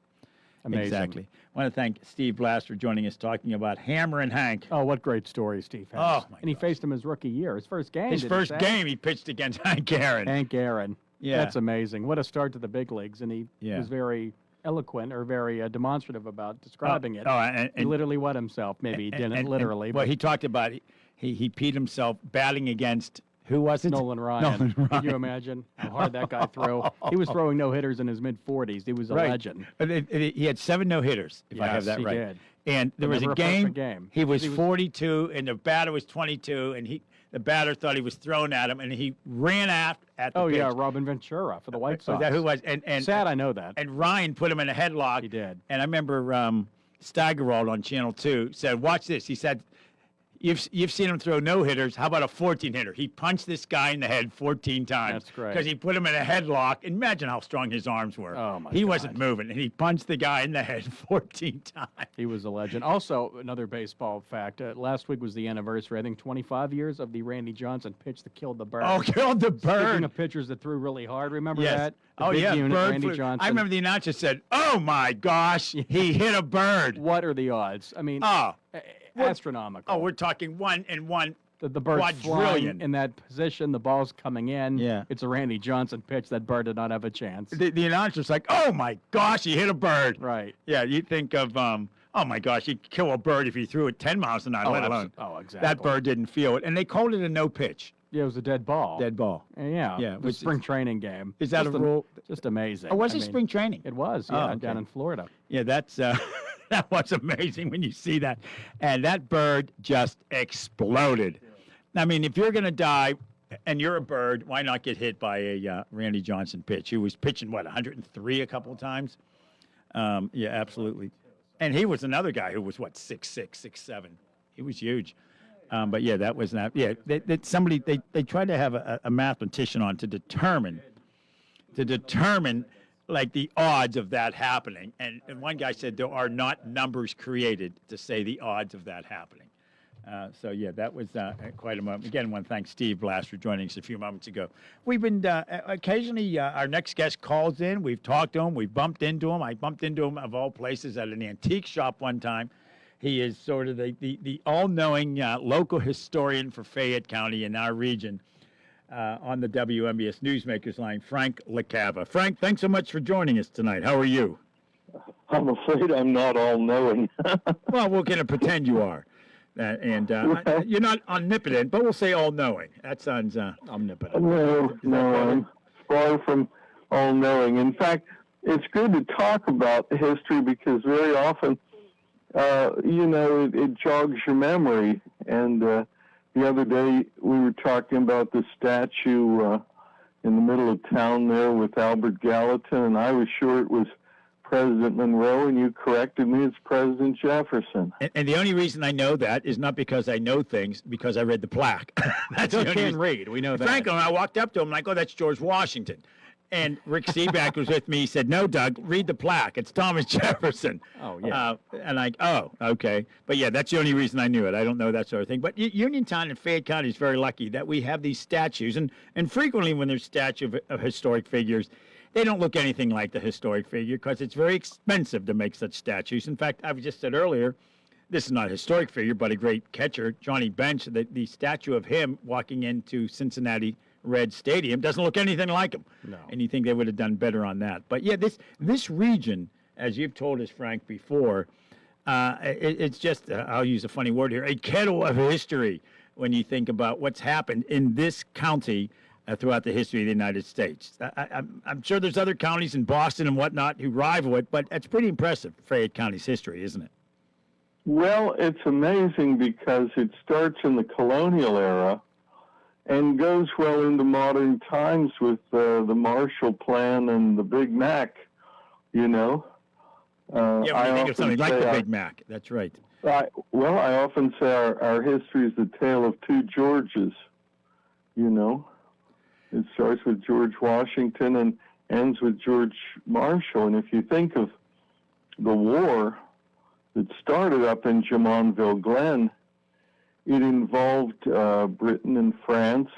Amazing. Exactly. I want to thank Steve Blass for joining us, talking about Hammer and Hank. Oh, what great story Steve has. Oh, my And he faced him his rookie year, his first game. His did first he say? game, he pitched against Hank Aaron. Hank Aaron. Yeah. That's amazing. What a start to the big leagues. And he Yeah. was very eloquent or very demonstrative about describing it. And he literally wet himself. Maybe he didn't literally. Well, but he talked about he peed himself batting against, who was it? Nolan Ryan. Nolan Ryan. Can you imagine how hard that guy threw? He was throwing no-hitters in his mid-40s. He was a Right. legend. But he had 7 no-hitters, if I have Yes, that he right. did. And there was Never a perfect game, game. he was He was- 42, and the batter was 22, and the batter thought he was throwing at him, and he ran at the Oh, pitch. yeah, Robin Ventura for the White Sox. Was that who was? And Sad, I know that. And Ryan put him in a headlock. He did. And I remember Steigerwald on Channel 2 said, watch this. He said, You've seen him throw no-hitters. How about a 14-hitter? He punched this guy in the head 14 times. That's great. Because he put him in a headlock. Imagine how strong his arms were. Oh, my He God. wasn't moving, and he punched the guy in the head 14 times. He was a legend. Also, another baseball fact. Last week was the anniversary, I think, 25 years of the Randy Johnson pitch that killed the bird. Oh, killed the bird. Speaking of pitchers that threw really hard, remember Yes. that? The Oh, big yeah, unit, bird Randy flew. Johnson. I remember the announcer said, oh, my gosh, he hit a bird. What are the odds? I mean, astronomical. Oh, we're talking 1 in 1 The bird's quadrillion. flying in that position. The ball's coming in. Yeah. It's a Randy Johnson pitch. That bird did not have a chance. The announcer's like, oh, my gosh, he hit a bird. Right. Yeah, you think of, oh, my gosh, you'd kill a bird if you threw it 10 miles an hour, let alone. Oh, exactly. That bird didn't feel it. And they called it a no pitch. Yeah, it was a dead ball. Dead ball. Yeah. Yeah, The which spring training game. Is that Just a rule? Just amazing. Oh, was I it mean, spring training? It was, Oh, yeah, okay. down in Florida. Yeah, that's that was amazing when you see that. And that bird just exploded. I mean, if you're going to die and you're a bird, why not get hit by a Randy Johnson pitch? He was pitching, 103 a couple of times? Yeah, absolutely. And he was another guy who was, 6'6", 6'7". He was huge. But, yeah, that was not – yeah, they tried to have a mathematician on to determine like the odds of that happening. And one guy said there are not numbers created to say the odds of that happening. So, yeah, that was quite a moment. Again, I want to thank Steve Blass for joining us a few moments ago. We've been occasionally, our next guest calls in. We've talked to him. We've bumped into him. I bumped into him, of all places, at an antique shop one time. He is sort of the all-knowing local historian for Fayette County in our region on the WMBS Newsmakers line, Frank LaCava. Frank, thanks so much for joining us tonight. How are you? I'm afraid I'm not all-knowing. Well, we're going to pretend you are. You're not omnipotent, but we'll say all-knowing. That sounds omnipotent. No, I'm far from all-knowing. In fact, it's good to talk about history because very often, it jogs your memory. And the other day we were talking about the statue in the middle of town there with Albert Gallatin, and I was sure it was President Monroe, and you corrected me, it's President Jefferson. And the only reason I know that is not because I know things, because I read the plaque. That's Doug the only can reason. read. We know that. Frank and I walked up to him like, oh, that's George Washington. And Rick Seaback was with me. He said, no, Doug, read the plaque. It's Thomas Jefferson. Oh, yeah. And oh, okay. But, yeah, that's the only reason I knew it. I don't know that sort of thing. But Uniontown and Fayette County is very lucky that we have these statues. And frequently when there's statues of historic figures, they don't look anything like the historic figure because it's very expensive to make such statues. In fact, I've just said earlier, this is not a historic figure, but a great catcher, Johnny Bench, the statue of him walking into Cincinnati Red Stadium doesn't look anything like him. No. And you think they would have done better on that. But, yeah, this region, as you've told us, Frank, before, it's just, I'll use a funny word here, a kettle of history. when you think about what's happened in this county throughout the history of the United States. I'm sure there's other counties in Boston and whatnot who rival it, but it's pretty impressive, Fayette County's history, isn't it? Well, it's amazing because it starts in the colonial era and goes well into modern times with the Marshall Plan and the Big Mac, you know. Yeah, when you think of something like the Big Mac, that's right. I often say our history is the tale of two Georges, you know. It starts with George Washington and ends with George Marshall. And if you think of the war that started up in Jumonville Glen, it involved Britain and France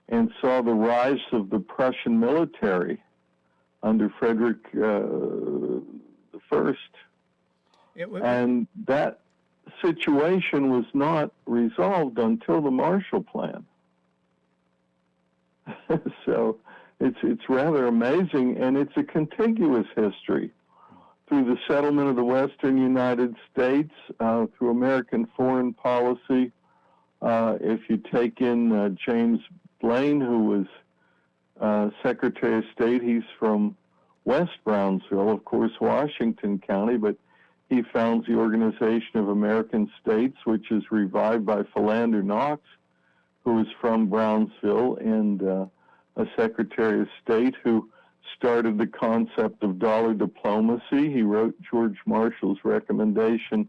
and saw the rise of the Prussian military under Frederick I. And that situation was not resolved until the Marshall Plan. So it's rather amazing, and it's a contiguous history through the settlement of the Western United States, through American foreign policy. If you take in James Blaine, who was Secretary of State, he's from West Brownsville, of course, Washington County, but he founds the Organization of American States, which is revived by Philander Knox, who is from Brownsville, and a Secretary of State who started the concept of dollar diplomacy. He wrote George Marshall's recommendation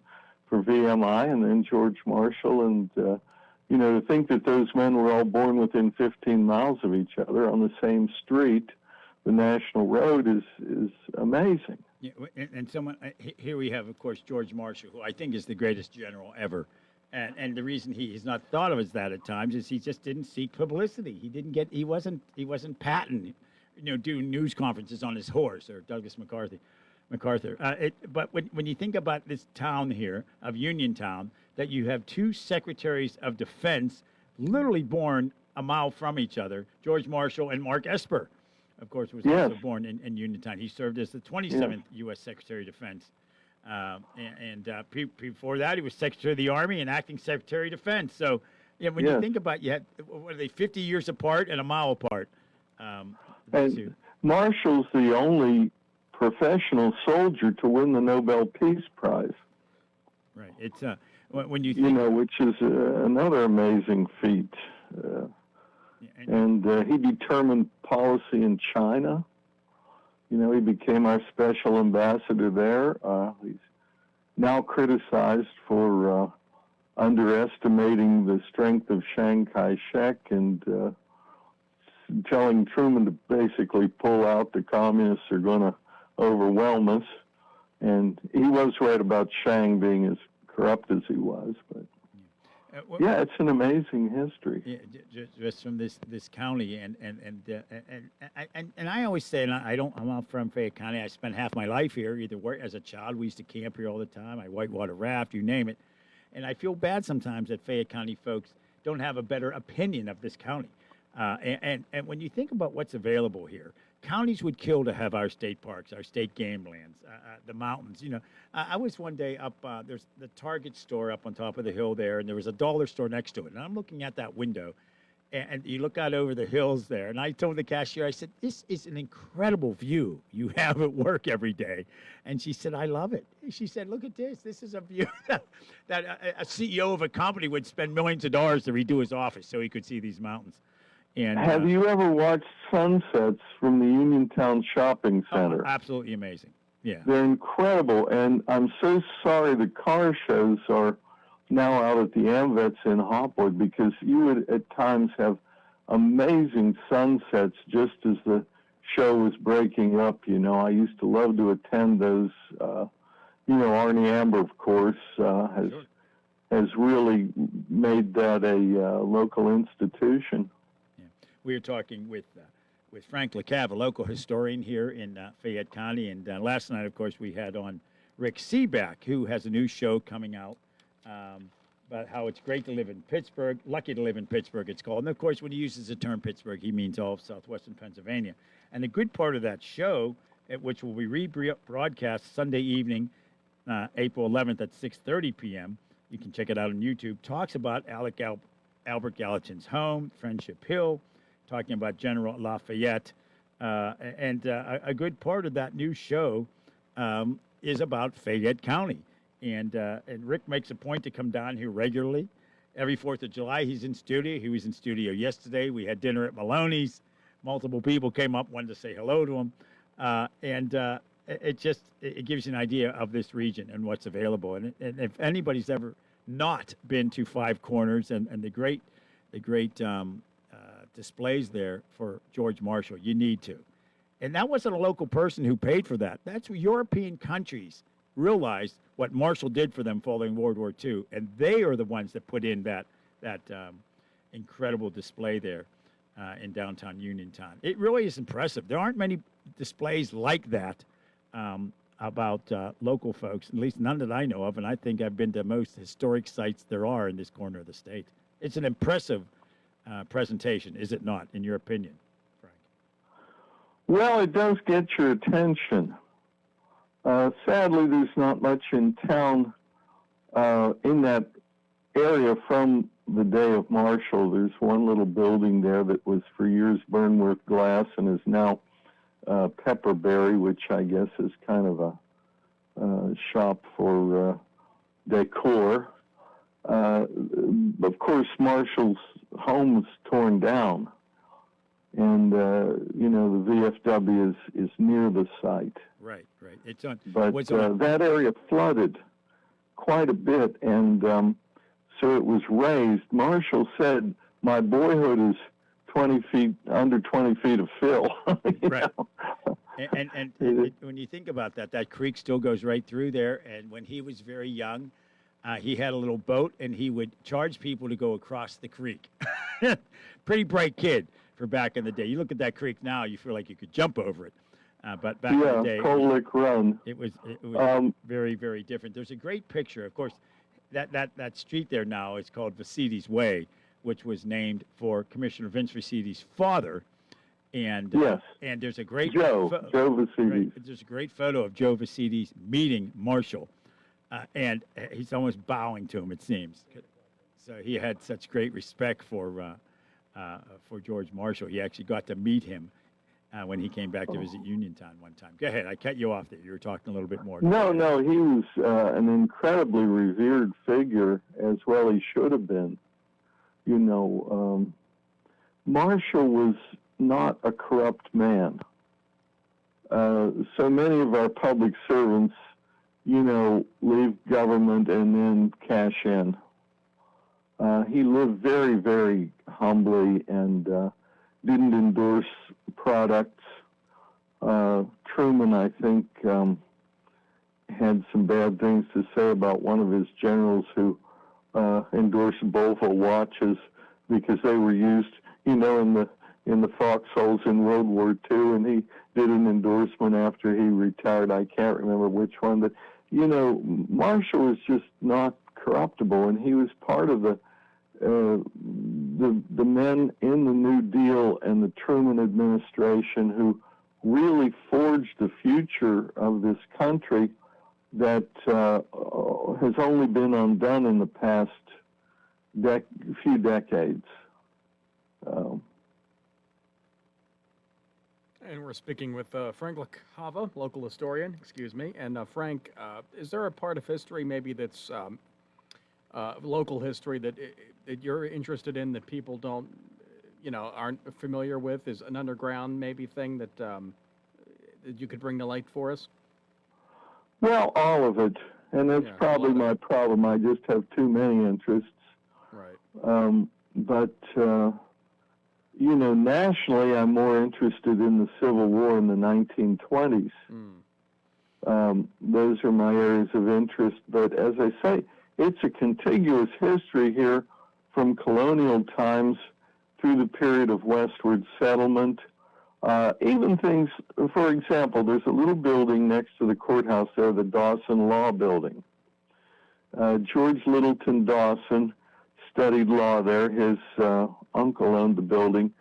for VMI, and then George Marshall. And, you know, to think that those men were all born within 15 miles of each other on the same street, the National Road, is amazing. Yeah, and someone here we have, of course, George Marshall, who I think is the greatest general ever. And the reason he's not thought of as that at times is he just didn't seek publicity. He wasn't Patton, you know, doing news conferences on his horse, or Douglas MacArthur. But when you think about this town here of Uniontown, that you have two secretaries of defense literally born a mile from each other, George Marshall and Mark Esper, of course, was also born in Uniontown. He served as the 27th U.S. Secretary of Defense. Before that, he was Secretary of the Army and Acting Secretary of Defense. So, yeah, when you think about, what are they, 50 years apart and a mile apart? And Marshall's the only professional soldier to win the Nobel Peace Prize. Right. It's when you think, you know, which is another amazing feat. And he determined policy in China. You know, he became our special ambassador there. He's now criticized for underestimating the strength of Chiang Kai-shek and telling Truman to basically pull out. The communists are going to overwhelm us. And he was right about Chiang being as corrupt as he was. But yeah, it's an amazing history. Yeah, just from this county, and I always say, and I'm not from Fayette County. I spent half my life here. Either work as a child, we used to camp here all the time. I whitewater raft, you name it. And I feel bad sometimes that Fayette County folks don't have a better opinion of this county. And when you think about what's available here, counties would kill to have our state parks, our state game lands, the mountains. You know, I was one day up, there's the Target store up on top of the hill there, and there was a dollar store next to it. And I'm looking at that window, and you look out over the hills there. And I told the cashier, I said, this is an incredible view you have at work every day. And she said, I love it. She said, look at this. This is a view that a CEO of a company would spend millions of dollars to redo his office so he could see these mountains. And, have you ever watched sunsets from the Uniontown Shopping Center? Oh, absolutely amazing. Yeah. They're incredible. And I'm so sorry the car shows are now out at the AMVETS in Hopwood, because you would at times have amazing sunsets just as the show was breaking up. You know, I used to love to attend those. You know, Arnie Amber, of course, has really made that a local institution. We were talking with Frank LeCav, a local historian here in Fayette County, and last night, of course, we had on Rick Seaback, who has a new show coming out about how it's great to live in Pittsburgh, lucky to live in Pittsburgh, it's called. And, of course, when he uses the term Pittsburgh, he means all of southwestern Pennsylvania. And the good part of that show, which will be rebroadcast Sunday evening, April 11th at 6:30 p.m., you can check it out on YouTube, talks about Alec Albert Gallatin's home, Friendship Hill, talking about General Lafayette. And a good part of that new show is about Fayette County. And Rick makes a point to come down here regularly. Every 4th of July, he's in studio. He was in studio yesterday. We had dinner at Maloney's. Multiple people came up, wanted to say hello to him. It gives you an idea of this region and what's available. And if anybody's ever not been to Five Corners and the great displays there for George Marshall, you need to. And that wasn't a local person who paid for that. That's European countries realized what Marshall did for them following World War II, and they are the ones that put in that incredible display there in downtown Uniontown. It really is impressive. There aren't many displays like that about local folks, at least none that I know of, and I think I've been to most historic sites there are in this corner of the state. It's an impressive presentation, is it not, in your opinion, Frank? Well, it does get your attention. Sadly, there's not much in town in that area from the day of Marshall. There's one little building there that was for years Burnworth Glass and is now Pepperberry, which I guess is kind of a shop for decor. Of course, Marshall's home was torn down, and the VFW is near the site. Right. It's on. But that area flooded quite a bit, and so it was raised. Marshall said, "My boyhood is 20 feet under 20 feet of fill." Right. And when you think about that creek still goes right through there. And when he was very young, he had a little boat, and he would charge people to go across the creek. Pretty bright kid for back in the day. You look at that creek now, you feel like you could jump over it. But back in the day, Cold Lick Run. It was very, very different. There's a great picture, of course. That street there now is called Vasides Way, which was named for Commissioner Vince Vasides' father. And yes, and there's a great Joe Vasides. Right, there's a great photo of Joe Vasides meeting Marshall, and he's almost bowing to him, it seems. So he had such great respect for George Marshall. He actually got to meet him when he came back to visit Uniontown one time. Go ahead. I cut you off there. You were talking a little bit more. No, he was an incredibly revered figure, as well he should have been. Marshall was not a corrupt man. So many of our public servants, leave government and then cash in. He lived very, very humbly and didn't endorse products. Truman, I think, had some bad things to say about one of his generals who endorsed Bofo watches because they were used, in the foxholes in World War II, and he did an endorsement after he retired. I can't remember which one, but Marshall was just not corruptible, and he was part of the men in the New Deal and the Truman administration who really forged the future of this country that has only been undone in the past few decades. And we're speaking with Frank LaCava, local historian, And Frank, is there a part of history maybe that's local history that you're interested in that people don't, aren't familiar with? Is an underground maybe thing that you could bring to light for us? Well, all of it. And that's probably my problem. I just have too many interests. Right. But nationally, I'm more interested in the Civil War in the 1920s. Those are my areas of interest. But as I say, it's a contiguous history here from colonial times through the period of westward settlement. Even things, for example, there's a little building next to the courthouse there, the Dawson Law Building. George Littleton Dawson studied law there. His uncle owned the building.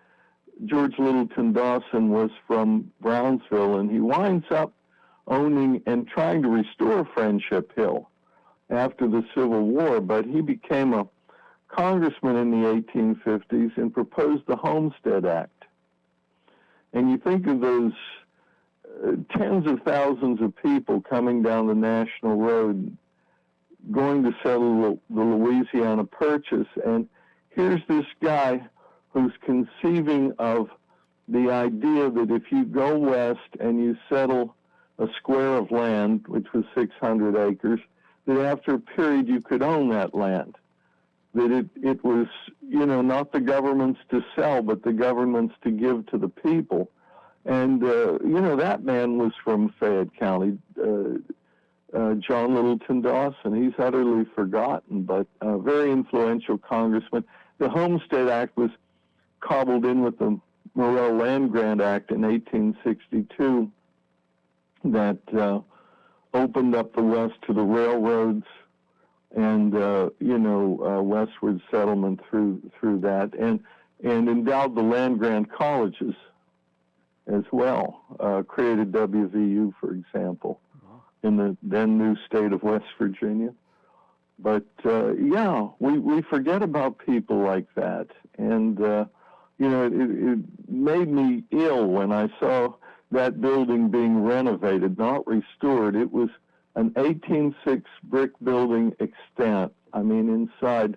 George Littleton Dawson was from Brownsville, and he winds up owning and trying to restore Friendship Hill after the Civil War, but he became a congressman in the 1850s and proposed the Homestead Act. And you think of those tens of thousands of people coming down the national road going to settle the Louisiana Purchase, and here's this guy who's conceiving of the idea that if you go west and you settle a square of land, which was 600 acres, that after a period you could own that land. That it was, not the government's to sell, but the government's to give to the people. And, that man was from Fayette County, John Littleton Dawson. He's utterly forgotten, but a very influential congressman. The Homestead Act was cobbled in with the Morrell Land Grant Act in 1862 that opened up the West to the railroads and, westward settlement through that, and endowed the land-grant colleges as well, created WVU, for example, in the then new state of West Virginia. But, we forget about people like that. And, it made me ill when I saw that building being renovated, not restored. It was an 1806 brick building extant. I mean, inside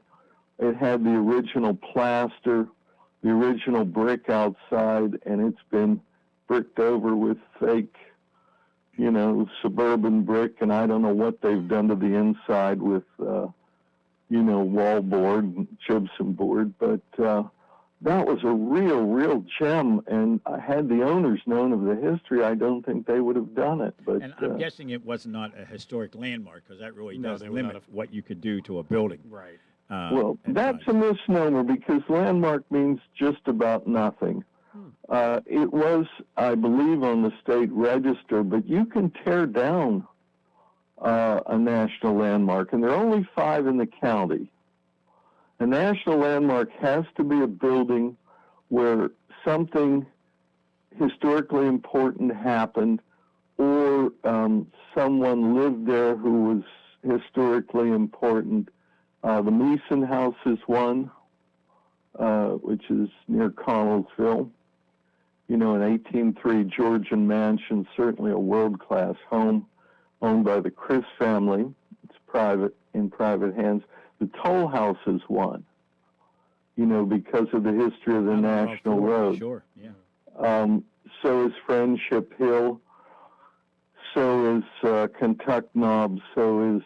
it had the original plaster, the original brick outside, and it's been bricked over with fake, suburban brick, and I don't know what they've done to the inside with, wall board, gypsum board, but that was a real gem, and had the owners known of the history, I don't think they would have done it. But and I'm guessing it was not a historic landmark, because that really does limit what you could do to a building. Right. Well, that's a misnomer, because landmark means just about nothing. It was, I believe, on the state register, but you can tear down a national landmark, and there are only 5 in the county. A national landmark has to be a building where something historically important happened, or someone lived there who was historically important. The Meeson House is one, which is near Connellsville. An 1803 Georgian mansion, certainly a world-class home, owned by the Chris family. It's in private hands. The Toll House is one, because of the history of the National Road. Sure, yeah. So is Friendship Hill. So is Kentuck Knob. So is,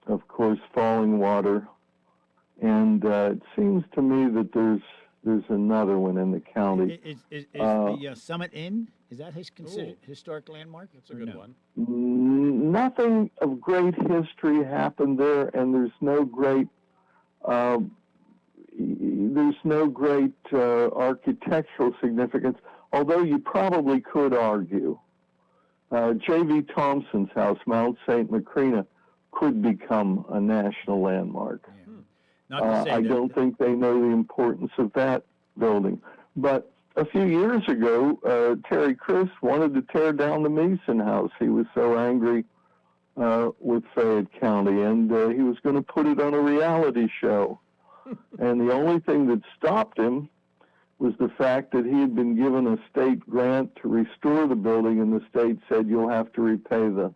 of course, Falling Water. And it seems to me that there's another one in the county. Is the Summit Inn, is that considered historic landmark? That's a good one. Nothing of great history happened there, and there's no great architectural significance, although you probably could argue. J.V. Thompson's house, Mount St. Macrina, could become a national landmark. I don't think they know the importance of that building. But a few years ago, Terry Chris wanted to tear down the Meeson House. He was so angry with Fayette County, and he was going to put it on a reality show. And the only thing that stopped him was the fact that he had been given a state grant to restore the building, and the state said, you'll have to repay the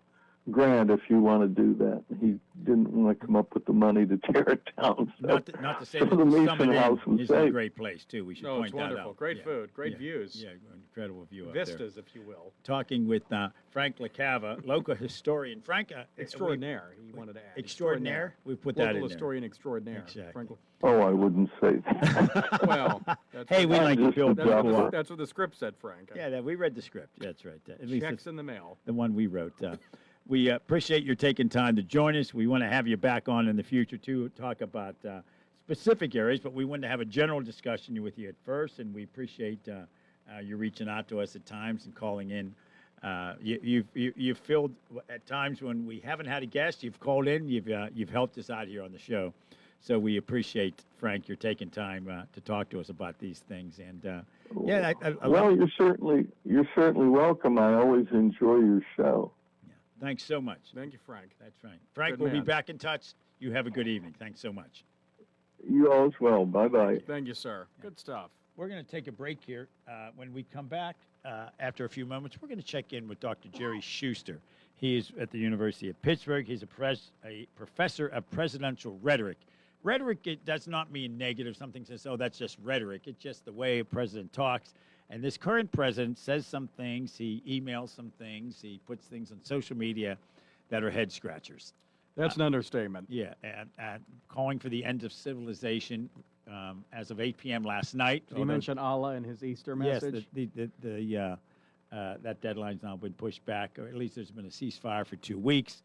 grant if you want to do that. He didn't want to come up with the money to tear it down. So, not to say that the Meeson House is a great place, too. We should point it's that wonderful. out. Great food, great views. Yeah, incredible view up there. Vistas, if you will. Talking with Frank LaCava, local historian. Frank, extraordinaire, he wanted to add. Extraordinaire? We put that in there. Local historian extraordinaire. Exactly. Frank. Oh, I wouldn't say that. Well, that's hey, we like to build people up. That's what the script said, Frank. Yeah, we read the script. That's right. At least Checks in the mail. The one we wrote. We appreciate your taking time to join us. We want to have you back on in the future, too, talk about specific areas, but we wanted to have a general discussion with you at first, and we appreciate you reaching out to us at times and calling in. You've filled, at times when we haven't had a guest, you've called in, you've helped us out here on the show. So we appreciate, Frank, you're taking time to talk to us about these things. And well, you're certainly welcome. I always enjoy your show. Thanks so much. Thank you, Frank. That's right. Frank, Good we'll be man. back in touch. You have a good evening. Thanks so much. You all as well. Bye-bye. Thank you, sir. Good stuff. We're going to take a break here. When we come back, after a few moments, we're going to check in with Dr. Jerry Schuster. He is at the University of Pittsburgh. He's a professor of presidential rhetoric. Rhetoric, it does not mean negative. Something says, oh, that's just rhetoric. It's just the way a president talks. And this current president says some things. He emails some things. He puts things on social media that are head scratchers. That's an understatement. Yeah, and calling for the end of civilization as of 8 p.m. last night. Did he mention Allah in his Easter message? Yes, that deadline's now been pushed back, or at least there's been a ceasefire for 2 weeks.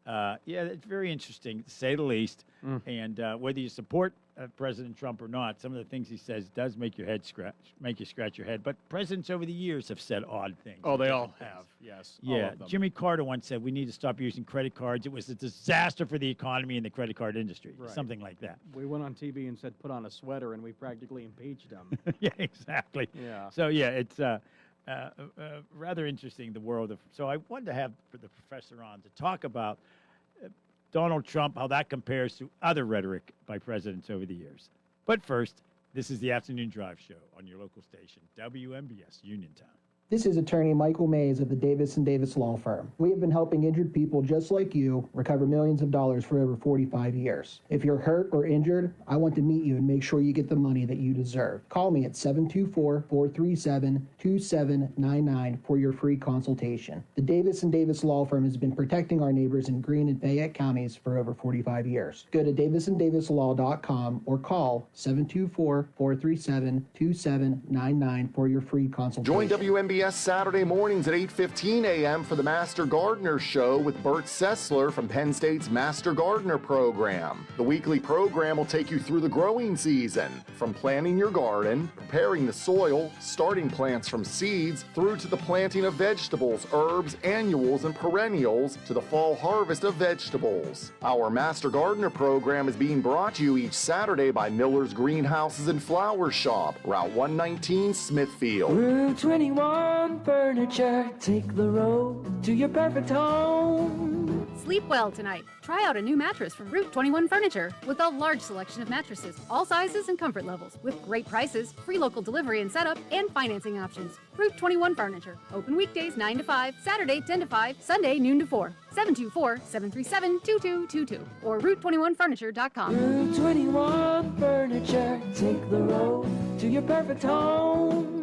Yeah, it's very interesting, to say the least. And whether you support President Trump or not, some of the things he says does make you scratch your head. But presidents over the years have said odd things. Oh, they all have. Yes. all Yeah, of them. Jimmy Carter once said we need to stop using credit cards. It was a disaster for the economy and the credit card industry, Right. something like that. We went on TV and said, put on a sweater, and we practically impeached him. Yeah, exactly. Yeah. So yeah, it's rather interesting, the world of. So I wanted to have the professor on to talk about Donald Trump, how that compares to other rhetoric by presidents over the years. But first, this is the Afternoon Drive Show on your local station, WMBS Uniontown. This is attorney Michael Mays of the Davis & Davis Law Firm. We have been helping injured people just like you recover millions of dollars for over 45 years. If you're hurt or injured, I want to meet you and make sure you get the money that you deserve. Call me at 724-437-2799 for your free consultation. The Davis & Davis Law Firm has been protecting our neighbors in Greene and Fayette counties for over 45 years. Go to davisanddavislaw.com or call 724-437-2799 for your free consultation. Join WMBS Saturday mornings at 8:15 a.m. for the Master Gardener Show with Bert Sessler from Penn State's Master Gardener program. The weekly program will take you through the growing season, from planting your garden, preparing the soil, starting plants from seeds, through to the planting of vegetables, herbs, annuals, and perennials, to the fall harvest of vegetables. Our Master Gardener program is being brought to you each Saturday by Miller's Greenhouses and Flower Shop, Route 119, Smithfield. Route 21 Furniture, take the road to your perfect home. Sleep well tonight. Try out a new mattress from Route 21 Furniture with a large selection of mattresses, all sizes and comfort levels, with great prices, free local delivery and setup, and financing options. Route 21 Furniture. Open weekdays 9 to 5, Saturday 10 to 5, Sunday noon to 4. 724-737-2222 or Route21Furniture.com. Route 21 Furniture, take the road to your perfect home.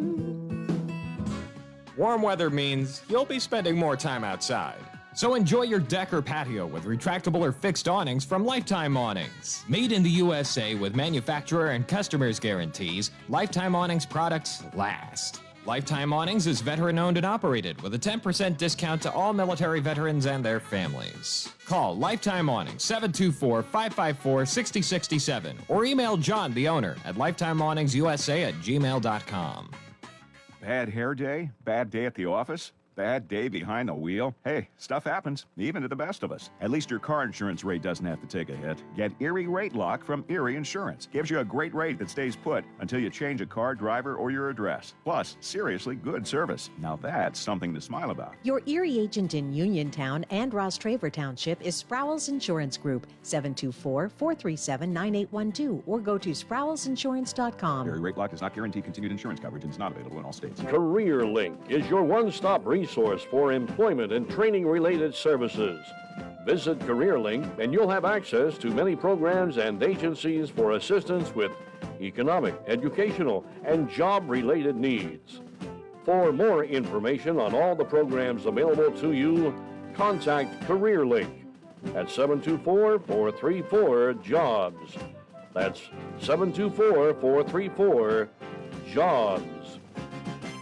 Warm weather means you'll be spending more time outside. So enjoy your deck or patio with retractable or fixed awnings from Lifetime Awnings. Made in the USA with manufacturer and customers guarantees, Lifetime Awnings products last. Lifetime Awnings is veteran-owned and operated with a 10% discount to all military veterans and their families. Call Lifetime Awnings 724-554-6067 or email John, the owner, at lifetimeawningsusa@gmail.com. Bad hair day? Bad day at the office? Bad day behind the wheel? Hey, stuff happens, even to the best of us. At least your car insurance rate doesn't have to take a hit. Get Erie Rate Lock from Erie Insurance. Gives you a great rate that stays put until you change a car, driver, or your address. Plus, seriously good service. Now that's something to smile about. Your Erie agent in Uniontown and Ross Traver Township is Sproul's Insurance Group, 724-437-9812, or go to SproulsInsurance.com. Erie Rate Lock does not guarantee continued insurance coverage and is not available in all states. Career Link is your one-stop resource for employment and training-related services. Visit CareerLink and you'll have access to many programs and agencies for assistance with economic, educational, and job-related needs. For more information on all the programs available to you, contact CareerLink at 724-434-JOBS. That's 724-434-JOBS.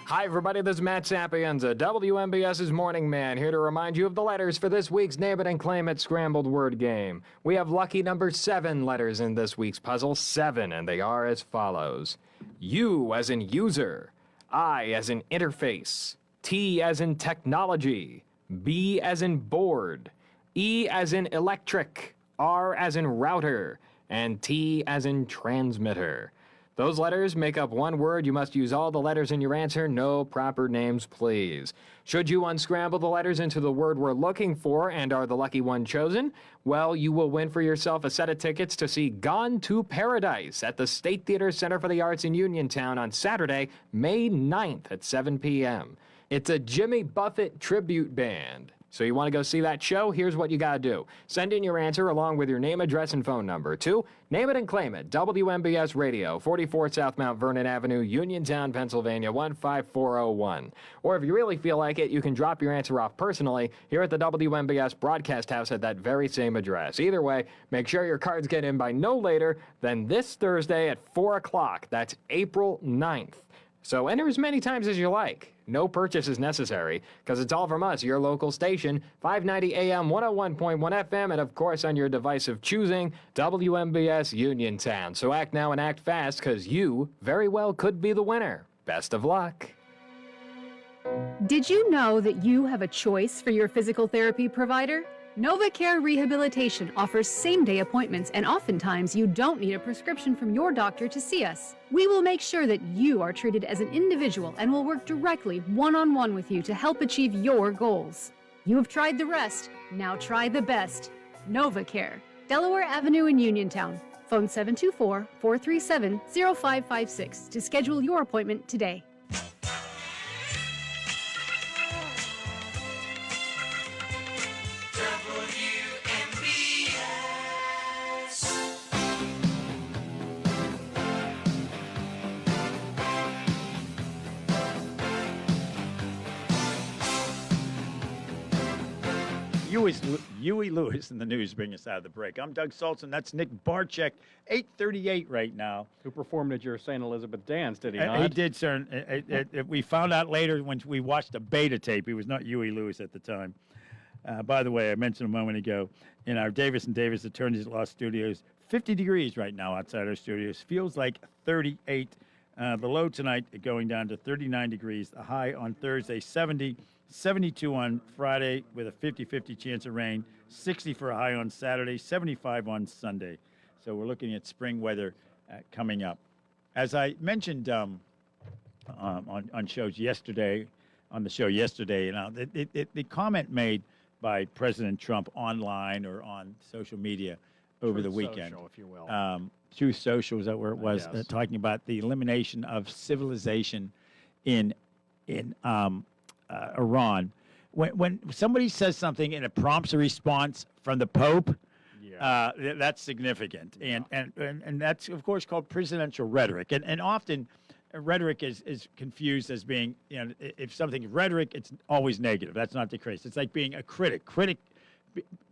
Hi, everybody. This is Matt Sapienza, WMBS's Morning Man, here to remind you of the letters for this week's Name It and Claim It scrambled word game. We have lucky number 7 letters in this week's puzzle, 7, and they are as follows. U as in user, I as in interface, T as in technology, B as in board, E as in electric, R as in router, and T as in transmitter. Those letters make up one word. You must use all the letters in your answer. No proper names, please. Should you unscramble the letters into the word we're looking for and are the lucky one chosen, well, you will win for yourself a set of tickets to see Gone to Paradise at the State Theater Center for the Arts in Uniontown on Saturday, May 9th at 7 p.m. It's a Jimmy Buffett tribute band. So you want to go see that show? Here's what you got to do. Send in your answer along with your name, address, and phone number to Name It and Claim It, WMBS Radio, 44 South Mount Vernon Avenue, Uniontown, Pennsylvania, 15401. Or if you really feel like it, you can drop your answer off personally here at the WMBS Broadcast House at that very same address. Either way, make sure your cards get in by no later than this Thursday at 4 o'clock. That's April 9th. So enter as many times as you like. No purchase is necessary, because it's all from us, your local station, 590 AM, 101.1 FM, and of course on your device of choosing, WMBS Uniontown. So act now and act fast, because you very well could be the winner. Best of luck. Did you know that you have a choice for your physical therapy provider? NovaCare Rehabilitation offers same-day appointments, and oftentimes you don't need a prescription from your doctor to see us. We will make sure that you are treated as an individual and will work directly one-on-one with you to help achieve your goals. You have tried the rest, now try the best. NovaCare, Delaware Avenue in Uniontown. Phone 724-437-0556 to schedule your appointment today. Huey Lewis in the news bring us out of the break. I'm Doug Saltzman. That's Nick Barczyk. 8:38 right now. Who performed at your St. Elizabeth dance, did he not? He did, sir. We found out later when we watched a beta tape. He was not Huey Lewis at the time. By the way, I mentioned a moment ago, in our Davis & Davis Attorneys at Law Studios, 50 degrees right now outside our studios. Feels like 38. The low tonight going down to 39 degrees. The high on Thursday, 70. 72 on Friday with a 50-50 chance of rain, 60 for a high on Saturday, 75 on Sunday. So we're looking at spring weather coming up. As I mentioned on shows yesterday, on the show yesterday, the comment made by President Trump online or on social media over the weekend. Social, if you will. Truth Social, is that where it was? Yes. Talking about the elimination of civilization in Iran. When somebody says something and it prompts a response from the Pope, that's significant. And that's, of course, called presidential rhetoric. And often rhetoric is confused as being, if something's rhetoric, it's always negative. That's not the case. It's like being a critic.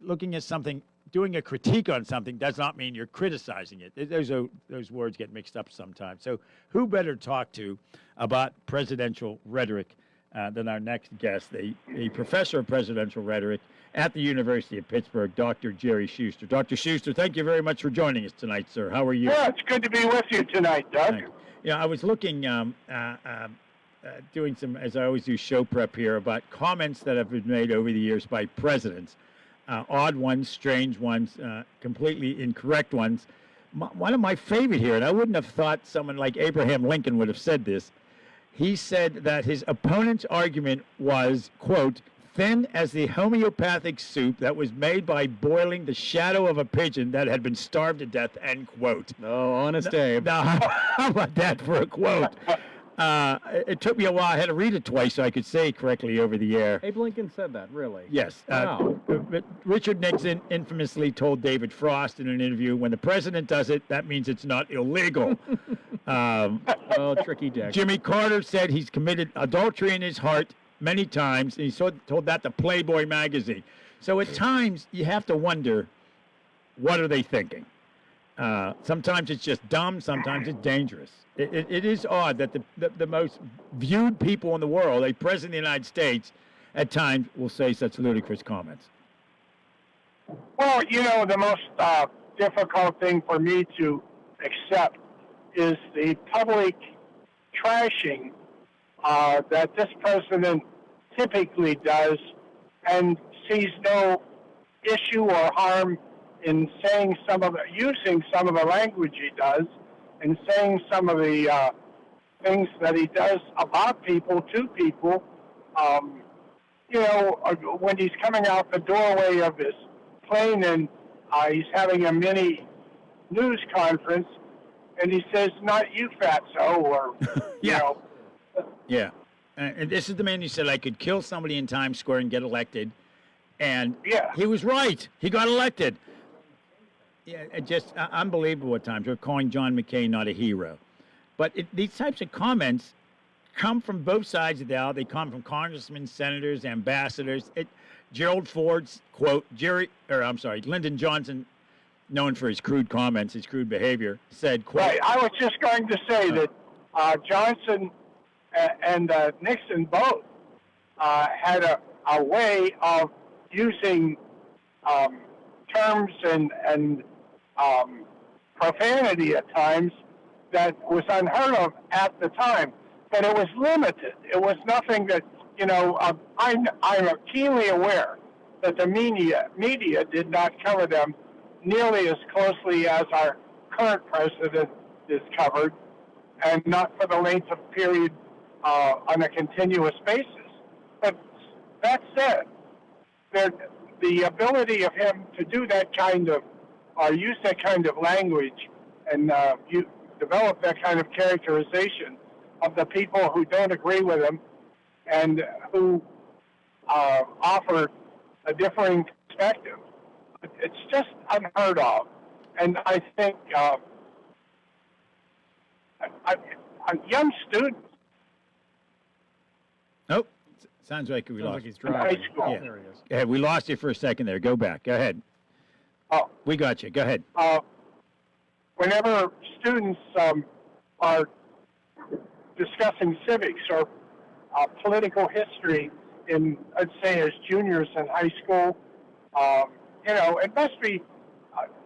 Looking at something, doing a critique on something does not mean you're criticizing it. Those words get mixed up sometimes. So who better talk to about presidential rhetoric than our next guest, a professor of presidential rhetoric at the University of Pittsburgh, Dr. Jerry Schuster. Dr. Schuster, thank you very much for joining us tonight, sir. How are you? Yeah, it's good to be with you tonight, Doug. Thanks. Yeah, I was looking, doing some, as I always do, show prep here about comments that have been made over the years by presidents. Odd ones, strange ones, completely incorrect ones. One of my favorite here, and I wouldn't have thought someone like Abraham Lincoln would have said this. He said that his opponent's argument was, quote, thin as the homeopathic soup that was made by boiling the shadow of a pigeon that had been starved to death, end quote. Oh, honest Abe. Now, how about that for a quote? It took me a while. I had to read it twice so I could say it correctly over the air. Abe Lincoln said that, really? Yes. Wow. Richard Nixon infamously told David Frost in an interview, when the president does it, that means it's not illegal. Oh, tricky dick. Jimmy Carter said he's committed adultery in his heart many times, and he told that to Playboy magazine. So at times, you have to wonder, what are they thinking? Sometimes it's just dumb, sometimes it's dangerous. It is odd that the most viewed people in the world, a president of the United States, at times will say such ludicrous comments. Well, the most difficult thing for me to accept is the public trashing that this president typically does and sees no issue or harm in using some of the language he does. and saying some of the things that he does about people to people. When he's coming out the doorway of his plane and he's having a mini news conference, and he says, "Not you, fatso," or Yeah. Yeah. And this is the man who said I could kill somebody in Times Square and get elected. And he was right. He got elected. Yeah, it just unbelievable at times. We're calling John McCain not a hero. But these types of comments come from both sides of the aisle. They come from congressmen, senators, ambassadors. Gerald Ford's quote, Lyndon Johnson, known for his crude comments, his crude behavior, said, quote, Right. I was just going to say that Johnson and Nixon both had a way of using terms and profanity at times that was unheard of at the time, but it was limited. It was nothing that, I'm keenly aware that the media did not cover them nearly as closely as our current president is covered, and not for the length of period on a continuous basis. But that said, the ability of him to do that kind of, or use that kind of language and you develop that kind of characterization of the people who don't agree with him and who offer a differing perspective, it's just unheard of. And I think young students. Nope. Sounds like we lost. Like he's driving. High school. Yeah. There he is. Yeah, we lost you for a second there. Go back. Go ahead. Oh. We got you. Go ahead. Whenever students are discussing civics or political history in, I'd say, as juniors in high school, it must be,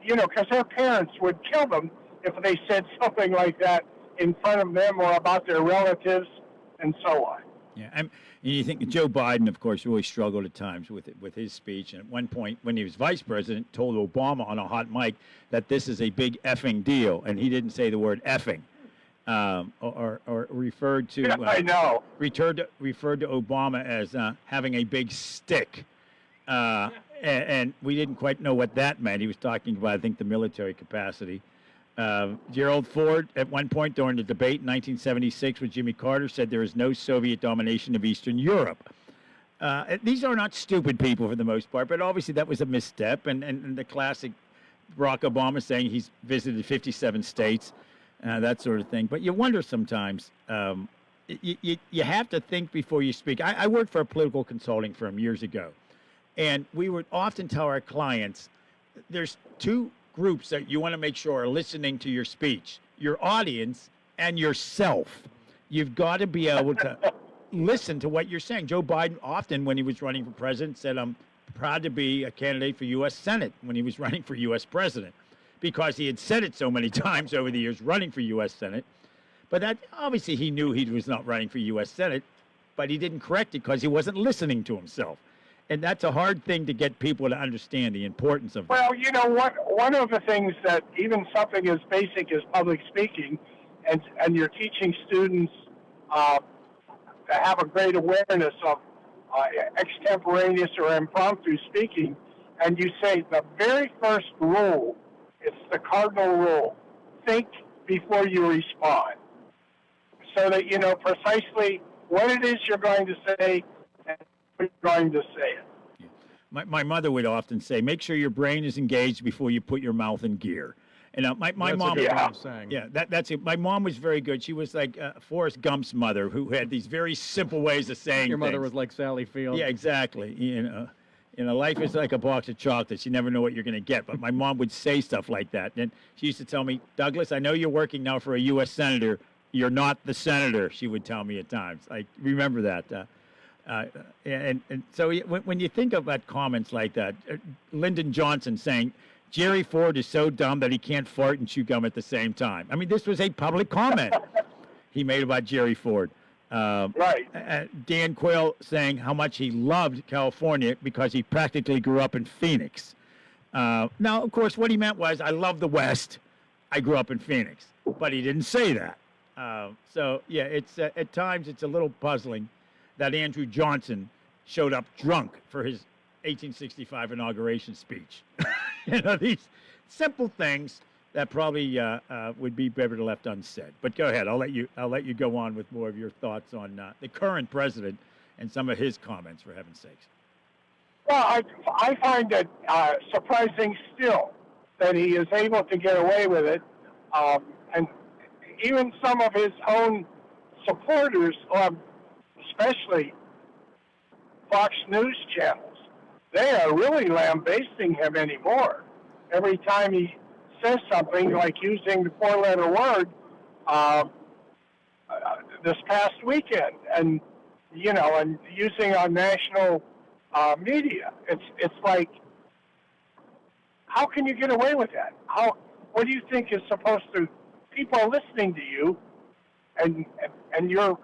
because their parents would kill them if they said something like that in front of them or about their relatives and so on. Yeah, and you think Joe Biden, of course, really struggled at times with his speech. And at one point, when he was vice president, told Obama on a hot mic that this is a big effing deal, and he didn't say the word effing, or referred to. I know. Referred to Obama as having a big stick, and we didn't quite know what that meant. He was talking about, I think, the military capacity. Gerald Ford, at one point during the debate in 1976 with Jimmy Carter, said there is no Soviet domination of Eastern Europe. These are not stupid people for the most part, but obviously that was a misstep. And the classic Barack Obama saying he's visited 57 states, that sort of thing. But you wonder sometimes, you have to think before you speak. I worked for a political consulting firm years ago, and we would often tell our clients, there's two groups that you want to make sure are listening to your speech, your audience and yourself. You've got to be able to listen to what you're saying. Joe Biden often, when he was running for president, said, I'm proud to be a candidate for U.S. Senate when he was running for U.S. president, because he had said it so many times over the years running for U.S. Senate. But that obviously he knew he was not running for U.S. Senate, but he didn't correct it because he wasn't listening to himself. And that's a hard thing to get people to understand the importance of that. Well, you know what? One of the things that even something as basic as public speaking, and you're teaching students to have a great awareness of extemporaneous or impromptu speaking, and you say the very first rule, it's the cardinal rule, think before you respond, so that you know precisely what it is you're going to say and when you're going to say it. My mother would often say, make sure your brain is engaged before you put your mouth in gear. And my That's mom, a good way of saying. Yeah, that's it. My mom was very good. She was like Forrest Gump's mother, who had these very simple ways of saying Your mother things. was like Sally Field. Yeah, exactly. You know, life is like a box of chocolates. You never know what you're going to get. But my mom would say stuff like that. And she used to tell me, Douglas, I know you're working now for a U.S. senator. You're not the senator, she would tell me at times. I remember that. And so when you think about comments like that, Lyndon Johnson saying, Jerry Ford is so dumb that he can't fart and chew gum at the same time. I mean, this was a public comment he made about Jerry Ford. Right. Dan Quayle saying how much he loved California because he practically grew up in Phoenix. Now, of course, what he meant was, I love the West. I grew up in Phoenix, but he didn't say that. So yeah, it's at times it's a little puzzling that Andrew Johnson showed up drunk for his 1865 inauguration speech. These simple things that probably would be better left unsaid. But go ahead. I'll let you go on with more of your thoughts on the current president and some of his comments, for heaven's sakes. Well, I find it surprising still that he is able to get away with it. And even some of his own supporters, especially Fox News channels, they are really lambasting him anymore. Every time he says something, like using the four-letter word this past weekend, and and using on national media, it's like, how can you get away with that? What do you think is supposed to? People are listening to you, and you're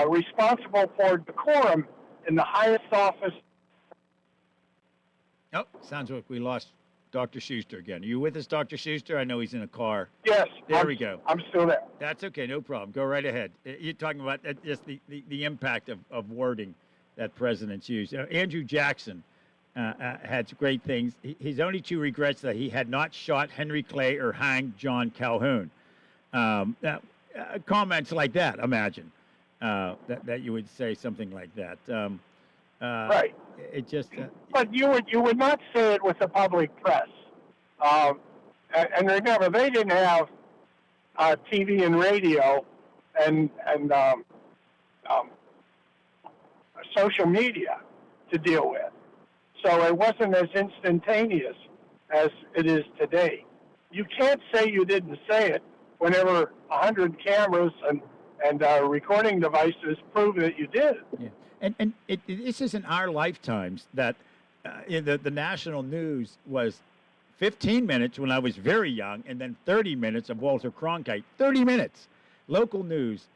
responsible for decorum in the highest office. Oh, sounds like we lost Dr. Schuster again. Are you with us, Dr. Schuster? I know he's in a car. Yes. There we go. I'm still there. That's okay, no problem. Go right ahead. You're talking about just the impact of wording that presidents use. Andrew Jackson had great things. His only two regrets that he had not shot Henry Clay or hanged John Calhoun. Comments like that, imagine, that you would say something like that. Right. It just. But you would not say it with the public press. And remember, they didn't have TV and radio and social media to deal with. So it wasn't as instantaneous as it is today. You can't say you didn't say it whenever 100 cameras and recording devices prove that you did. Yeah. And this is in our lifetimes that the national news was 15 minutes when I was very young, and then 30 minutes of Walter Cronkite. 30 minutes. Local news.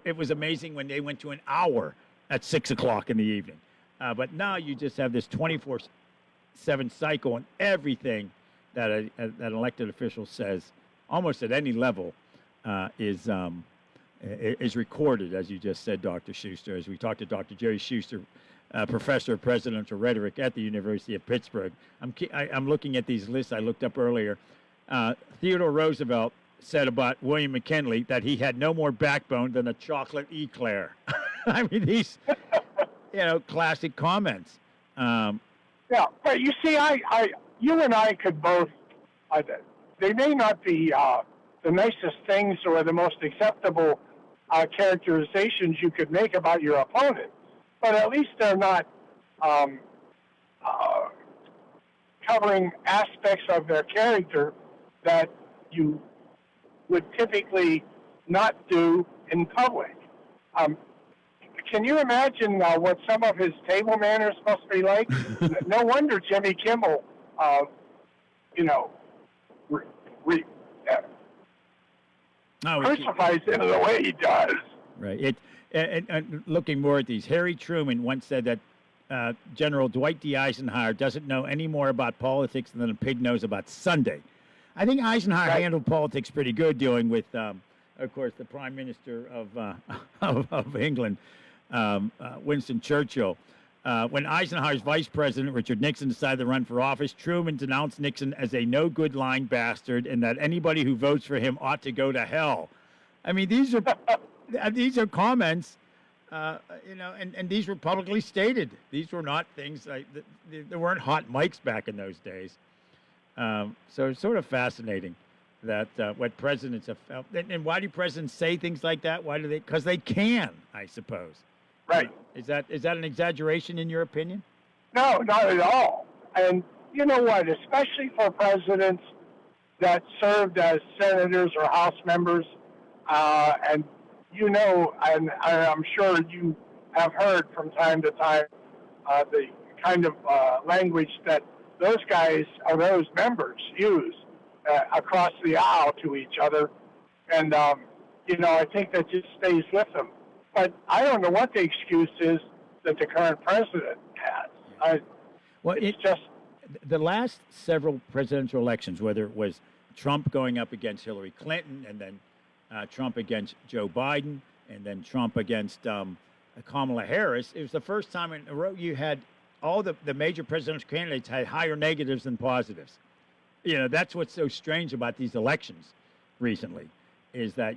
It was amazing when they went to an hour at 6 o'clock in the evening. But now you just have this 24/7 cycle, and everything that an elected official says, almost at any level, is recorded, as you just said, Dr. Schuster. As we talked to Dr. Jerry Schuster, professor of presidential rhetoric at the University of Pittsburgh. I'm looking at these lists I looked up earlier. Theodore Roosevelt said about William McKinley that he had no more backbone than a chocolate eclair. I mean, these, classic comments. Yeah, but you see, you and I could both. They may not be the nicest things or the most acceptable characterizations you could make about your opponent, but at least they're not covering aspects of their character that you would typically not do in public. Can you imagine what some of his table manners must be like? No wonder Jimmy Kimmel, crucifies him the way he does. Right. And looking more at these, Harry Truman once said that General Dwight D. Eisenhower doesn't know any more about politics than a pig knows about Sunday. I think Eisenhower handled politics pretty good, dealing with, of course, the Prime Minister of England, Winston Churchill. When Eisenhower's vice president, Richard Nixon, decided to run for office, Truman denounced Nixon as a no-good lying bastard and that anybody who votes for him ought to go to hell. I mean, these are comments, and these were publicly stated. These were not things like there weren't hot mics back in those days. So it's sort of fascinating that what presidents have felt. And why do presidents say things like that? Why do they? Because they can, I suppose. Right. Is that an exaggeration in your opinion? No, not at all. And you know what? Especially for presidents that served as senators or House members, and and I'm sure you have heard from time to time the kind of language that those guys or those members use across the aisle to each other. And, I think that just stays with them. But I don't know what the excuse is that the current president has. It's just the last several presidential elections, whether it was Trump going up against Hillary Clinton, and then Trump against Joe Biden, and then Trump against Kamala Harris. It was the first time in a row you had all the major presidential candidates had higher negatives than positives. That's what's so strange about these elections recently, is that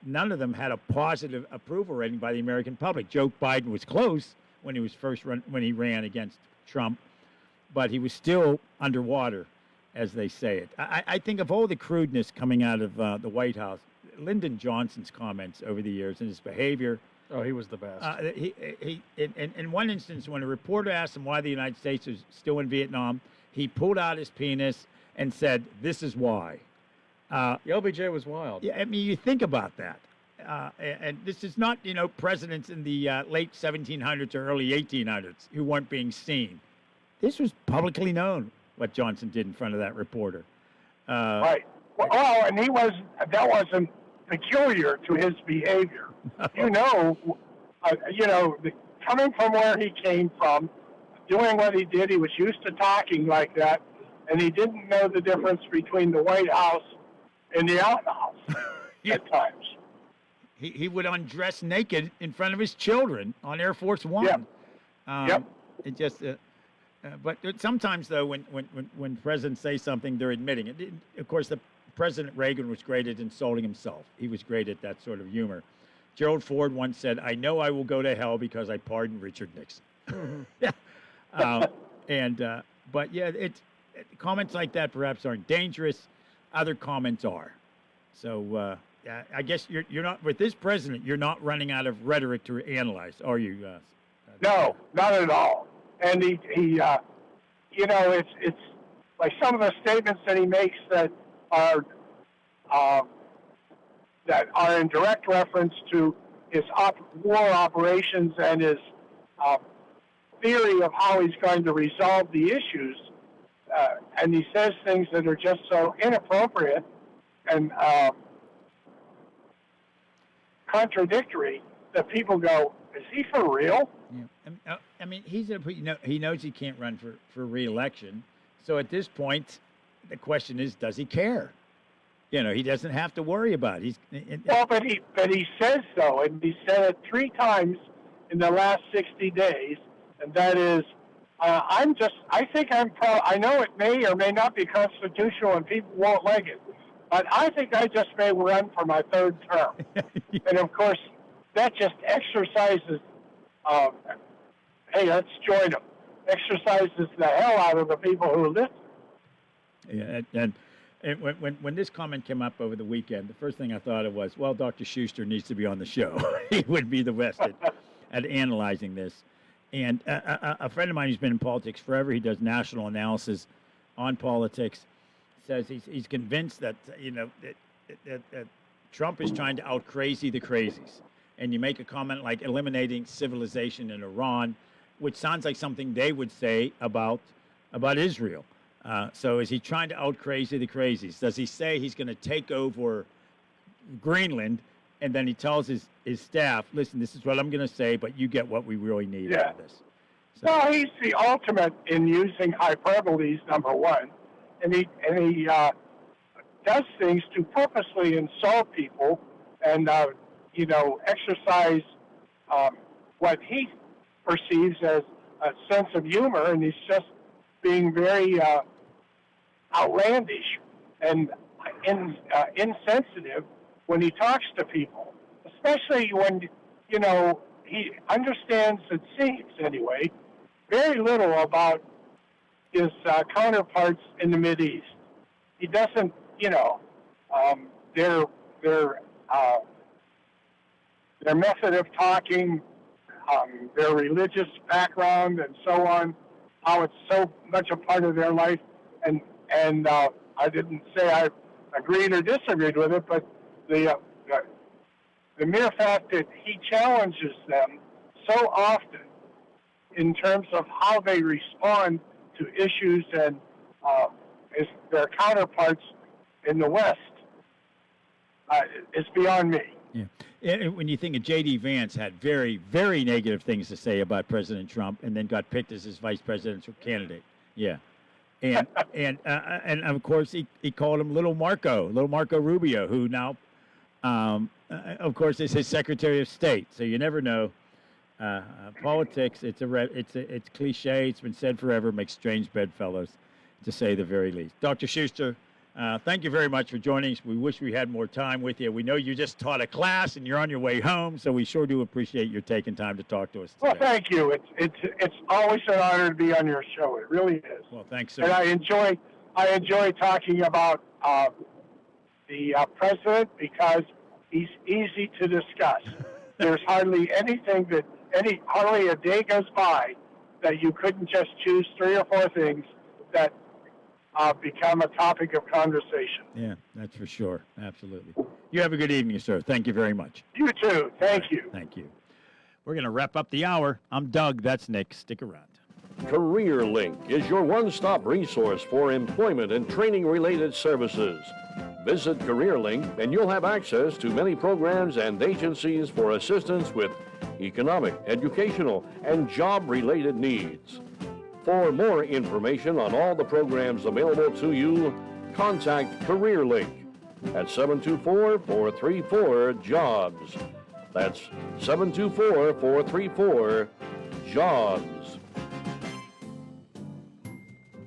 none of them had a positive approval rating by the American public. Joe Biden was close when he ran against Trump, but he was still underwater, as they say it. I think of all the crudeness coming out of the White House, Lyndon Johnson's comments over the years and his behavior. Oh, he was the best. He in one instance, when a reporter asked him why the United States was still in Vietnam, he pulled out his penis and said, "This is why." The LBJ was wild. Yeah, I mean, you think about that. And this is not, presidents in the late 1700s or early 1800s who weren't being seen. This was publicly known what Johnson did in front of that reporter. Right. Well, and that wasn't peculiar to his behavior. Coming from where he came from, doing what he did, he was used to talking like that, and he didn't know the difference between the White House and the outhouse at times. He would undress naked in front of his children on Air Force One. Yep. It just, but sometimes though, when presidents say something, they're admitting it. Of course, President Reagan was great at insulting himself. He was great at that sort of humor. Gerald Ford once said, "I know I will go to hell because I pardoned Richard Nixon." Mm-hmm. But yeah, comments like that perhaps aren't dangerous. Other comments are. So I guess you're not, with this president, you're not running out of rhetoric to analyze, are you? No, not at all. And he it's like some of the statements that he makes that are in direct reference to his war operations and his theory of how he's going to resolve the issues. And he says things that are just so inappropriate and contradictory that people go, "Is he for real?" Yeah. I mean, he knows he can't run for re-election. So at this point, the question is, does he care? He doesn't have to worry about it. But he says so, and he said it 3 times in the last 60 days, and that is, I know it may or may not be constitutional and people won't like it, but I think I just may run for my 3rd term. And of course, that just exercises, hey, let's join them, exercises the hell out of the people who listen. Yeah, and when this comment came up over the weekend, the first thing I thought of was, well, Dr. Schuster needs to be on the show. He would be the best at analyzing this. And a friend of mine who's been in politics forever, he does national analysis on politics, says he's convinced that that Trump is trying to out crazy the crazies. And you make a comment like eliminating civilization in Iran, which sounds like something they would say about Israel. So is he trying to out crazy the crazies? Does he say he's going to take over Greenland, and then he tells his staff, "Listen, this is what I'm going to say, but you get what we really need out of this"? So. Well, he's the ultimate in using hyperboles, number one, and he does things to purposely insult people and exercise what he perceives as a sense of humor, and he's just being very outlandish and insensitive when he talks to people, especially when, he understands, it seems anyway, very little about his counterparts in the Mideast. He doesn't, their method of talking, their religious background and so on, how it's so much a part of their life, and I didn't say I agreed or disagreed with it, but the mere fact that he challenges them so often in terms of how they respond to issues and their counterparts in the West is beyond me. Yeah. When you think of J.D. Vance had very, very negative things to say about President Trump and then got picked as his vice presidential candidate. Yeah. And of course he called him Little Marco Rubio, who now, of course, is his Secretary of State. So you never know. Politics, it's cliche. It's been said forever. Makes strange bedfellows, to say the very least. Dr. Schuster, thank you very much for joining us. We wish we had more time with you. We know you just taught a class and you're on your way home, so we sure do appreciate your taking time to talk to us today. Well, thank you. It's always an honor to be on your show. It really is. Well, thanks, sir. And I enjoy talking about the president because he's easy to discuss. There's hardly hardly a day goes by that you couldn't just choose 3 or 4 things that become a topic of conversation. Yeah, that's for sure. Absolutely. You have a good evening, sir. Thank you very much. You too. Thank you. Thank you. We're going to wrap up the hour. I'm Doug. That's Nick. Stick around. CareerLink is your one-stop resource for employment and training-related services. Visit CareerLink and you'll have access to many programs and agencies for assistance with economic, educational, and job-related needs. For more information on all the programs available to you, contact CareerLink at 724-434-JOBS. That's 724-434-JOBS.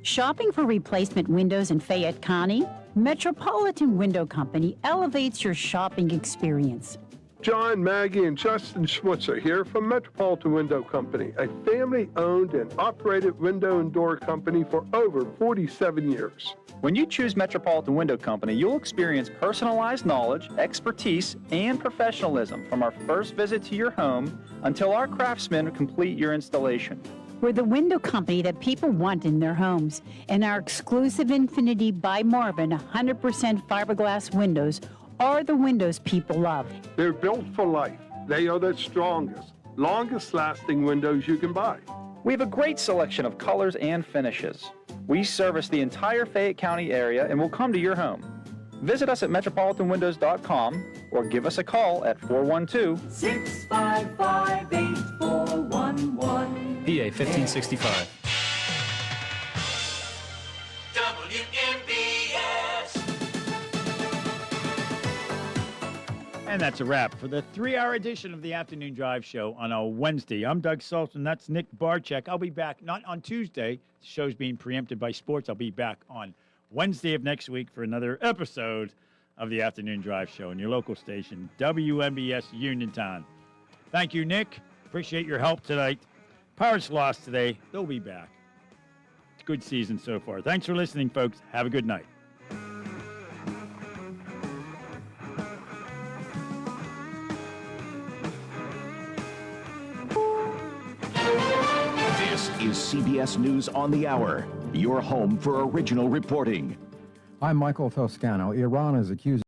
Shopping for replacement windows in Fayette County? Metropolitan Window Company elevates your shopping experience. John, Maggie, and Justin Schmutzer here from Metropolitan Window Company, a family-owned and operated window and door company for over 47 years. When you choose Metropolitan Window Company, you'll experience personalized knowledge, expertise, and professionalism from our first visit to your home until our craftsmen complete your installation. We're the window company that people want in their homes, and our exclusive Infinity by Marvin 100% fiberglass windows are the windows people love. They're built for life. They are the strongest, longest-lasting windows you can buy. We have a great selection of colors and finishes. We service the entire Fayette County area and will come to your home. Visit us at metropolitanwindows.com or give us a call at 412-655-8411. PA 1565. And that's a wrap for the 3-hour edition of the Afternoon Drive Show on a Wednesday. I'm Doug Saltzman. That's Nick Barczyk. I'll be back not on Tuesday. The show's being preempted by sports. I'll be back on Wednesday of next week for another episode of the Afternoon Drive Show on your local station, WMBS Uniontown. Thank you, Nick. Appreciate your help tonight. Pirates lost today. They'll be back. It's a good season so far. Thanks for listening, folks. Have a good night. This is CBS News on the Hour, your home for original reporting. I'm Michael Toscano. Iran is accusing